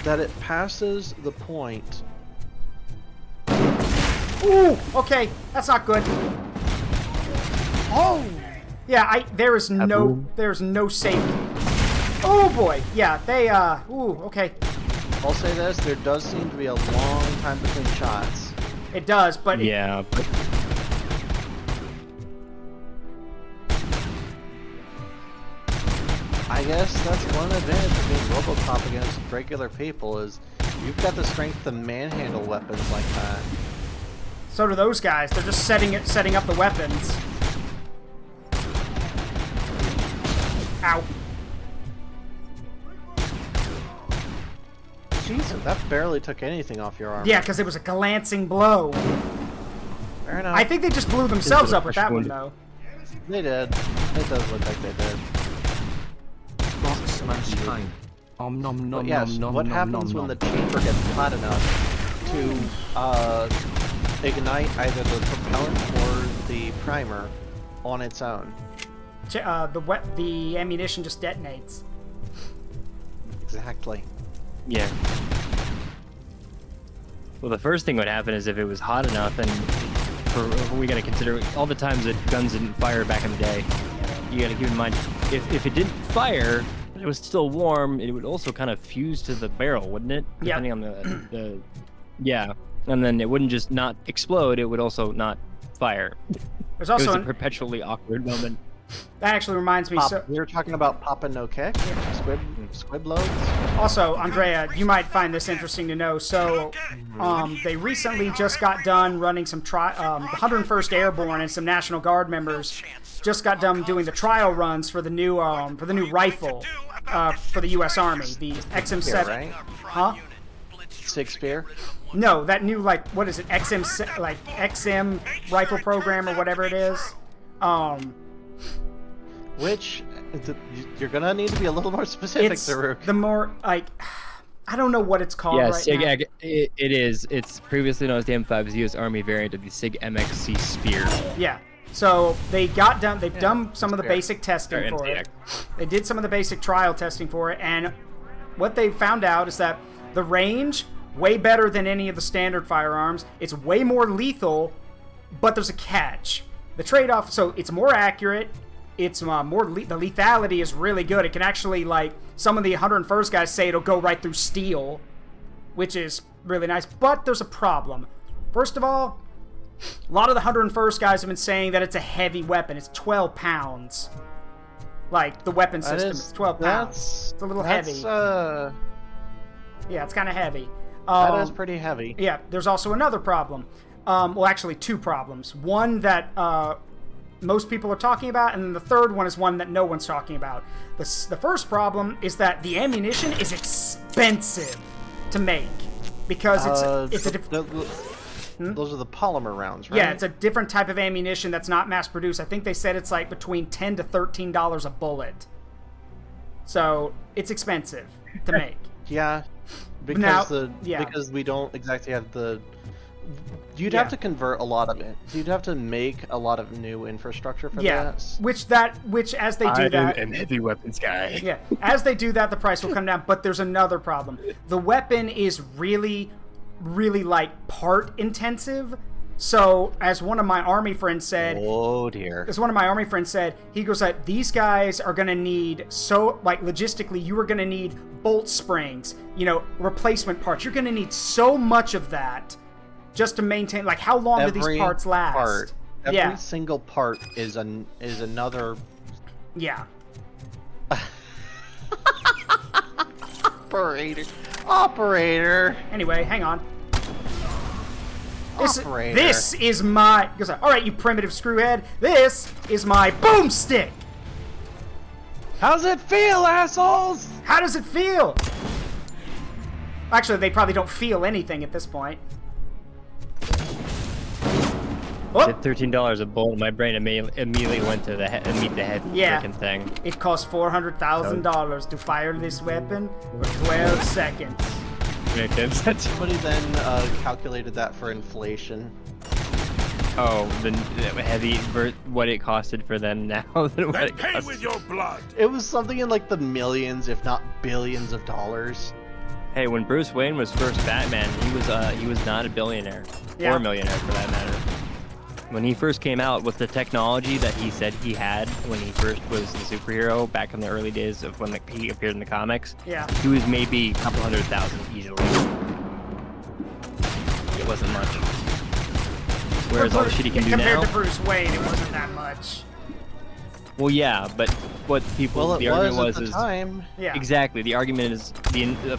that it passes the point? Ooh, okay, that's not good. Oh, yeah, there's no safety. Oh boy, yeah, they ooh, okay. I'll say this: there does seem to be a long time between shots. It does, but yeah, but. I guess that's one advantage of being RoboCop against regular people is you've got the strength to manhandle weapons like that. So do those guys. They're just setting up the weapons. Ow. Jesus, that barely took anything off your arm. Yeah, because it was a glancing blow. Fair enough. I think they just blew themselves up with that one, though. They did. It does look like they did. Box smash time. Om nom nom But yes, nom nom what nom happens nom when nom. the chamber gets hot enough to ignite either the propellant or the primer on its own? The ammunition just detonates. Exactly. Yeah. Well, the first thing would happen is if it was hot enough, and we got to consider all the times that guns didn't fire back in the day. You got to keep in mind, if it didn't fire, but it was still warm, it would also kind of fuse to the barrel, wouldn't it? Yeah. Depending on the yeah, and then it wouldn't just not explode; it would also not fire. There's also it was a perpetually awkward moment. That actually reminds me. So we were talking about Papa No Kick, squib loads. Also, Andrea, you might find this interesting to know. So, they recently just got done running some the 101st Airborne and some National Guard members just got done doing the trial runs for the new rifle for the U.S. Army, the XM7. Right? Huh? SIGH Spear? No, that new what is it? XM rifle program or whatever it is. Which you're gonna need to be a little more specific, Daruk. The more I don't know what it's called right SIGH, now. it is. It's previously known as the M5's U.S. Army variant of the SIGH MXC Spear. Yeah. So they've done some of the basic testing for it. They did some of the basic trial testing for it, and what they found out is that the range, way better than any of the standard firearms. It's way more lethal, but there's a catch. The trade-off, so it's more accurate. It's the lethality is really good. It can actually, like, some of the 101st guys say it'll go right through steel, which is really nice. But there's a problem. First of all, a lot of the 101st guys have been saying that it's a heavy weapon. It's 12 pounds. Like, the weapon system is 12 pounds. It's a little heavy. Yeah, it's kind of heavy. That is pretty heavy. Yeah, there's also another problem. Well, actually, two problems. One that most people are talking about, and then the third one is one that no one's talking about. The first problem is that the ammunition is expensive to make because it's a different. Those are the polymer rounds, right? Yeah, it's a different type of ammunition that's not mass-produced. I think they said it's like between $10 to $13 a bullet. So it's expensive to make. Yeah, because because we don't exactly have the. You'd have to convert a lot of it. You'd have to make a lot of new infrastructure for this. Which as they do that, I'm a heavy weapons guy. Yeah, as they do that, the price will come down. But there's another problem. The weapon is really, really like part intensive. So as one of my army friends said, oh dear. As one of my army friends said, he goes that these guys are gonna need logistically, you are gonna need bolt springs, replacement parts. You're gonna need so much of that. Just to maintain, like, how long do these parts last? Every single part is another. Yeah. Operator. Anyway, hang on. Operator. This is my. Goes all right, you primitive screwhead. This is my boomstick. How's it feel, assholes? How does it feel? Actually, they probably don't feel anything at this point. At $13 a bullet, my brain immediately went to the heavy freaking thing. It costs $400,000 to fire this weapon for 12 seconds. Somebody then calculated that for inflation. Oh, the heavy what it costed for them now than what it cost. with your blood. It was something in like the millions, if not billions of dollars. Hey, when Bruce Wayne was first Batman, he was not a billionaire or a millionaire for that matter. When he first came out with the technology that he said he had when he first was the superhero back in the early days of when he appeared in the comics, he was maybe a couple $100,000 easily. It wasn't much. Whereas all the shit he can do now... Compared to Bruce Wayne, it wasn't that much. Well, yeah, but what people... the argument was at the time. Yeah. Exactly. The argument is the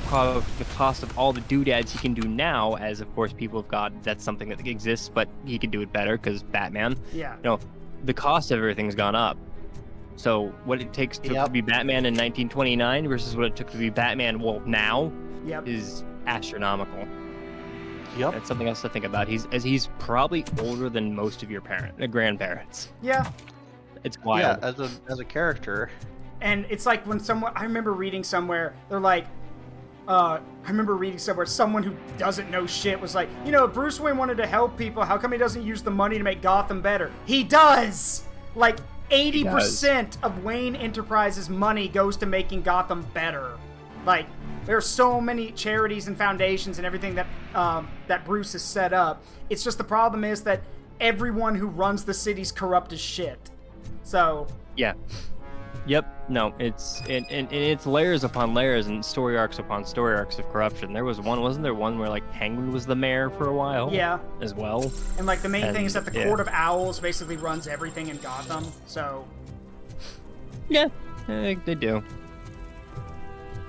cost of all the doodads he can do now, as of course people have got that's something that exists, but he can do it better because Batman. Yeah. The cost of everything's gone up. So what it takes to be Batman in 1929 versus what it took to be Batman now is astronomical. Yep. That's something else to think about. He's probably older than most of your grandparents. Yeah. It's wild. Yeah, as a character. And it's like when I remember reading somewhere, they're like, someone who doesn't know shit was like, Bruce Wayne wanted to help people. How come he doesn't use the money to make Gotham better? He does! Like, 80% of Wayne Enterprises' money goes to making Gotham better. Like, there are so many charities and foundations and everything that Bruce has set up. It's just the problem is that everyone who runs the city's corrupt as shit. So... Yeah. Yep. No, it's layers upon layers and story arcs upon story arcs of corruption. Wasn't there one where like Penguin was the mayor for a while? Yeah. As well. And like the main thing is that the Court of Owls basically runs everything in Gotham. So Yeah, they do.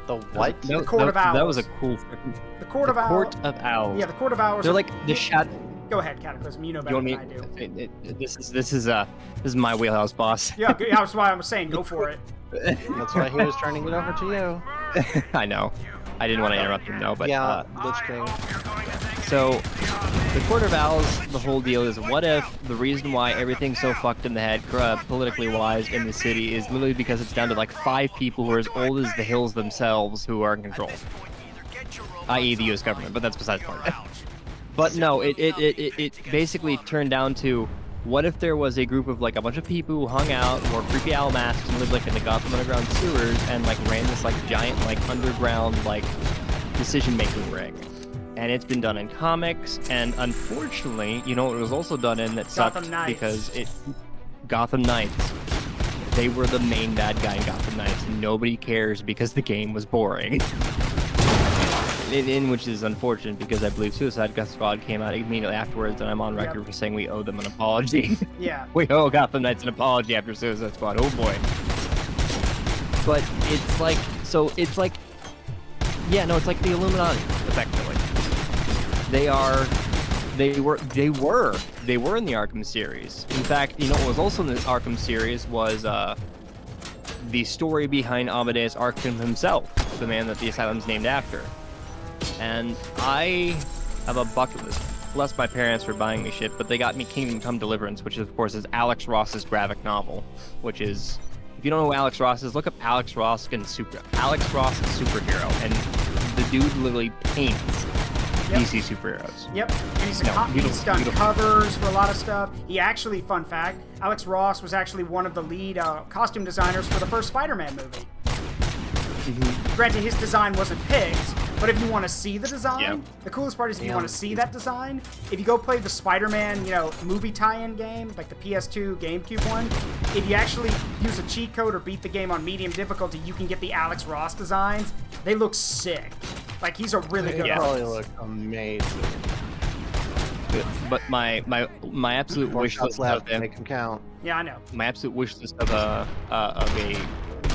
The what? The Court of Owls. That was a cool freaking... The Court of Owls. Court of Owls. Yeah, the Court of Owls. They're like the shadow... Go ahead, Cataclysm. You know better than I do. This is my wheelhouse, boss. Yeah, that's why I was saying go for it. That's why he was turning it over to you. I know. I didn't want to interrupt him, though, but... Yeah, that's true. So, the Court of Owls, the whole deal is, what if the reason why everything's so fucked in the head, politically wise, in the city is literally because it's down to like 5 people who are as old as the hills themselves who are in control, i.e. the U.S. government, but that's besides the point. But no, it basically turned down to, what if there was a group of like a bunch of people who hung out, wore creepy owl masks, and lived like in the Gotham Underground sewers, and like ran this like giant like underground like decision-making ring. And it's been done in comics, and unfortunately, you know, it was also done in that sucked because Gotham Knights. They were the main bad guy in Gotham Knights, and nobody cares because the game was boring. Which is unfortunate because I believe Suicide Squad came out immediately afterwards, and I'm on record for saying we owe them an apology. Yeah. We owe Gotham Knights an apology after Suicide Squad. Oh boy. But it's like, yeah, no, it's like the Illuminati, effectively. They were in the Arkham series. In fact, you know what was also in the Arkham series was the story behind Amadeus Arkham himself, the man that the asylum's named after. And I have a bucket list. Bless my parents for buying me shit, but they got me Kingdom Come Deliverance, which of course is Alex Ross's graphic novel, which is, if you don't know who Alex Ross is, look up Alex Ross superhero, and the dude literally paints DC superheroes. Yep, and he's done covers for a lot of stuff. He actually, fun fact, Alex Ross was actually one of the lead costume designers for the first Spider-Man movie. Granted, his design wasn't picked, but if you want to see the design, the coolest part is if you want to see that design, if you go play the Spider-Man, you know, movie tie-in game, like the PS2 GameCube one, if you actually use a cheat code or beat the game on medium difficulty, you can get the Alex Ross designs. They look sick. Like, he's a really good artist. They look amazing. But my absolute wish list of them, make them count. Yeah, I know. My absolute wish list of a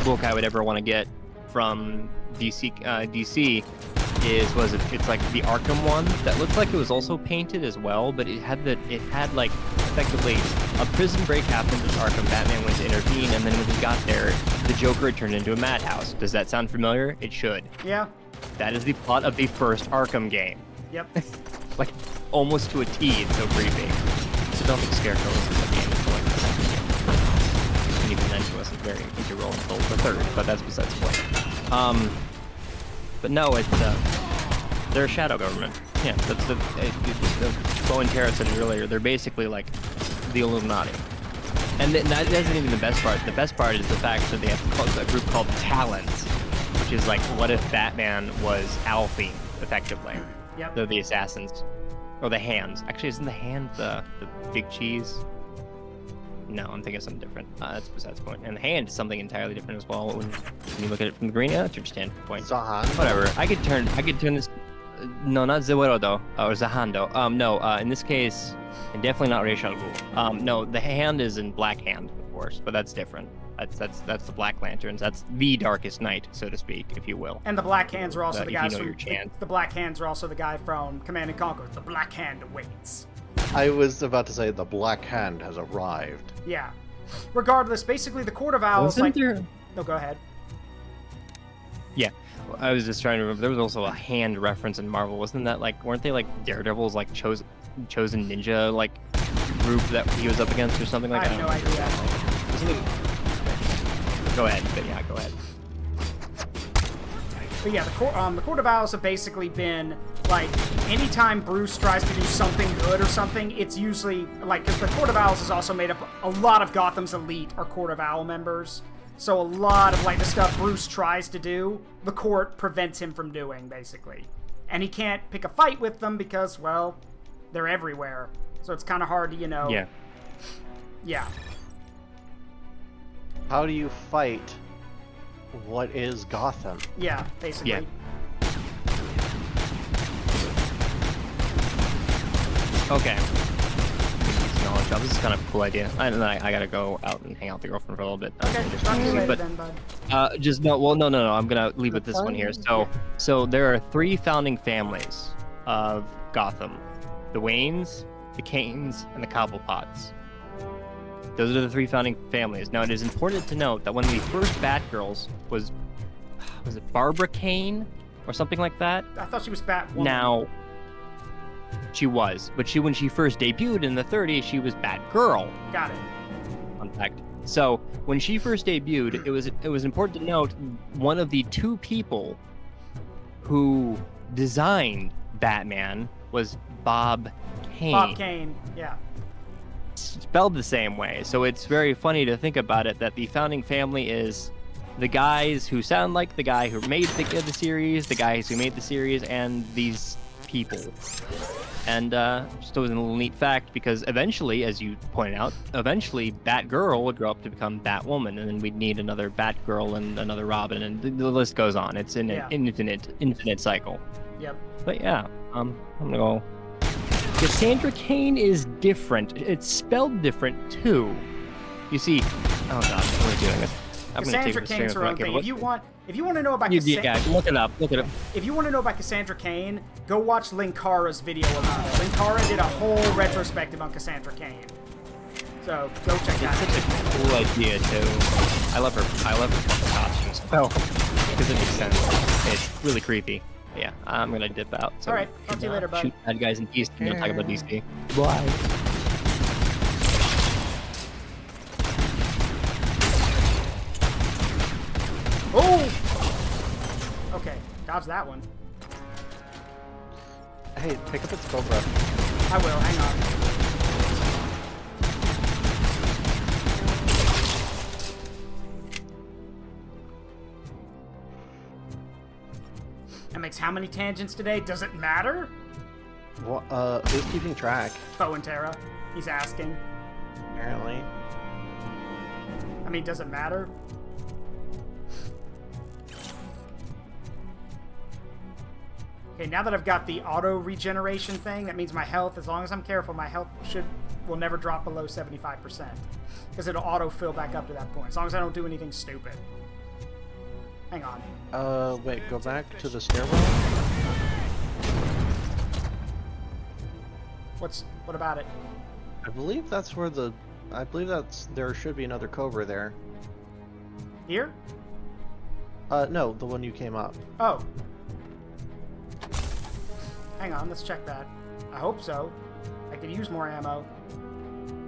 book I would ever want to get from DC it's like the Arkham one that looked like it was also painted as well, but it had like effectively a prison break happened in Arkham. Batman went to intervene, and then when he got there, the Joker had turned into a madhouse. Does that sound familiar? It should. Yeah. That is the plot of the first Arkham game. Yep. Like almost to a T. It's so creepy. So don't think Scarecrow is in the game until like the second game. And even then, she wasn't very integral until the third, but that's besides the point. But no, it's they're a shadow government. Yeah, that's the Bo and Tara said it earlier. They're basically like the Illuminati, and that isn't even the best part. The best part is the fact that they have a group called Talent, which is like, what if Batman was Alfie, effectively? Yep. They're the assassins, or the Hands. Actually, isn't the Hand the big cheese? No, I'm thinking of something different. That's besides the point. And the Hand is something entirely different as well. When you look at it from the green, that's your standpoint. Zahan. Whatever. I could turn this. No, not Zewerodo or Zahando. No. In this case, and definitely not Ra's al Ghul. No, the Hand is in Black Hand, of course, but that's different. That's the Black Lanterns. That's the Darkest Night, so to speak, if you will. And the Black Hands are also the guys from the Black Hands are also the guy from Command and Conquer. The Black Hand awaits. I was about to say the Black Hand has arrived. Yeah. Regardless, basically the Court of Owls. Wasn't there... No, go ahead. Yeah, I was just trying to remember. There was also a Hand reference in Marvel. Wasn't that like? Weren't they like Daredevil's like chosen ninja like group that he was up against or something like that? I have no idea. Go ahead. But yeah, go ahead. But yeah, the Court of Owls have basically been, like, anytime Bruce tries to do something good or something, it's usually, like, because the Court of Owls is also made up, a lot of Gotham's elite are Court of Owl members, so a lot of, like, the stuff Bruce tries to do, the court prevents him from doing, basically. And he can't pick a fight with them because, well, they're everywhere. So it's kind of hard to, you know... Yeah. Yeah. How do you fight what is Gotham? Yeah, basically. Yeah. Okay. Knowledge RoboCop. This is kind of a cool idea. And then I gotta go out and hang out with the girlfriend for a little bit. Okay, talk to you later but then, bud. no. I'm gonna leave with this one here. So there are 3 founding families of Gotham: the Waynes, the Kanes, and the Cobblepots. Those are the 3 founding families. Now, it is important to note that one of the first Batgirls was it Barbara Kane or something like that? I thought she was Batwoman. Now, she was, but when she first debuted in the 30s, she was Batgirl. Got it. Fun fact. So when she first debuted, it was important to note one of the 2 people who designed Batman was Bob Kane. Bob Kane, yeah. Spelled the same way. So it's very funny to think about it that the founding family is the guys who sound like the guy who made the series, the guys who made the series, and these people. And just was a little neat fact because eventually, as you pointed out, Batgirl would grow up to become Batwoman, and then we'd need another Batgirl and another Robin, and the list goes on. It's an infinite cycle. Yep. But yeah, I'm gonna go. Cassandra Cain is different. It's spelled different too. You see, oh god, what am I doing? Cassandra Cain's her own thing. If you want to know about yeah, look it up. If you want to know about Cassandra Cain, go watch Linkara's video about it. Linkara did a whole retrospective on Cassandra Cain. So go check that out. It's such a cool idea too. I love her costumes. Well, because it makes sense. It's really creepy. Yeah, I'm gonna dip out. So alright, talk to you later, bud. Shoot bad guys in peace and talk about DC. Bye. Oh! Okay, dodge that one. Hey, pick up its Cobra. I will, hang on. That makes how many tangents today? Does it matter? What? Who's keeping track? Bo and Tara. He's asking. Apparently. I mean, does it matter? Okay, now that I've got the auto regeneration thing, that means my health, as long as I'm careful, my health will never drop below 75%. Because it'll auto fill back up to that point, as long as I don't do anything stupid. Hang on. Wait, go back to the stairwell? What about it? I believe that's where there should be another Cobra there. Here? No, the one you came up. Oh. Hang on, let's check that. I hope so. I could use more ammo.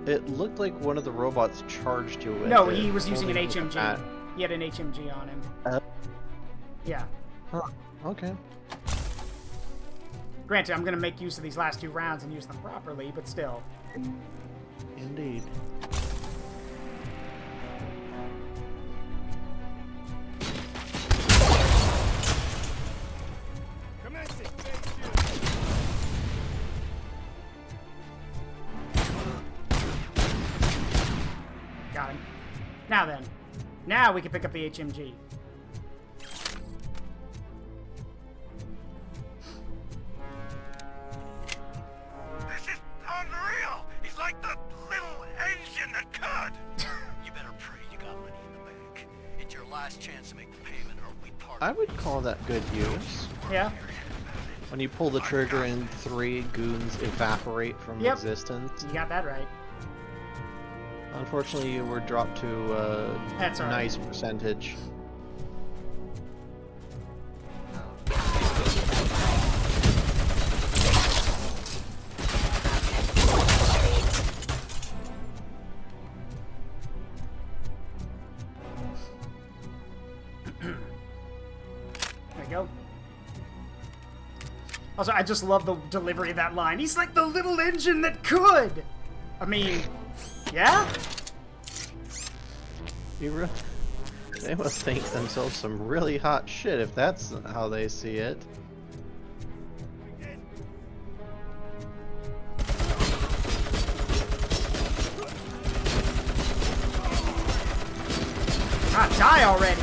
It looked like one of the robots charged you with No, it, he was using an holding HMG. the bat. He had an HMG on him. Yeah. Huh. Okay. Granted, I'm gonna make use of these last 2 rounds and use them properly, but still. Indeed. Got him. Now then. Now we can pick up the HMG. This is unreal! He's like the little engine that could! You better pray you got money in the bank. It's your last chance to make the payment or we part. I would call that good use. Yeah. When you pull the trigger and 3 goons evaporate from existence. You got that right. Unfortunately, you were dropped to a nice percentage. There you go. Also, I just love the delivery of that line. He's like the little engine that could! I mean, yeah? They must think themselves some really hot shit if that's how they see it. Ah, die already!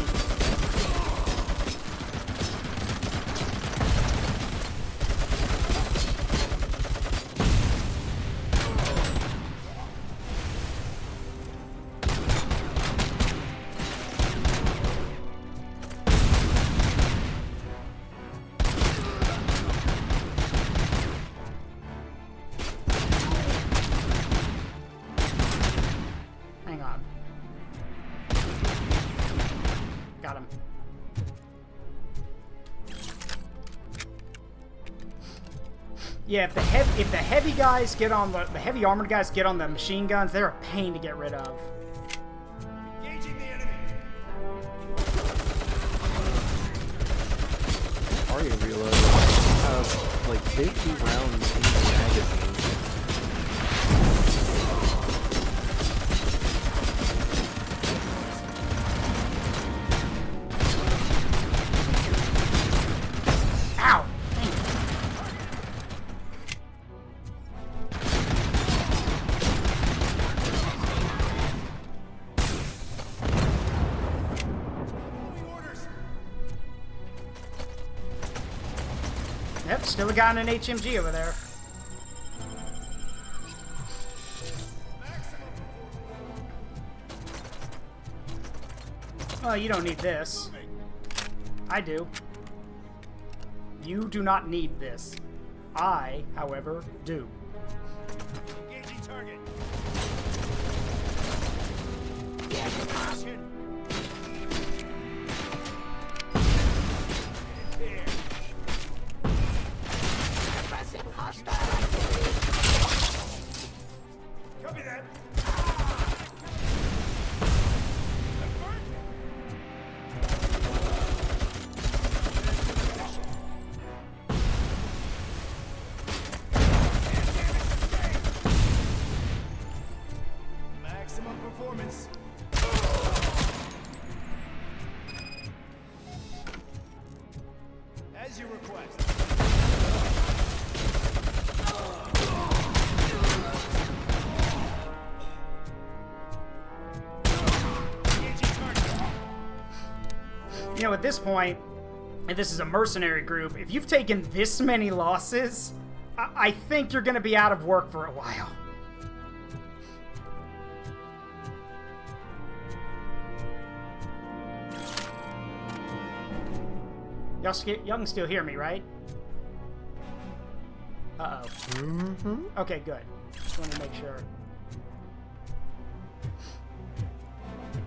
Hang on. Got him. Yeah, if the heavy guys get on the heavy armored guys get on the machine guns, they're a pain to get rid of. Engaging the enemy. Are you reloading? Have like 50 rounds in the magazine. Ow! Yep, still a guy in an HMG over there. Well, you don't need this. I do. You do not need this. I, however, do. Engaging target. Copy that. Maximum performance. As you request. You know, at this point, and this is a mercenary group, if you've taken this many losses, I think you're going to be out of work for a while. Y'all can still hear me, right? Uh-oh. Mm-hmm. Okay, good. Just wanted to make sure.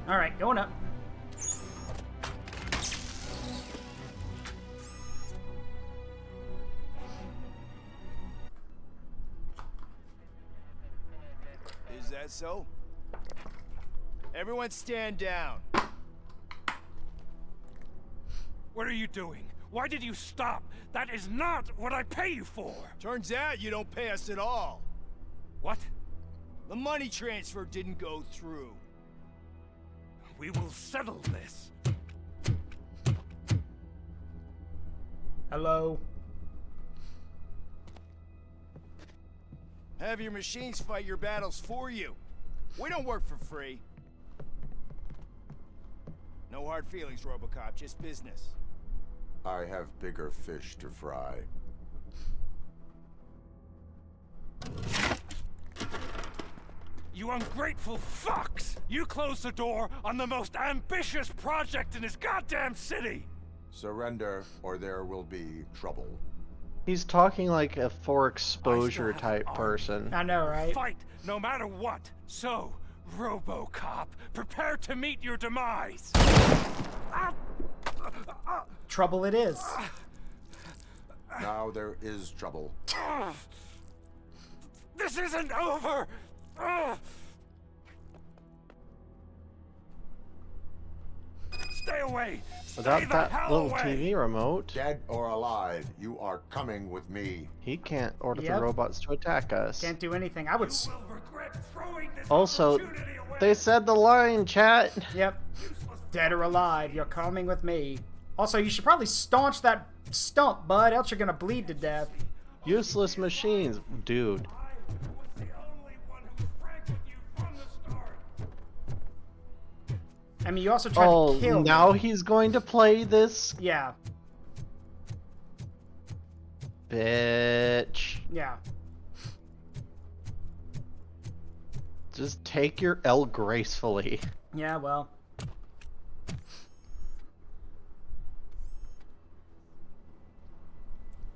Alright, going up. Is that so? Everyone stand down. What are you doing? Why did you stop? That is not what I pay you for! Turns out you don't pay us at all. What? The money transfer didn't go through. We will settle this. Hello? Have your machines fight your battles for you. We don't work for free. No hard feelings, RoboCop, just business. I have bigger fish to fry. You ungrateful fucks! You closed the door on the most ambitious project in this goddamn city! Surrender, or there will be trouble. He's talking like a for exposure type person. I know, right? Fight no matter what. So, RoboCop, prepare to meet your demise. Trouble it is. Now there is trouble. This isn't over! Stay away! Stay Without the that hell little away. TV remote, Dead or alive, you are coming with me. he can't order Yep. the robots to attack us. Can't do anything. I would... Also, they said the line, chat. Yep. Dead or alive, you're coming with me. Also, you should probably staunch that stump, bud, else you're gonna bleed to death. Useless machines, dude. I mean, you also tried to kill now me. he's going to play this? Yeah. Bitch. Yeah. Just take your L gracefully. Yeah, well.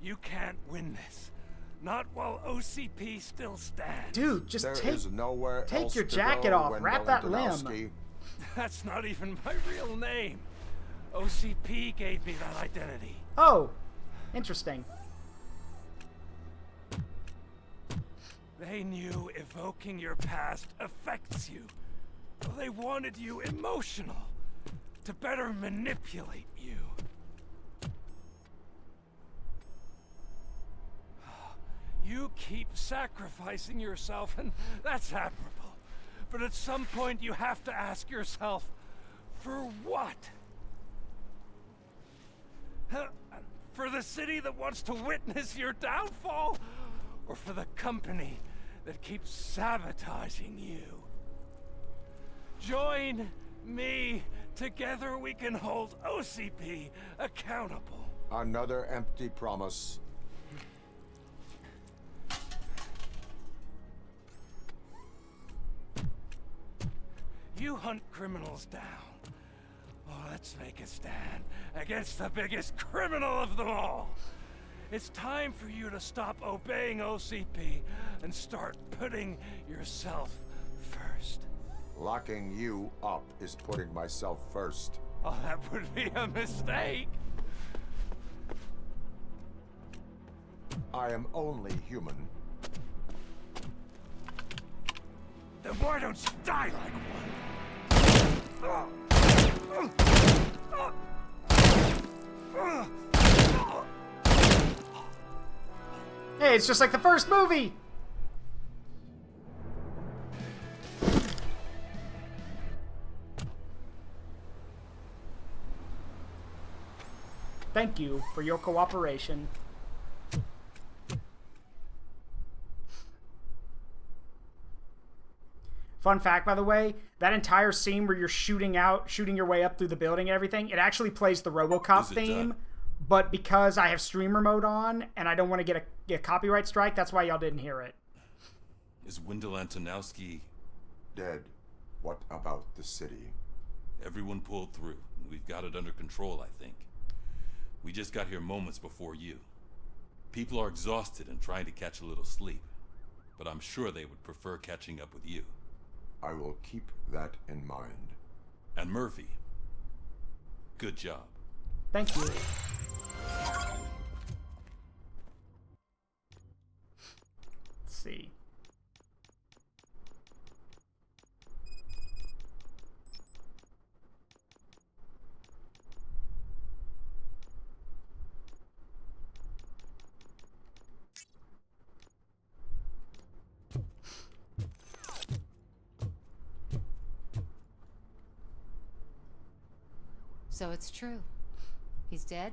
You can't win this. Not while OCP still stands. Dude, just There take is nowhere take else your to jacket go, off. Wrap that limb. Antonowski. That's not even my real name. OCP gave me that identity. Oh, interesting. They knew evoking your past affects you. They wanted you emotional to better manipulate you. You keep sacrificing yourself, and that's admirable. But at some point, you have to ask yourself, for what? For the city that wants to witness your downfall? Or for the company that keeps sabotaging you? Join me. Together we can hold OCP accountable. Another empty promise. You hunt criminals down. Oh, let's make a stand against the biggest criminal of them all. It's time for you to stop obeying OCP and start putting yourself first. Locking you up is putting myself first. Oh, that would be a mistake. I am only human. Then why don't you die like one? Hey, it's just like the first movie! Thank you for your cooperation. Fun fact, by the way, that entire scene where you're shooting your way up through the building and everything, it actually plays the RoboCop theme. But because I have streamer mode on and I don't want to get a copyright strike, that's why y'all didn't hear it. Is Wendell Antonowski dead? What about the city? Everyone pulled through. We've got it under control, I think. We just got here moments before you. People are exhausted and trying to catch a little sleep. But I'm sure they would prefer catching up with you. I will keep that in mind. And Murphy, good job. Thank you. Let's see. So it's true. He's dead?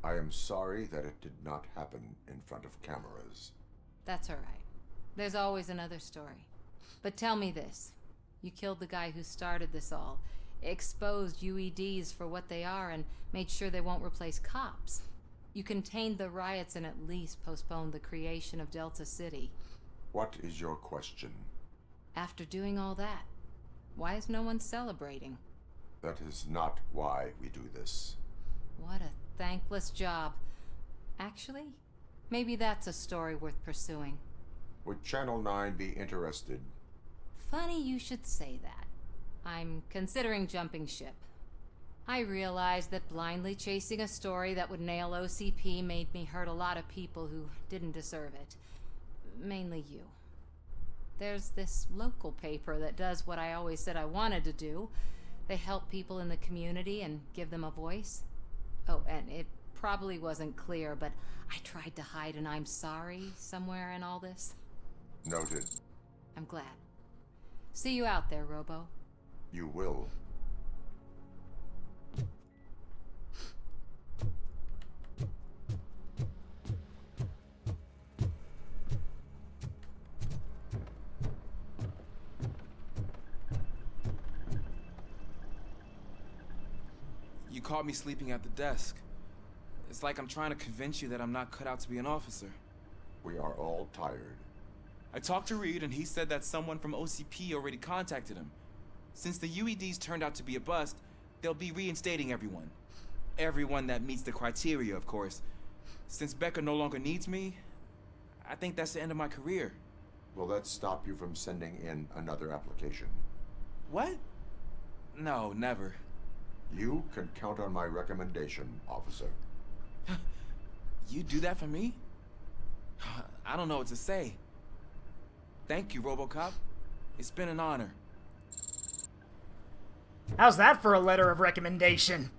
I am sorry that it did not happen in front of cameras. That's all right. There's always another story. But tell me this. You killed the guy who started this all, exposed UEDs for what they are, and made sure they won't replace cops. You contained the riots and at least postponed the creation of Delta City. What is your question? After doing all that, why is no one celebrating? That is not why we do this. What a thankless job. Actually, maybe that's a story worth pursuing. Would Channel 9 be interested? Funny you should say that. I'm considering jumping ship. I realized that blindly chasing a story that would nail OCP made me hurt a lot of people who didn't deserve it. Mainly you. There's this local paper that does what I always said I wanted to do. They help people in the community and give them a voice. Oh, and it probably wasn't clear, but I tried to hide an I'm sorry somewhere in all this. Noted. I'm glad. See you out there, Robo. You will. You caught me sleeping at the desk. It's like I'm trying to convince you that I'm not cut out to be an officer. We are all tired. I talked to Reed and he said that someone from OCP already contacted him. Since the UEDs turned out to be a bust, they'll be reinstating everyone. Everyone that meets the criteria, of course. Since Becca no longer needs me, I think that's the end of my career. Will that stop you from sending in another application? What? No, never. You can count on my recommendation, officer. You do that for me? I don't know what to say. Thank you, RoboCop. It's been an honor. How's that for a letter of recommendation?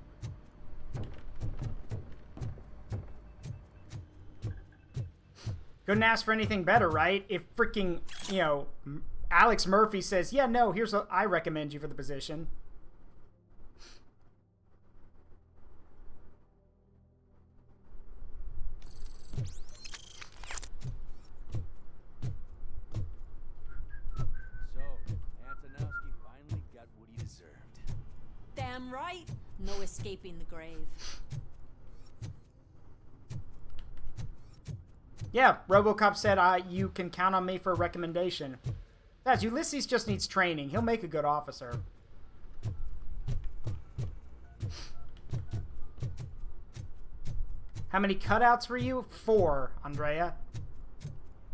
Couldn't ask for anything better, right? If freaking, you know, Alex Murphy says, yeah, no, I recommend you for the position. Damn right. No escaping the grave. Yeah, RoboCop said, you can count on me for a recommendation. Guys, Ulysses just needs training. He'll make a good officer. How many cutouts for you? 4, Andrea.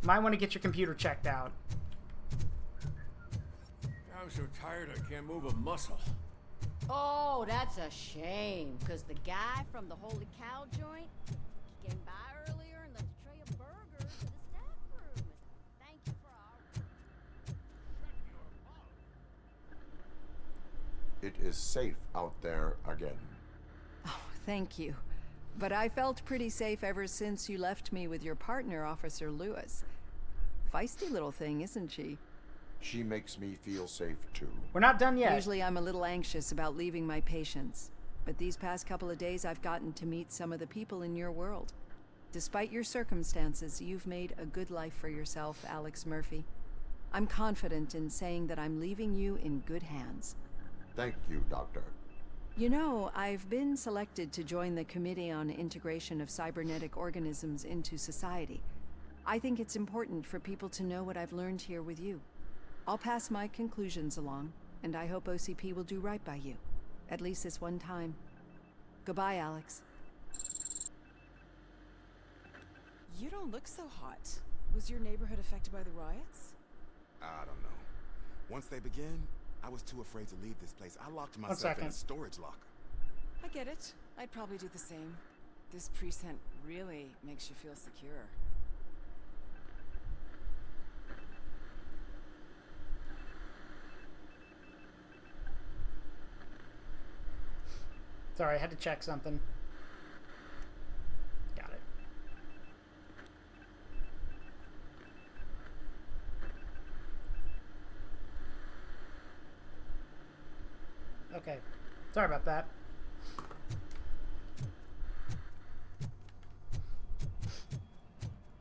Might want to get your computer checked out. I'm so tired I can't move a muscle. Oh, that's a shame. Because the guy from the Holy Cow joint came by earlier and left a tray of burgers in the staff room. Thank you for our... It is safe out there again. Oh, thank you. But I felt pretty safe ever since you left me with your partner, Officer Lewis. Feisty little thing, isn't she? She makes me feel safe, too. We're not done yet. Usually I'm a little anxious about leaving my patients. But these past couple of days, I've gotten to meet some of the people in your world. Despite your circumstances, you've made a good life for yourself, Alex Murphy. I'm confident in saying that I'm leaving you in good hands. Thank you, Doctor. You know, I've been selected to join the Committee on Integration of Cybernetic Organisms into Society. I think it's important for people to know what I've learned here with you. I'll pass my conclusions along, and I hope OCP will do right by you. At least this one time. Goodbye, Alex. You don't look so hot. Was your neighborhood affected by the riots? I don't know. Once they begin, I was too afraid to leave this place. I locked myself in a storage locker. I get it. I'd probably do the same. This precinct really makes you feel secure. Sorry, I had to check something. Got it. Okay. Sorry about that.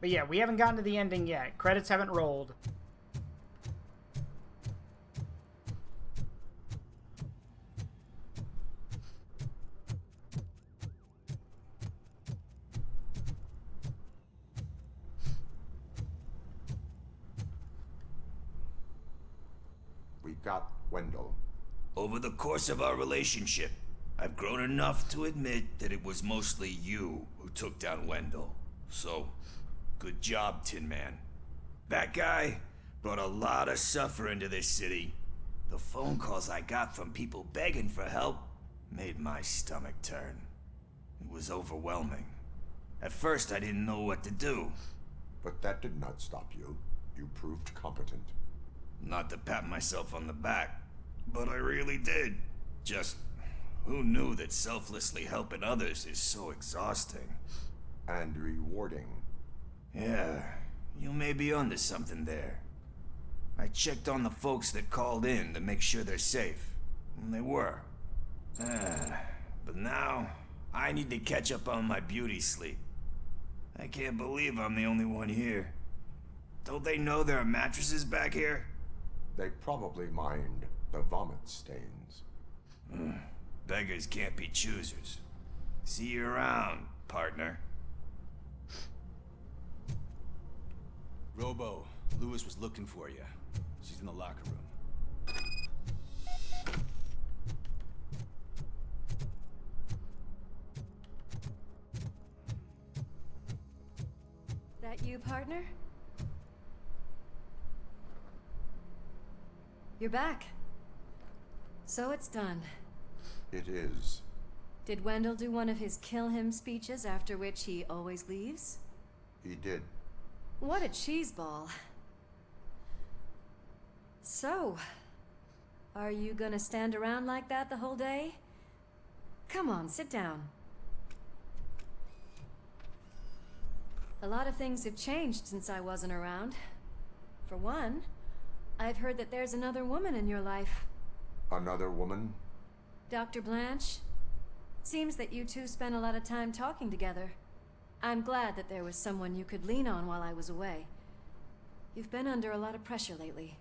But yeah, we haven't gotten to the ending yet. Credits haven't rolled. Got Wendell. Over the course of our relationship, I've grown enough to admit that it was mostly you who took down Wendell. So, good job, Tin Man. That guy brought a lot of suffering to this city. The phone calls I got from people begging for help made my stomach turn. It was overwhelming. At first, I didn't know what to do. But that did not stop you. You proved competent. Not to pat myself on the back, but I really did. Just, who knew that selflessly helping others is so exhausting? And rewarding. Yeah, you may be onto something there. I checked on the folks that called in to make sure they're safe, and they were. But now, I need to catch up on my beauty sleep. I can't believe I'm the only one here. Don't they know there are mattresses back here? They probably mind the vomit stains. Beggars can't be choosers. See you around, partner. Robo, Lewis was looking for you. She's in the locker room. That you, partner? You're back. So it's done. It is. Did Wendell do one of his kill him speeches after which he always leaves? He did. What a cheeseball. So, are you gonna stand around like that the whole day? Come on, sit down. A lot of things have changed since I wasn't around. For one, I've heard that there's another woman in your life. Another woman? Dr. Blanche? Seems that you two spent a lot of time talking together. I'm glad that there was someone you could lean on while I was away. You've been under a lot of pressure lately.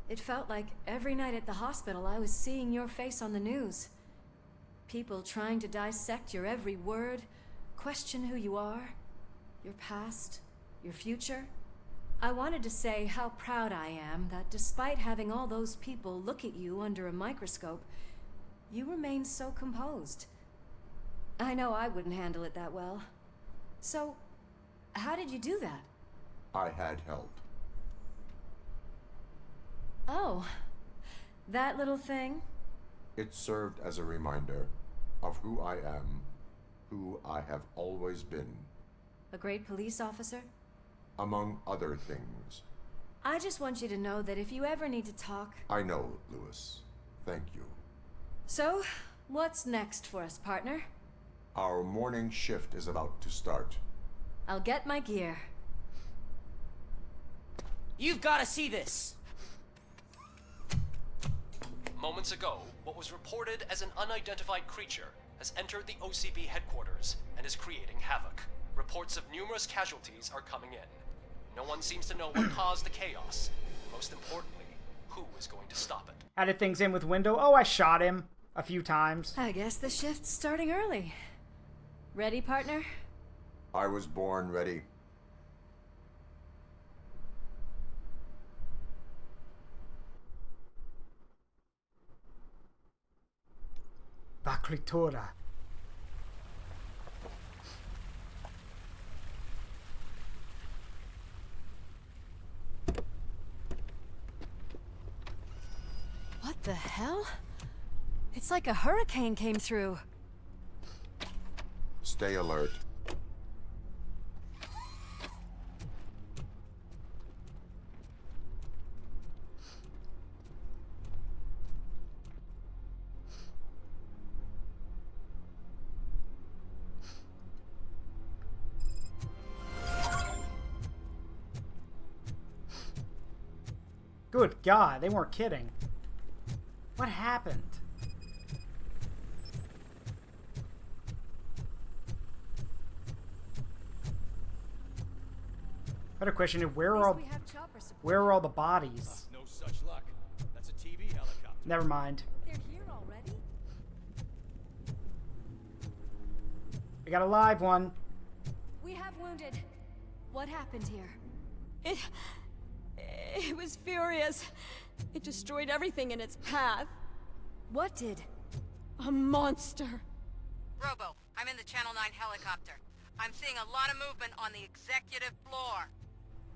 It felt like every night at the hospital I was seeing your face on the news. People trying to dissect your every word, question who you are, your past, your future. I wanted to say how proud I am that despite having all those people look at you under a microscope, you remain so composed. I know I wouldn't handle it that well. So, how did you do that? I had help. Oh, that little thing? It served as a reminder of who I am, who I have always been. A great police officer? Among other things. I just want you to know that if you ever need to talk... I know, Lewis. Thank you. So, what's next for us, partner? Our morning shift is about to start. I'll get my gear. You've got to see this! Moments ago, what was reported as an unidentified creature has entered the OCP headquarters and is creating havoc. Reports of numerous casualties are coming in. No one seems to know what caused the chaos. Most importantly, who is going to stop it? How did things end with Window? Oh, I shot him a few times. I guess the shift's starting early. Ready, partner? I was born ready. Bakritora. What the hell? It's like a hurricane came through. Stay alert. Good God, they weren't kidding. What happened? I had a question: where are all the bodies? No such luck. That's a TV helicopter. Never mind. They're here already? We got a live one. We have wounded. What happened here? It was furious. It destroyed everything in its path. What did? A monster. Robo, I'm in the Channel 9 helicopter. I'm seeing a lot of movement on the executive floor.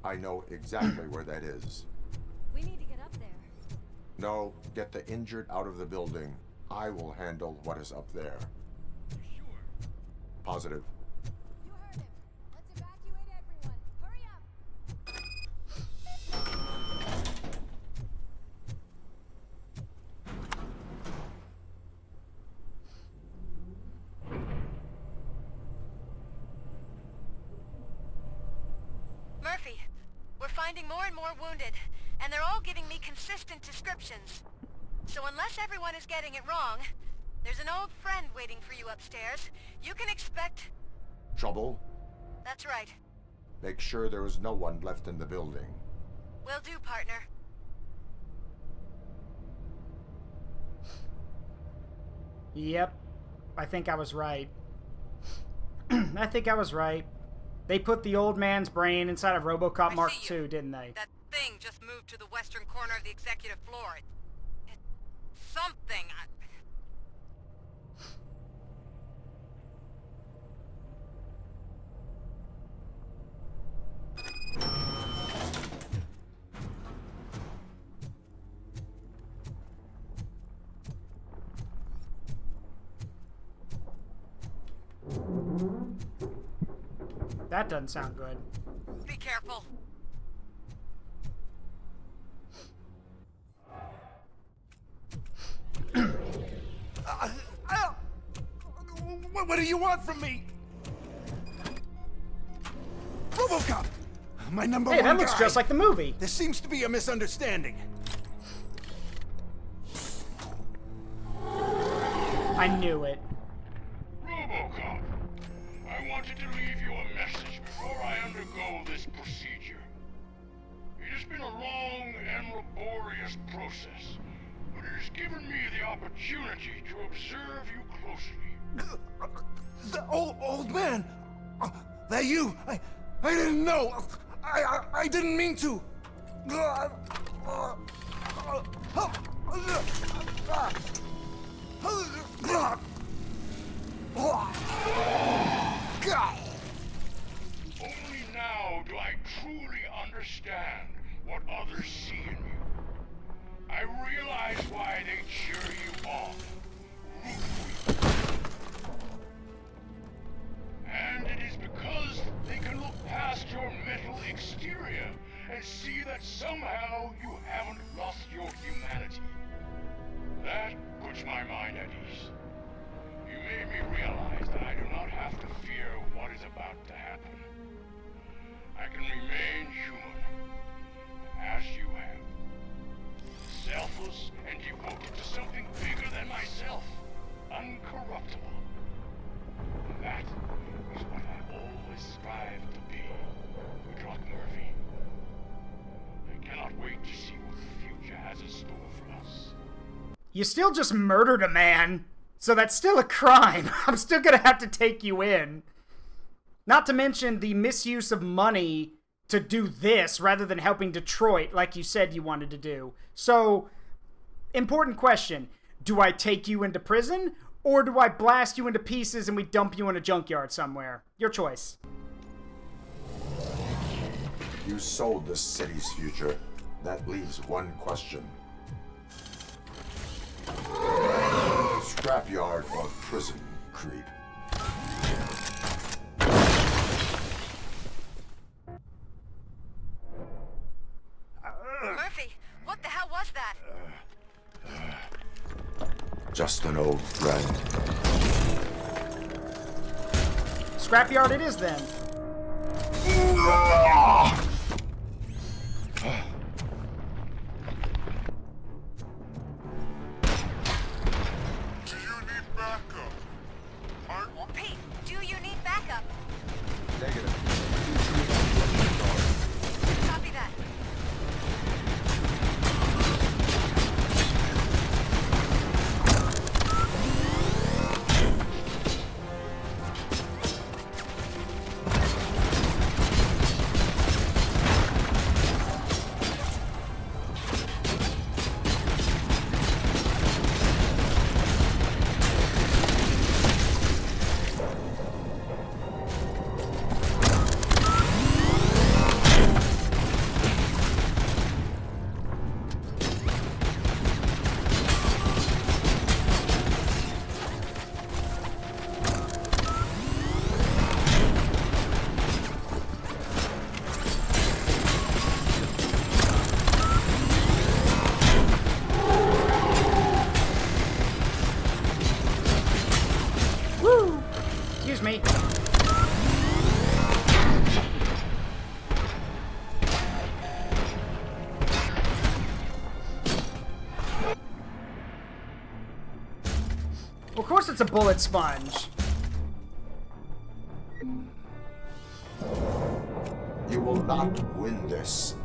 I know exactly where that is. We need to get up there. No, get the injured out of the building. I will handle what is up there. Sure. Positive. You heard him. Let's evacuate everyone. Hurry up. Murphy, we're finding more and more wounded, and they're all giving me consistent descriptions. So unless everyone is getting it wrong, there's an old friend waiting for you upstairs. You can expect... Trouble? That's right. Make sure there is no one left in the building. Will do, partner. Yep. I think I was right. I think I was right. They put the old man's brain inside of RoboCop Mark II, didn't they? That thing just moved to the western corner of the executive floor. It's something. That doesn't sound good. Be careful. What do you want from me? RoboCop! My number one guy. Hey, that looks just like the movie. There seems to be a misunderstanding. I knew it. RoboCop, I wanted to leave you a message before I undergo this procedure. It has been a long and laborious process, but it has given me the opportunity to observe you closely. The old man! That you? I didn't know! I didn't mean to! Only now do I truly understand what others see in you. I realize why they cheer you on, root for you. And it is because they can look past your mental exterior and see that somehow you haven't lost your humanity. That puts my mind at ease. You made me realize that I do not have to fear what is about to happen. I can remain human, as you have. Selfless and devoted to something bigger than myself. Uncorruptible. That is what I always strive to be, Doc Murphy. I cannot wait to see what the future has in store for us. You still just murdered a man, so that's still a crime. I'm still gonna have to take you in. Not to mention the misuse of money to do this rather than helping Detroit like you said you wanted to do. So, important question. Do I take you into prison, or do I blast you into pieces and we dump you in a junkyard somewhere? Your choice. You sold this city's future. That leaves one question. Scrapyard or prison, creep? Murphy, what the hell was that? Just an old friend. Scrapyard it is then. Pete, do you need backup? Negative. Copy that. Excuse me. Of course it's a bullet sponge. You will not win this.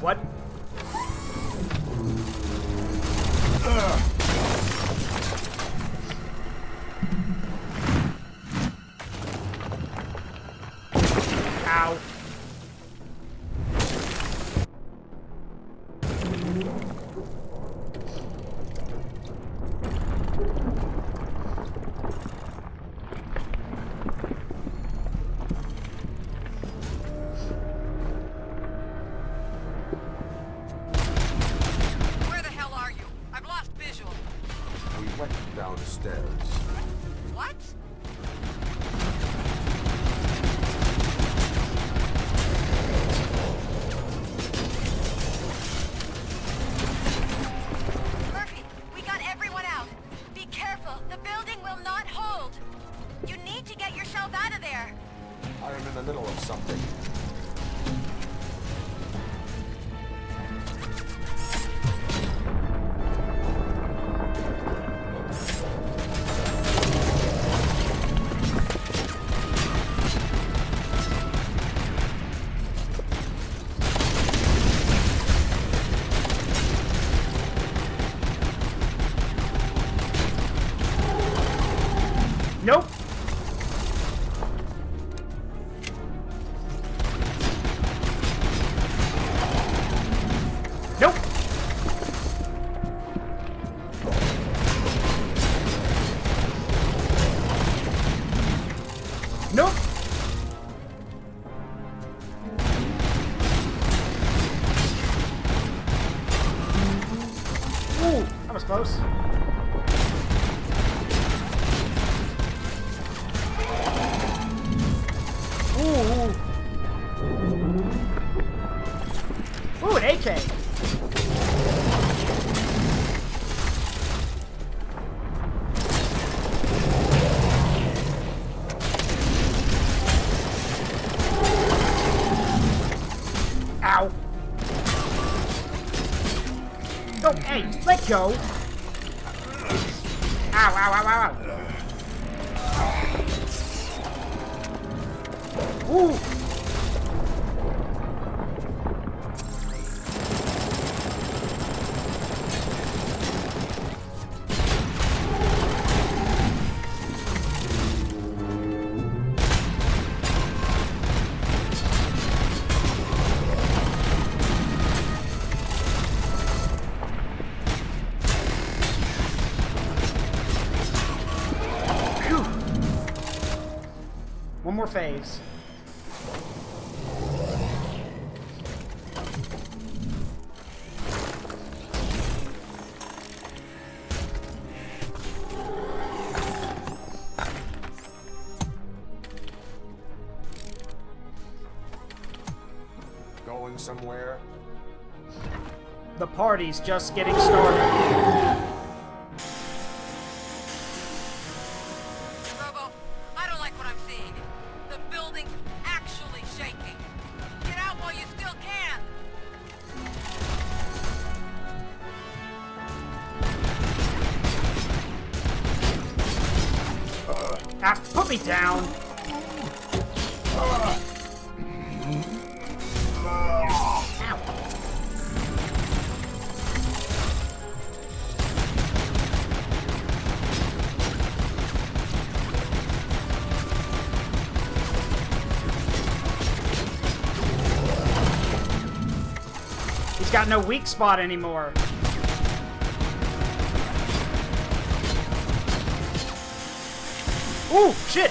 What? Ow. you get yourself out of there? I am in the middle of something. Nope. Nope. Nope. Ooh, that was close. Ooh, an AK. Ow. Oh, hey, let go. Ow, ow, ow, ow, ow. Ooh. One more phase. Going somewhere? The party's just getting started. Put me down. Ow. He's got no weak spot anymore. Ooh, shit!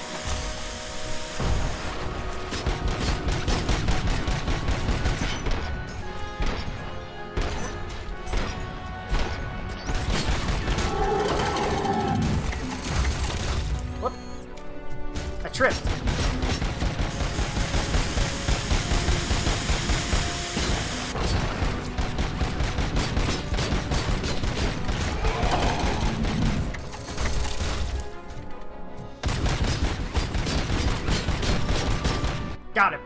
What? I tripped. Got him.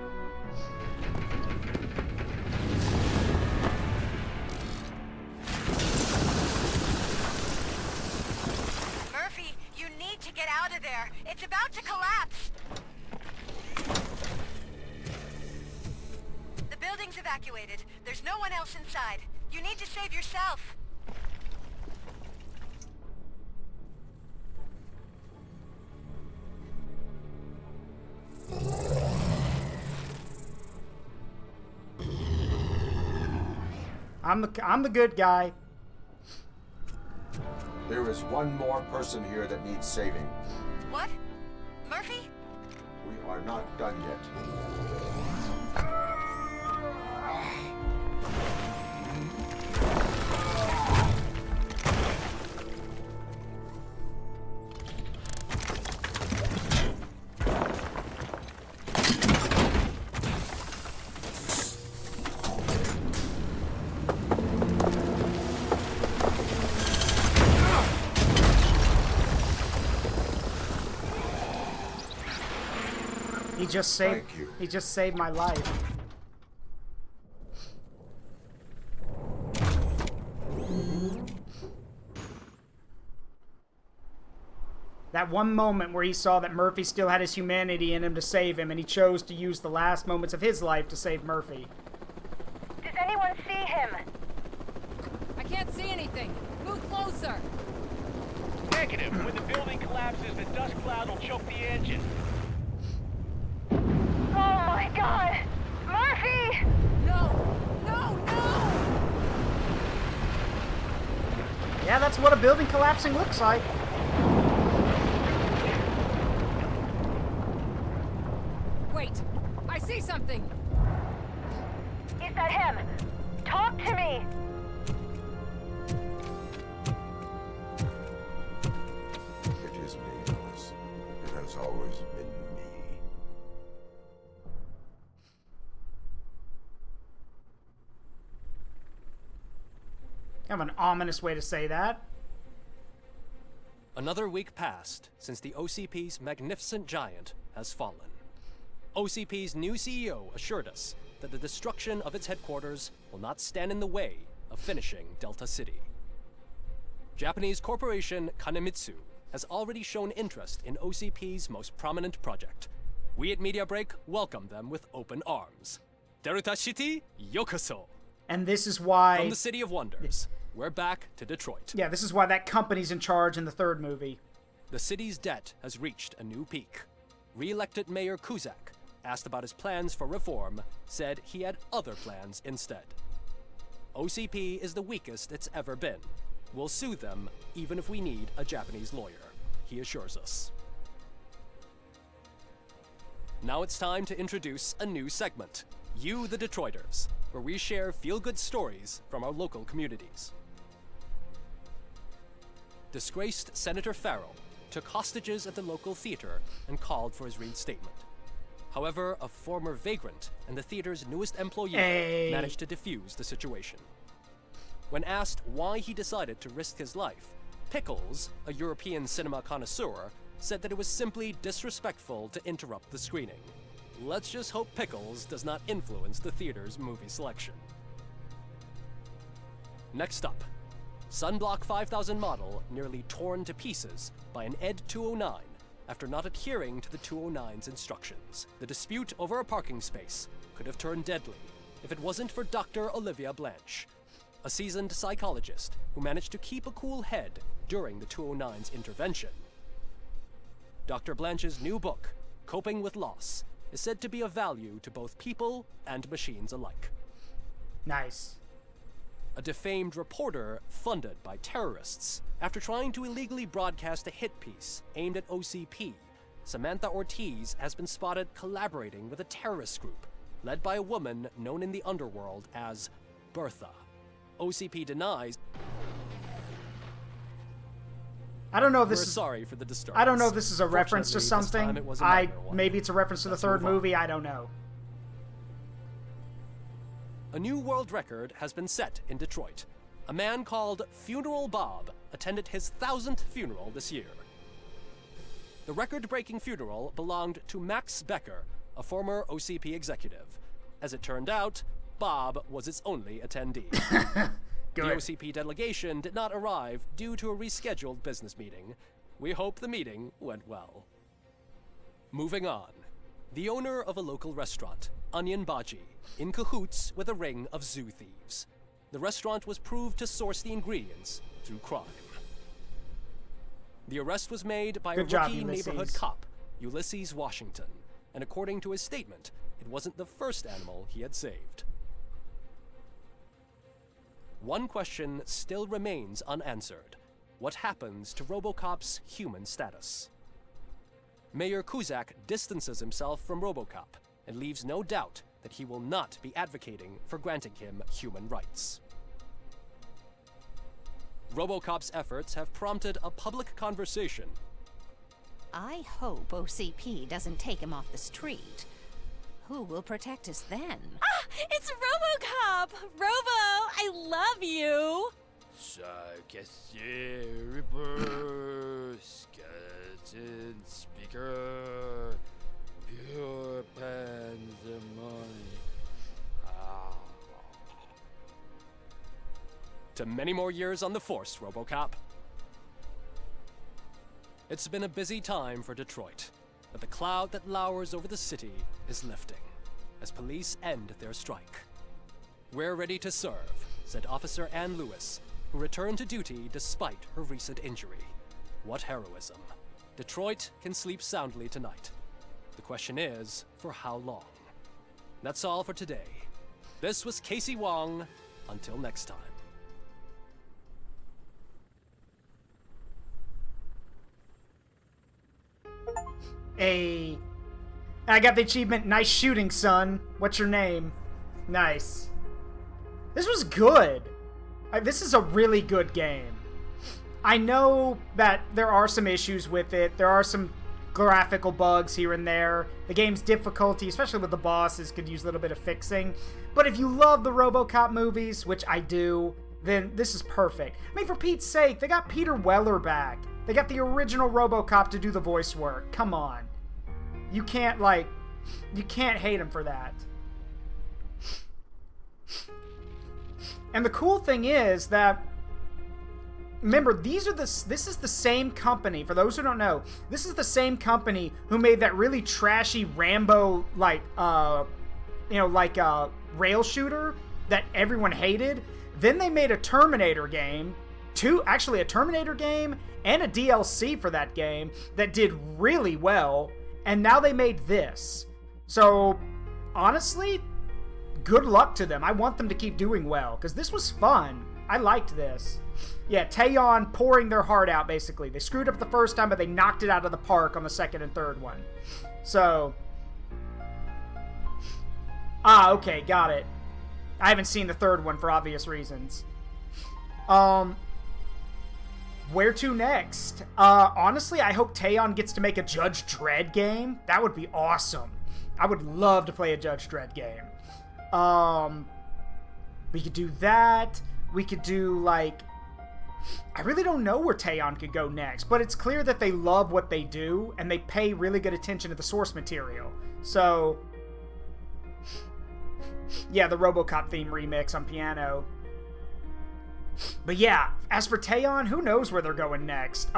Murphy, you need to get out of there. It's about to collapse. The building's evacuated. There's no one else inside. You need to save yourself. I'm the good guy. There is one more person here that needs saving. What? Murphy? We are not done yet. He just saved. Thank you. He just saved my life. That one moment where he saw that Murphy still had his humanity in him to save him, and he chose to use the last moments of his life to save Murphy. Does anyone see him? I can't see anything. Move closer. Negative. When the building collapses, the dust cloud will choke the engine. Oh my god! Murphy! No! No! No! Yeah, that's what a building collapsing looks like. Wait! I see something! Is that him? Talk to me! It is me, Alice. It has always been me. Kind of an ominous way to say that. Another week passed since the OCP's magnificent giant has fallen. OCP's new CEO assured us that the destruction of its headquarters will not stand in the way of finishing Delta City. Japanese corporation Kanemitsu has already shown interest in OCP's most prominent project. We at Media Break welcome them with open arms. Delta City, yokoso! And this is why... From the City of Wonders, we're back to Detroit. Yeah, this is why that company's in charge in the third movie. The city's debt has reached a new peak. Re-elected Mayor Kuzak, asked about his plans for reform, said he had other plans instead. OCP is the weakest it's ever been. We'll sue them, even if we need a Japanese lawyer, he assures us. Now it's time to introduce a new segment, You the Detroiters, where we share feel-good stories from our local communities. Disgraced Senator Farrell took hostages at the local theater and called for his reinstatement. However, a former vagrant and the theater's newest employee managed to defuse the situation. When asked why he decided to risk his life, Pickles, a European cinema connoisseur, said that it was simply disrespectful to interrupt the screening. Let's just hope Pickles does not influence the theater's movie selection. Next up, Sunblock 5000 model nearly torn to pieces by an ED 209 after not adhering to the 209's instructions. The dispute over a parking space could have turned deadly if it wasn't for Dr. Olivia Blanche, a seasoned psychologist who managed to keep a cool head during the 209's intervention. Dr. Blanche's new book, Coping with Loss, is said to be of value to both people and machines alike. Nice. A defamed reporter funded by terrorists. After trying to illegally broadcast a hit piece aimed at OCP, Samantha Ortiz has been spotted collaborating with a terrorist group led by a woman known in the underworld as Bertha. OCP denies. I don't know if this We're is sorry for the disturbance. I don't know if this is a reference to Fortunately, this time something. it was a minor one. Maybe it's a reference to the third move on. movie. I don't know. A new world record has been set in Detroit. A man called Funeral Bob attended his 1000th funeral this year. The record-breaking funeral belonged to Max Becker, a former OCP executive. As it turned out, Bob was its only attendee. The OCP delegation did not arrive due to a rescheduled business meeting. We hope the meeting went well. Moving on. The owner of a local restaurant, Onion Baji, in cahoots with a ring of zoo thieves. The restaurant was proved to source the ingredients through crime. The arrest was made by a rookie neighborhood cop, Ulysses Washington, and according to his statement, it wasn't the first animal he had saved. One question still remains unanswered. What happens to RoboCop's human status? Mayor Kuzak distances himself from RoboCop and leaves no doubt that he will not be advocating for granting him human rights. RoboCop's efforts have prompted a public conversation. I hope OCP doesn't take him off the street. Who will protect us then? Ah! It's RoboCop! Robo, I love you! Skeleton speaker, pure to many more years on the force, RoboCop. It's been a busy time for Detroit, but the cloud that lowers over the city is lifting as police end their strike. "We're ready to serve," said Officer Ann Lewis, who returned to duty despite her recent injury. What heroism. Detroit can sleep soundly tonight. The question is, for how long? That's all for today. This was Casey Wong. Until next time. Hey. I got the achievement, nice shooting, son. What's your name? Nice. This was good. This is a really good game. I know that there are some issues with it. There are some graphical bugs here and there. The game's difficulty, especially with the bosses, could use a little bit of fixing. But if you love the RoboCop movies, which I do, then this is perfect. I mean, for Pete's sake, they got Peter Weller back. They got the original RoboCop to do the voice work. Come on. You can't hate him for that. And the cool thing is that, remember, this is the same company, for those who don't know, this is the same company who made that really trashy Rambo, rail shooter that everyone hated. Then they made a Terminator game, a Terminator game and a DLC for that game that did really well, and now they made this. So, honestly, good luck to them. I want them to keep doing well, because this was fun. I liked this. Yeah, Taeyon pouring their heart out, basically. They screwed up the first time, but they knocked it out of the park on the second and third one. So... okay, got it. I haven't seen the third one for obvious reasons. Where to next? Honestly, I hope Taeyon gets to make a Judge Dredd game. That would be awesome. I would love to play a Judge Dredd game. We could do that. We could do, I really don't know where Taeyon could go next, but it's clear that they love what they do, and they pay really good attention to the source material. So, yeah, the RoboCop theme remix on piano. But yeah, as for Taeyon, who knows where they're going next.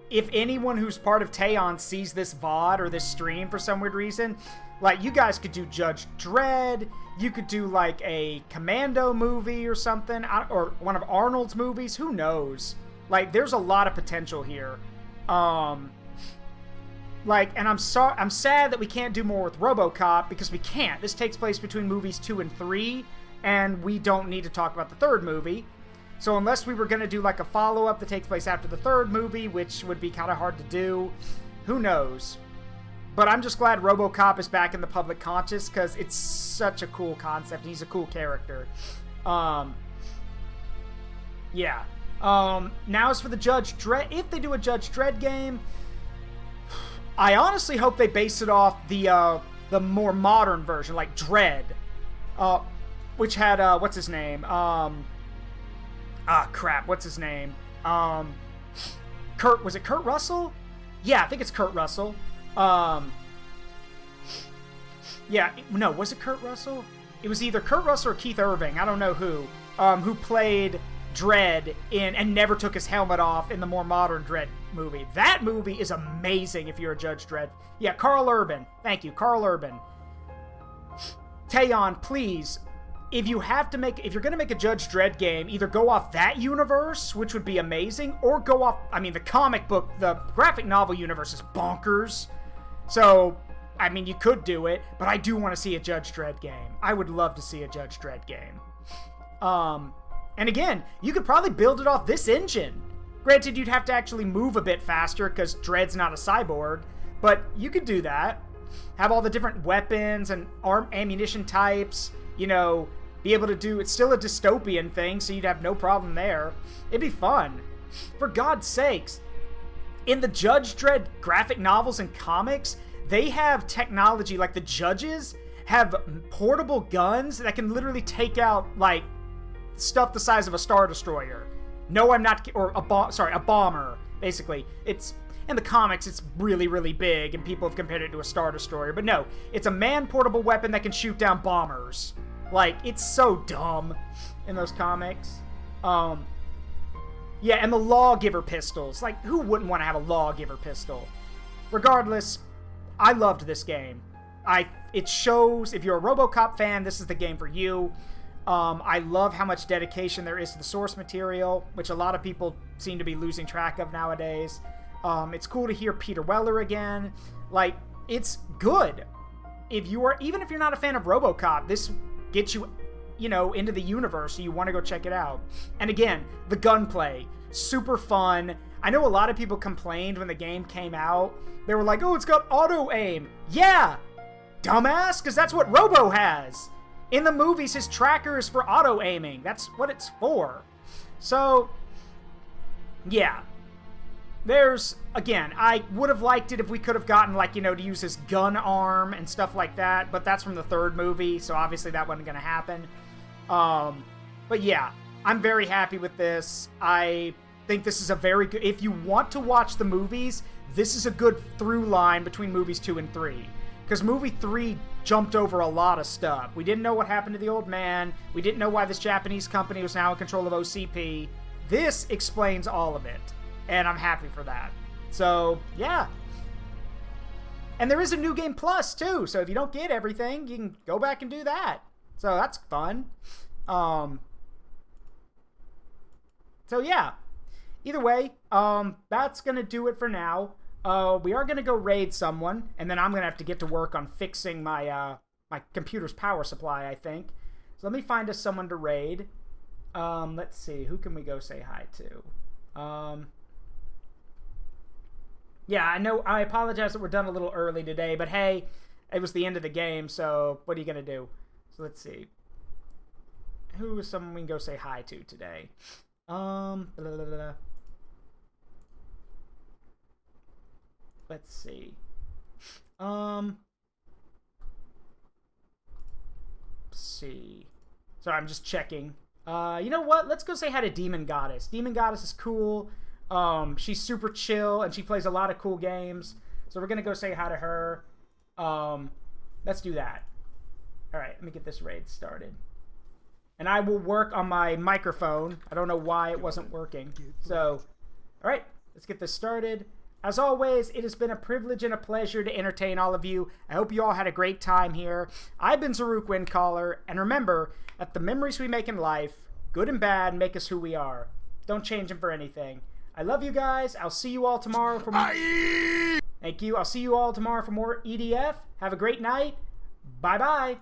If anyone who's part of Taeyon sees this VOD or this stream for some weird reason, you guys could do Judge Dredd, you could do, a Commando movie or something, or one of Arnold's movies, who knows? There's a lot of potential here. And I'm sad that we can't do more with RoboCop, because we can't. This takes place between movies 2 and 3, and we don't need to talk about the third movie. So unless we were going to do, a follow-up that takes place after the third movie, which would be kind of hard to do, who knows? But I'm just glad RoboCop is back in the public conscious, because it's such a cool concept, and he's a cool character. Yeah. Now as for the Judge Dredd, if they do a Judge Dredd game, I honestly hope they base it off the more modern version, like Dredd, which had, what's his name? What's his name? Was it Kurt Russell? Yeah, I think it's Kurt Russell. Was it Kurt Russell? It was either Kurt Russell or Keith Irving, I don't know who played Dredd and never took his helmet off in the more modern Dredd movie. That movie is amazing if you're a Judge Dredd. Yeah, Carl Urban. Thank you, Carl Urban. Taeyon, please, if you're going to make a Judge Dredd game, either go off that universe, which would be amazing, or go off, the comic book, the graphic novel universe is bonkers. So, you could do it, but I do want to see a Judge Dredd game. I would love to see a Judge Dredd game. And again, you could probably build it off this engine. Granted, you'd have to actually move a bit faster, because Dredd's not a cyborg, but you could do that. Have all the different weapons and ammunition types, be able to do, it's still a dystopian thing, so you'd have no problem there. It'd be fun. For God's sakes, in the Judge Dredd graphic novels and comics, they have technology, the judges have portable guns that can literally take out, stuff the size of a Star Destroyer. No, I'm not, or a bomber, basically. In the comics, it's really, really big, and people have compared it to a Star Destroyer, but no, it's a man-portable weapon that can shoot down bombers. It's so dumb in those comics. Yeah, and the lawgiver pistols. Like, who wouldn't want to have a lawgiver pistol? Regardless, I loved this game. It shows, if you're a RoboCop fan, this is the game for you. I love how much dedication there is to the source material, which a lot of people seem to be losing track of nowadays. It's cool to hear Peter Weller again. Like, it's good. Even if you're not a fan of RoboCop, this gets you, into the universe, so you want to go check it out. And again, the gunplay, super fun. I know a lot of people complained when the game came out. They were like, oh, it's got auto-aim. Yeah, dumbass, because that's what Robo has. In the movies, his tracker is for auto-aiming. That's what it's for. So, yeah. Again, I would have liked it if we could have gotten, to use his gun arm and stuff like that, but that's from the third movie, so obviously that wasn't going to happen. But yeah, I'm very happy with this. I think this is a very good... If you want to watch the movies, this is a good through line between movies 2 and 3. Because movie 3 jumped over a lot of stuff. We didn't know what happened to the old man. We didn't know why this Japanese company was now in control of OCP. This explains all of it. And I'm happy for that. So, yeah. And there is a New Game Plus, too. So if you don't get everything, you can go back and do that. So that's fun. So, yeah. Either way, that's going to do it for now. We are going to go raid someone. And then I'm going to have to get to work on fixing my my computer's power supply, I think. So let me find us someone to raid. Let's see. Who can we go say hi to? Yeah, I know, I apologize that we're done a little early today, but hey, it was the end of the game, so what are you going to do? So let's see. Who is someone we can go say hi to today? Let's see. See. Sorry, I'm just checking. You know what? Let's go say hi to Demon Goddess. Demon Goddess is cool. She's super chill, and she plays a lot of cool games. So we're going to go say hi to her. Let's do that. All right, let me get this raid started. And I will work on my microphone. I don't know why it wasn't working. So, all right, let's get this started. As always, it has been a privilege and a pleasure to entertain all of you. I hope you all had a great time here. I've been Zaruk Windcaller, and remember that the memories we make in life, good and bad, make us who we are. Don't change them for anything. I love you guys. I'll see you all tomorrow for more... Thank you. I'll see you all tomorrow for more EDF. Have a great night. Bye-bye.